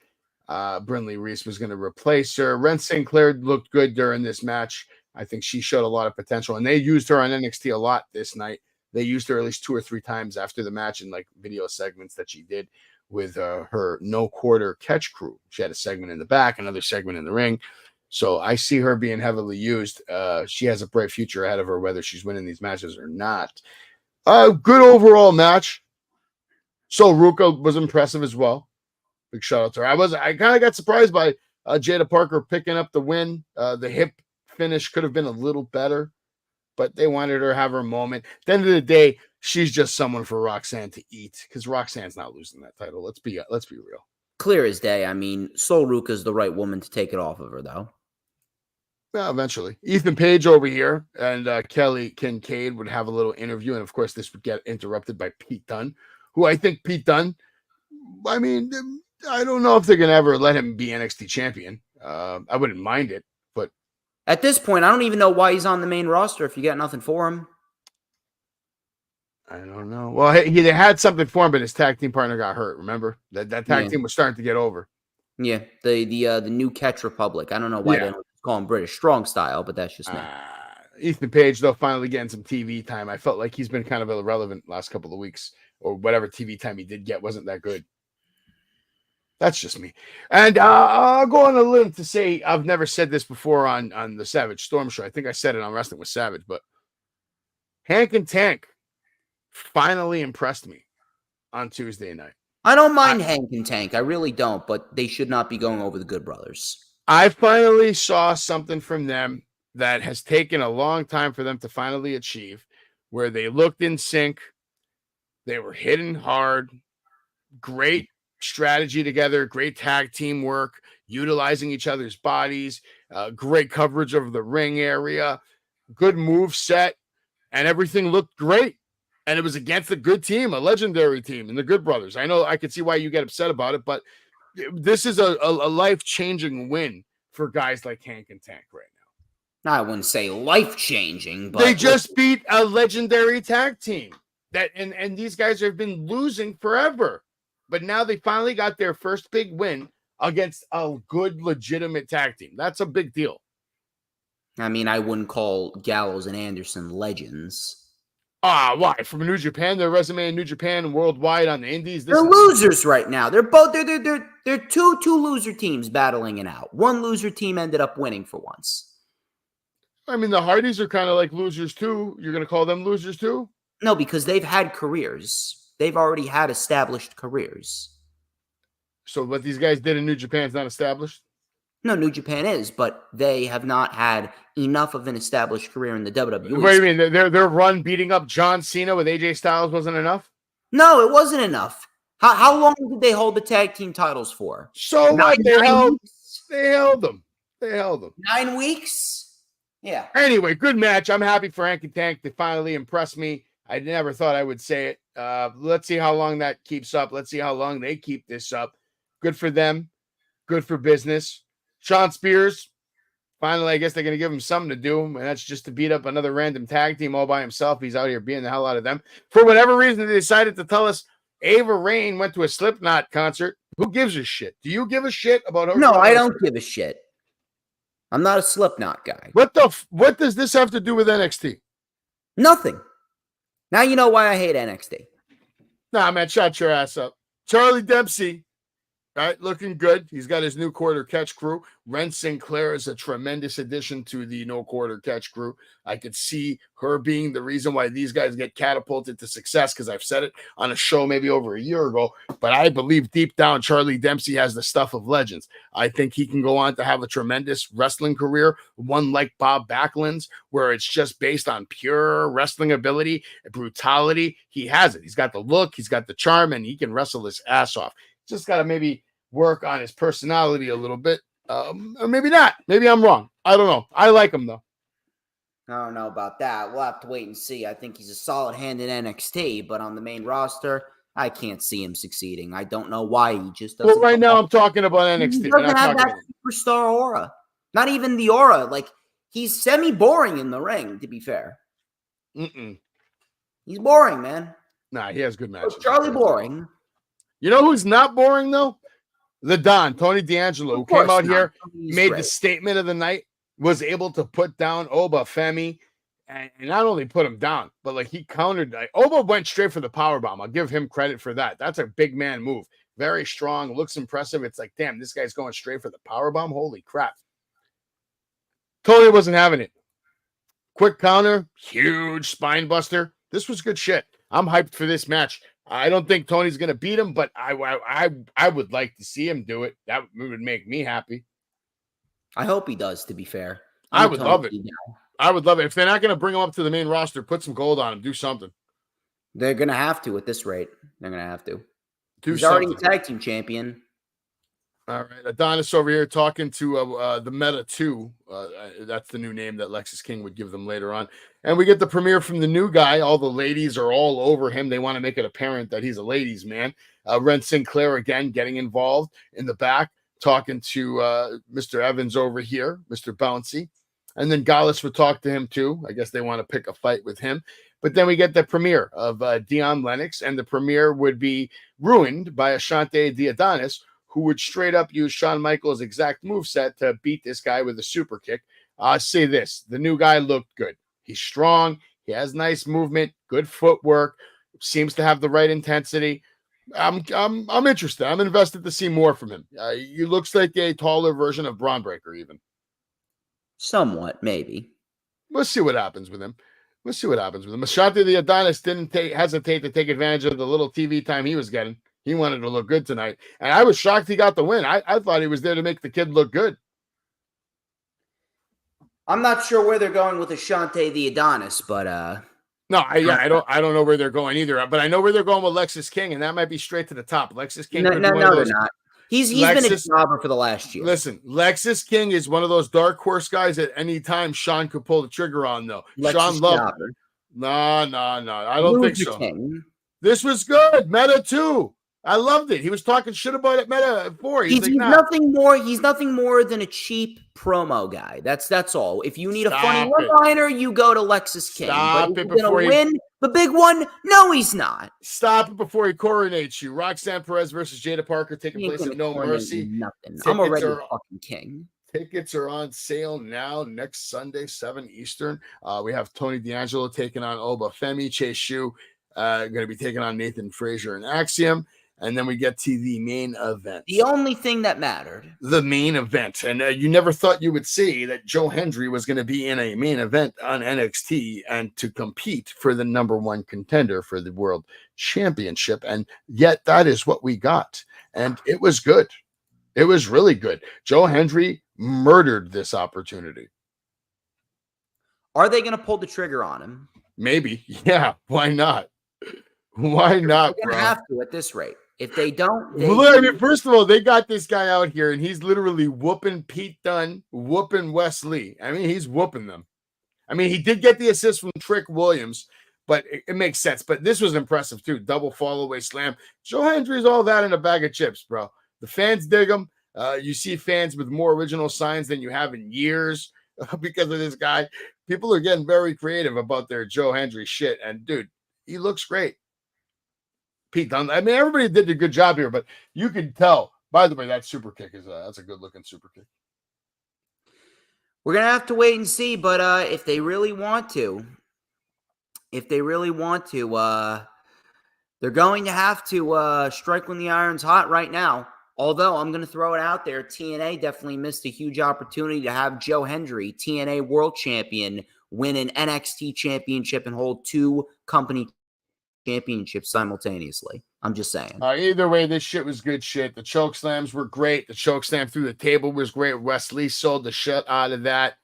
Brinley Reese was going to replace her. Ren St. Clair looked good during this match. I think she showed a lot of potential, and they used her on NXT a lot this night. They used her at least 2 or 3 times after the match in like video segments that she did with her no quarter catch crew. She had a segment in the back, another segment in the ring. So I see her being heavily used. She has a bright future ahead of her, whether she's winning these matches or not. Good overall match. So Ruka was impressive as well. Big shout out to her. I kind of got surprised by Jada Parker picking up the win. The hip finish could have been a little better, but they wanted her to have her moment. At the end of the day, she's just someone for Roxanne to eat because Roxanne's not losing that title. Let's be real. Clear as day. Sol Ruka is the right woman to take it off of her, though. Well, eventually. Ethan Page over here and Kelly Kincaid would have a little interview. And, of course, this would get interrupted by Pete Dunne, who I think Pete Dunne, I mean, I don't know if they're going to ever let him be NXT champion. I wouldn't mind it, but. At this point, I don't even know why he's on the main roster if you got nothing for him. I don't know. Well, they had something for him, but his tag team partner got hurt. Remember that tag team was starting to get over. Yeah, the new Catch Republic. I don't know why they don't call him British Strong Style, but that's just me. Ethan Page, though, finally getting some TV time. I felt like he's been kind of irrelevant last couple of weeks, or whatever TV time he did get wasn't that good. That's just me. And I'll go on a limb to say I've never said this before on the Savage Storm show. I think I said it on Wrestling with Savage, but Hank and Tank finally impressed me on Tuesday night. I don't mind Hank and Tank. I really don't, but they should not be going over the Good Brothers. I finally saw something from them that has taken a long time for them to finally achieve, where they looked in sync. They were hitting hard. Great strategy together. Great tag team work. Utilizing each other's bodies. Great coverage of the ring area. Good move set. And everything looked great. And it was against a good team, a legendary team, and the Good Brothers. I know I could see why you get upset about it, but this is a life-changing win for guys like Hank and Tank right now. I wouldn't say life-changing, but they just beat a legendary tag team. And these guys have been losing forever. But now they finally got their first big win against a good, legitimate tag team. That's a big deal. I mean, I wouldn't call Gallows and Anderson legends. Why? From New Japan, their resume in New Japan and worldwide on the Indies. They're losers right now. They're two loser teams battling it out. One loser team ended up winning for once. I mean, the Hardys are kind of like losers too. You're going to call them losers too? No, because they've had careers. They've already had established careers. So what these guys did in New Japan is not established? No, New Japan is, but they have not had enough of an established career in the WWE. What do you mean? Their run beating up John Cena with AJ Styles wasn't enough? No, it wasn't enough. How long did they hold the tag team titles for? So what? They held them. 9 weeks? Yeah. Anyway, good match. I'm happy for Hank and Tank. They finally impressed me. I never thought I would say it. Let's see how long that keeps up. Let's see how long they keep this up. Good for them. Good for business. Sean Spears, finally, I guess they're going to give him something to do, and that's just to beat up another random tag team all by himself. He's out here beating the hell out of them. For whatever reason, they decided to tell us Ava Raine went to a Slipknot concert. Who gives a shit? Do you give a shit about her? No, I don't give a shit. I'm not a Slipknot guy. What does this have to do with NXT? Nothing. Now you know why I hate NXT. Nah, man, shut your ass up. Charlie Dempsey. All right, looking good. He's got his new quarter catch crew. Ren Sinclair is a tremendous addition to the no quarter catch crew. I could see her being the reason why these guys get catapulted to success, because I've said it on a show maybe over a year ago. But I believe deep down Charlie Dempsey has the stuff of legends. I think he can go on to have a tremendous wrestling career, one like Bob Backlund's, where it's just based on pure wrestling ability, brutality. He has it. He's got the look, he's got the charm, and he can wrestle his ass off. Just got to maybe work on his personality a little bit. Or maybe not. Maybe I'm wrong. I don't know. I like him, though. I don't know about that. We'll have to wait and see. I think he's a solid hand in NXT, but on the main roster, I can't see him succeeding. I don't know why he just doesn't. Well, right now I'm talking about NXT. He doesn't have that superstar aura. Not even the aura. Like, he's semi-boring in the ring, to be fair. He's boring, man. Nah, he has good matches. Charlie boring. You know who's not boring, though? The Don, Tony D'Angelo, who came out here, made the statement of the night, was able to put down Oba Femi, and not only put him down, but like he countered. Oba went straight for the powerbomb. I'll give him credit for that. That's a big man move. Very strong, looks impressive. It's like, damn, this guy's going straight for the powerbomb. Holy crap. Tony wasn't having it. Quick counter, huge spine buster. This was good shit. I'm hyped for this match. I don't think Tony's going to beat him, but I would like to see him do it. That would make me happy. I hope he does, to be fair. I would love it. I would love it. If they're not going to bring him up to the main roster, put some gold on him. Do something. They're going to have to at this rate. They're going to have to. He's already a tag team champion. All right, Adonis over here talking to the Meta 2. That's the new name that Lexus King would give them later on. And we get the premiere from the new guy. All the ladies are all over him. They want to make it apparent that he's a ladies' man. Ren Sinclair again getting involved in the back, talking to Mr. Evans over here, Mr. Bouncy. And then Gallus would talk to him too. I guess they want to pick a fight with him. But then we get the premiere of Dion Lennox, and the premiere would be ruined by Ashante the Adonis, who would straight up use Shawn Michaels' exact moveset to beat this guy with a super kick. I'll say this, the new guy looked good. He's strong. He has nice movement, good footwork, seems to have the right intensity. I'm interested. I'm invested to see more from him. He looks like a taller version of Braun Breaker even. Somewhat, maybe. We'll see what happens with him. Ashante the Adonis didn't hesitate to take advantage of the little TV time he was getting. He wanted to look good tonight. And I was shocked he got the win. I thought he was there to make the kid look good. I'm not sure where they're going with Ashante the Adonis, but no, I don't know where they're going either. But I know where they're going with Lexus King, and that might be straight to the top. Lexus King. No, they're not. He's been a jobber for the last year. Listen, Lexus King is one of those dark horse guys at any time Sean could pull the trigger on, though. Sean loved it. No. I don't think so. King. This was good. Meta 2. I loved it. He was talking shit about it Meta 4. He's nothing more. He's nothing more than a cheap promo guy. That's all. If you need a funny one-liner, you go to Lexus King. Stop it before he win the big one. No, he's not. Stop it before he coronates you. Roxanne Perez versus Jada Parker taking place at No Mercy. Nothing. I'm already a fucking king. Tickets are on sale now. Next Sunday, 7 Eastern. We have Tony D'Angelo taking on Oba Femi. Chase Yu going to be taking on Nathan Frazier and Axiom. And then we get to the main event. The only thing that mattered. The main event. And you never thought you would see that Joe Hendry was going to be in a main event on NXT and to compete for the #1 contender for the World Championship. And yet that is what we got. And it was good. It was really good. Joe Hendry murdered this opportunity. Are they going to pull the trigger on him? Maybe. Yeah. Why not? Why not, bro? They're going to have to at this rate. If they don't, I mean, first of all, they got this guy out here, and he's literally whooping Pete Dunne, whooping Wes Lee. I mean, he's whooping them. I mean, he did get the assist from Trick Williams, but it makes sense. But this was impressive, too. Double fall-away slam. Joe Hendry's all that in a bag of chips, bro. The fans dig him. You see fans with more original signs than you have in years because of this guy. People are getting very creative about their Joe Hendry shit. And, dude, he looks great. Pete Dunne. I mean, everybody did a good job here, but you can tell. By the way, that super kick that's a good looking super kick. We're gonna have to wait and see, but if they really want to, they're going to have to strike when the iron's hot right now. Although I'm gonna throw it out there, TNA definitely missed a huge opportunity to have Joe Hendry, TNA World Champion, win an NXT Championship and hold 2 company championships simultaneously. I'm just saying. Either way, this shit was good shit. The choke slams were great. The choke slam through the table was great. Wes Lee sold the shit out of that.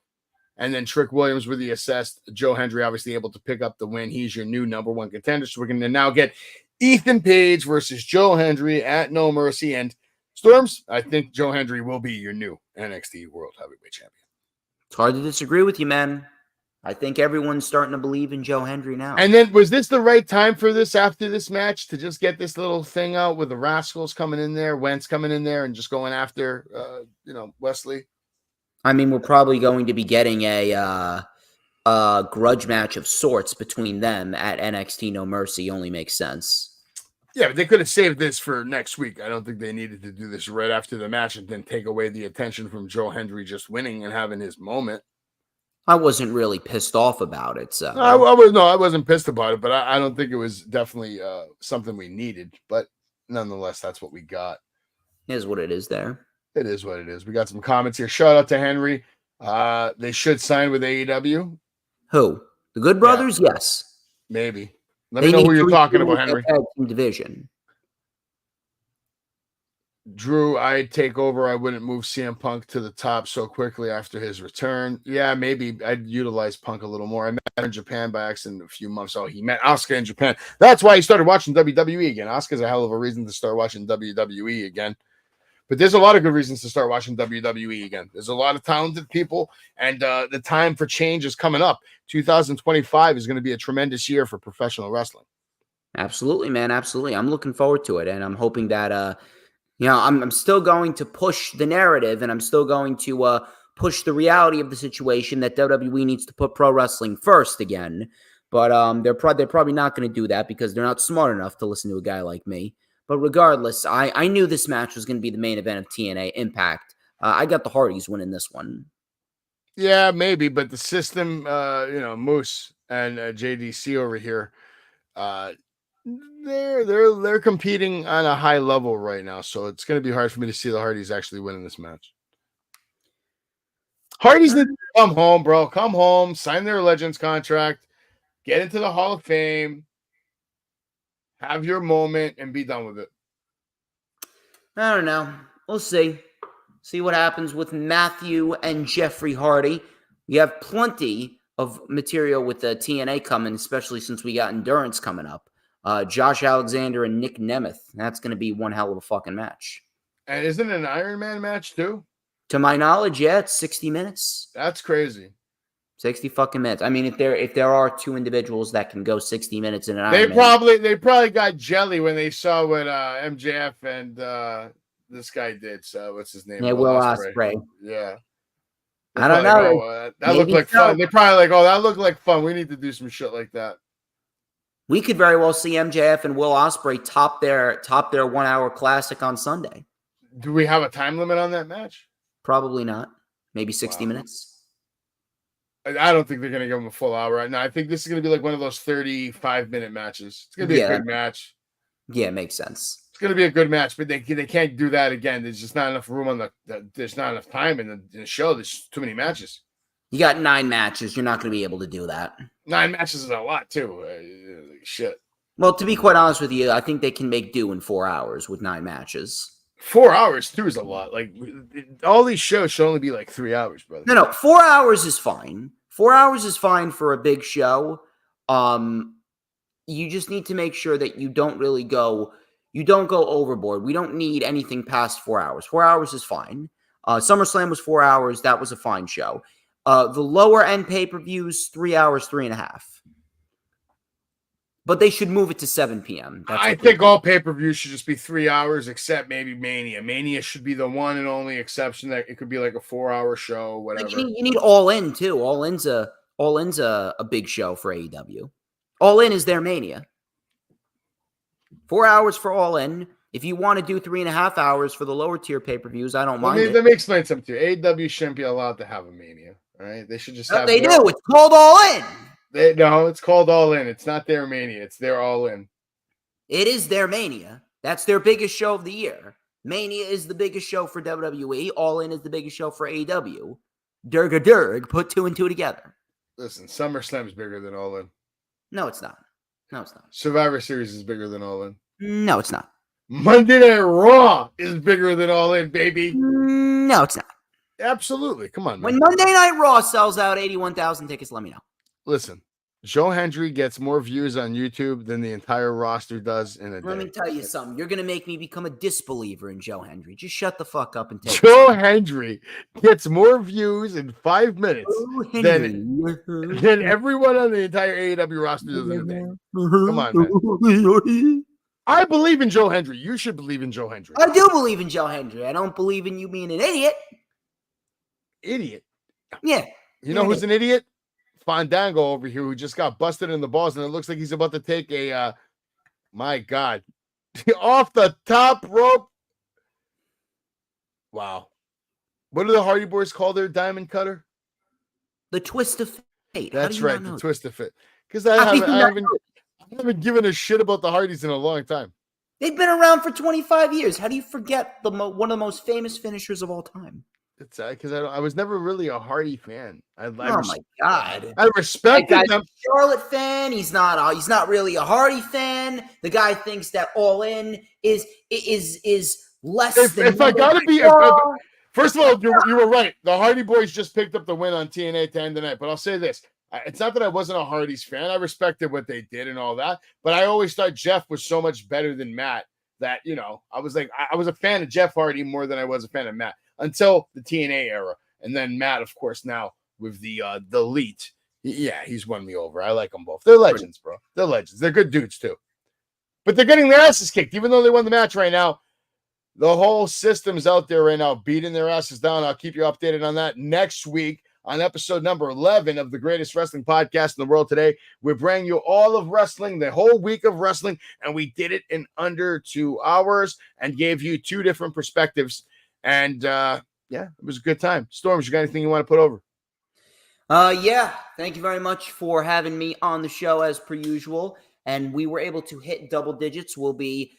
And then Trick Williams with the assist. Joe Hendry obviously able to pick up the win. He's your new #1 contender. So we're going to now get Ethan Page versus Joe Hendry at No Mercy. And Storms, I think Joe Hendry will be your new NXT World Heavyweight Champion. It's hard to disagree with you, man. I think everyone's starting to believe in Joe Hendry now. And then was this the right time for this after this match to just get this little thing out with the Rascals coming in there, Wentz coming in there and just going after, Wesley? I mean, we're probably going to be getting a grudge match of sorts between them at NXT No Mercy. Only makes sense. Yeah, but they could have saved this for next week. I don't think they needed to do this right after the match and then take away the attention from Joe Hendry just winning and having his moment. I wasn't really pissed off about it. So I wasn't pissed about it, but I don't think it was definitely something we needed. But nonetheless, that's what we got. It is what it is there. It is what it is. We got some comments here. Shout out to Henry. They should sign with AEW. Who? The Good Brothers? Yeah. Yes. Maybe. Let me know who you're talking about, Henry. Division. Drew, I'd take over. I wouldn't move CM Punk to the top so quickly after his return. Yeah, maybe I'd utilize Punk a little more. I met him in Japan by accident a few months ago. He met Asuka in Japan. That's why he started watching WWE again. Asuka's a hell of a reason to start watching WWE again. But there's a lot of good reasons to start watching WWE again. There's a lot of talented people, and the time for change is coming up. 2025 is going to be a tremendous year for professional wrestling. Absolutely, man. Absolutely. I'm looking forward to it, and I'm hoping that I'm still going to push the narrative, and I'm still going to push the reality of the situation that WWE needs to put pro wrestling first again. But they're probably not going to do that because they're not smart enough to listen to a guy like me. But regardless, I knew this match was going to be the main event of TNA Impact. I got the Hardys winning this one. Yeah, maybe, but the system, Moose and JDC over here, they're competing on a high level right now, so it's going to be hard for me to see the Hardys actually winning this match. Hardys need to come home, bro. Come home, sign their Legends contract, get into the Hall of Fame, have your moment, and be done with it. I don't know. We'll see. See what happens with Matthew and Jeffrey Hardy. We have plenty of material with the TNA coming, especially since we got Endurance coming up. Josh Alexander and Nick Nemeth. That's going to be one hell of a fucking match. And isn't it an Iron Man match too? To my knowledge, yeah, it's 60 minutes. That's crazy. 60 fucking minutes. I mean, if there are two individuals that can go 60 minutes in an Iron Man, they probably got jelly when they saw what MJF and this guy did. So what's his name? Yeah, Will Ospreay. Yeah. I don't know. That looked like fun. They probably like, oh, that looked like fun. We need to do some shit like that. We could very well see MJF and Will Ospreay top their 1 hour classic on Sunday. Do we have a time limit on that match? Probably not. Maybe 60 minutes. I don't think they're going to give them a full hour right now. I think this is going to be like one of those 35-minute matches. It's going to be a good match. Yeah, it makes sense. It's going to be a good match, but they can't do that again. There's just not enough room on there's not enough time in the show. There's too many matches. You got 9 matches. You're not going to be able to do that. 9 matches is a lot too. Shit. Well, to be quite honest with you, I think they can make do in 4 hours with 9 matches. 4 hours too is a lot. Like all these shows should only be like 3 hours, brother. No, 4 hours is fine. 4 hours is fine for a big show. You just need to make sure that you don't go overboard. We don't need anything past 4 hours. 4 hours is fine. SummerSlam was 4 hours. That was a fine show. The lower end pay-per-views, 3 hours, 3.5. But they should move it to 7 p.m. I think all pay-per-views should just be 3 hours, except maybe Mania. Mania should be the one and only exception that it could be like a 4-hour show, whatever. You need All In too. All In's a big show for AEW. All In is their Mania. 4 hours for All In. If you want to do 3.5 hours for the lower tier pay-per-views, I don't mind. Let me explain something to you. AEW shouldn't be allowed to have a Mania. All right, they should just have. They do. It's called All In. No, it's called All In. It's not their Mania. It's their All In. It is their Mania. That's their biggest show of the year. Mania is the biggest show for WWE. All In is the biggest show for AEW. Durg, put 2 and 2 together. Listen, SummerSlam is bigger than All In. No, it's not. Survivor Series is bigger than All In. No, it's not. Monday Night Raw is bigger than All In, baby. No, it's not. Absolutely. Come on, man. When Monday Night Raw sells out 81,000 tickets, let me know. Listen, Joe Hendry gets more views on YouTube than the entire roster does in a day. Let me tell you something. You're going to make me become a disbeliever in Joe Hendry. Just shut the fuck up and take it. Joe Hendry gets more views in 5 minutes than everyone on the entire AEW roster does in a day. Come on, man. I believe in Joe Hendry. You should believe in Joe Hendry. I do believe in Joe Hendry. I don't believe in you being an idiot. Idiot? Yeah. You know who's an idiot? Fandango over here, who just got busted in the balls, and it looks like he's about to take a, my God, off the top rope. Wow. What do the Hardy Boys call their diamond cutter? The twist of fate. That's right, the twist of fate. Because I haven't given a shit about the Hardys in a long time. They've been around for 25 years. How do you forget one of the most famous finishers of all time? It's because I was never really a Hardy fan. My God! I respected them. Charlotte fan. He's not really a Hardy fan. The guy thinks that All In is less than. If I gotta be, first of all, you were right. The Hardy Boys just picked up the win on TNA to end the night. But I'll say this: it's not that I wasn't a Hardys fan. I respected what they did and all that. But I always thought Jeff was so much better than Matt that, I was like, I was a fan of Jeff Hardy more than I was a fan of Matt until the TNA era. And then Matt, of course, now with the Elite. Yeah, he's won me over. I like them both. They're legends, bro. They're legends. They're good dudes, too. But they're getting their asses kicked, even though they won the match right now. The whole system's out there right now, beating their asses down. I'll keep you updated on that next week on episode number 11 of the greatest wrestling podcast in the world today. We're bringing you all of wrestling, the whole week of wrestling, and we did it in under 2 hours and gave you 2 different perspectives. And, yeah, it was a good time. Storms, you got anything you want to put over? Yeah, thank you very much for having me on the show as per usual. And we were able to hit double digits. We'll be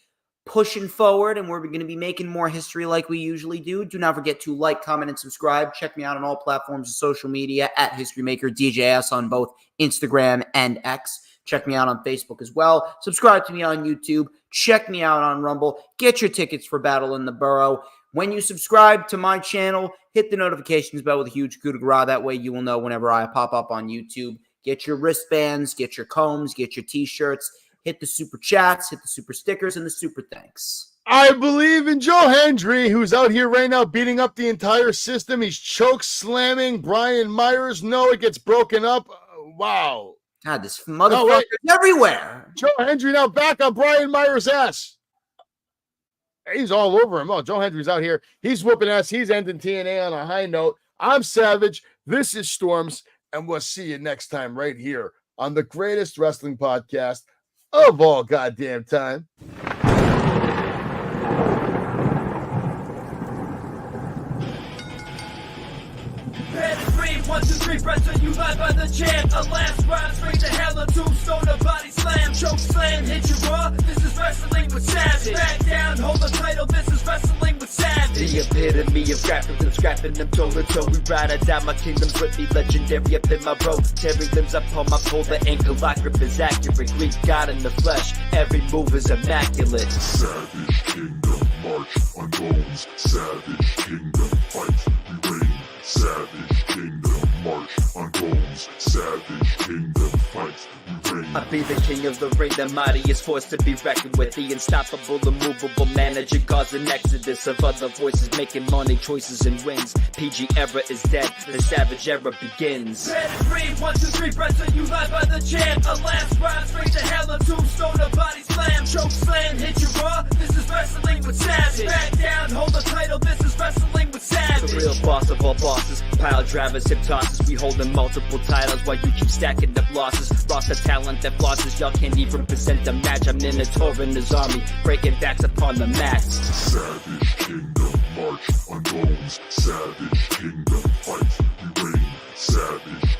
pushing forward, and we're going to be making more history like we usually do. Do not forget to like, comment, and subscribe. Check me out on all platforms of social media at HistoryMaker DJS on both Instagram and X. Check me out on Facebook as well. Subscribe to me on YouTube. Check me out on Rumble. Get your tickets for Battle in the Borough. When you subscribe to my channel, hit the notifications bell with a huge coup de grace. That way you will know whenever I pop up on YouTube. Get your wristbands, get your combs, get your t-shirts. Hit the super chats, hit the super stickers, and the super thanks. I believe in Joe Hendry, who's out here right now beating up the entire system. He's choke slamming Brian Myers. No, it gets broken up. Wow. God, this motherfucker is everywhere. Joe Hendry now back on Brian Myers' ass. He's all over him. Oh, Joe Hendry's out here. He's whooping ass. He's ending TNA on a high note. I'm Savage. This is Storms, and we'll see you next time right here on the greatest wrestling podcast of all goddamn time. Pedigree, 1, 2, 3, press on you live by the champ. A last ride straight to hell, a tombstone, a body slam, choke slam, hit you raw. This is wrestling with Savage. Back down, hold the title. This is wrestling with Savage. The epitome of grappling them, scrapping them toe to toe. We ride or die, my kingdom's with me, legendary up in my row. Tearing limbs up on my pole, the ankle lock grip is accurate. Greek God in the flesh, every move is immaculate. Savage Kingdom march on bones. Savage Kingdom fight, we reign. Savage Kingdom march on bones. Savage Kingdom fight, we reign. I be the king of the ring, the mightiest force to be reckoned with. The unstoppable, immovable manager, cause an exodus of other voices making money choices and wins. PG era is dead, the savage era begins. Pedigree, 1, 2, 3, press on you live by the champ. A last ride straight to hell, a tombstone, a body slam, choke slam, hit you raw. This is wrestling with Savage. Back down, hold the title. This is wrestling with Savage. The real boss of all bosses, pile drivers, hip tosses. We holding multiple titles while you keep stacking up losses. Roster talent that flosses, y'all can't even present a match. I'm Minotaur in his army, breaking backs upon the mats. Savage Kingdom march on bones. Savage Kingdom fight, we reign. Savage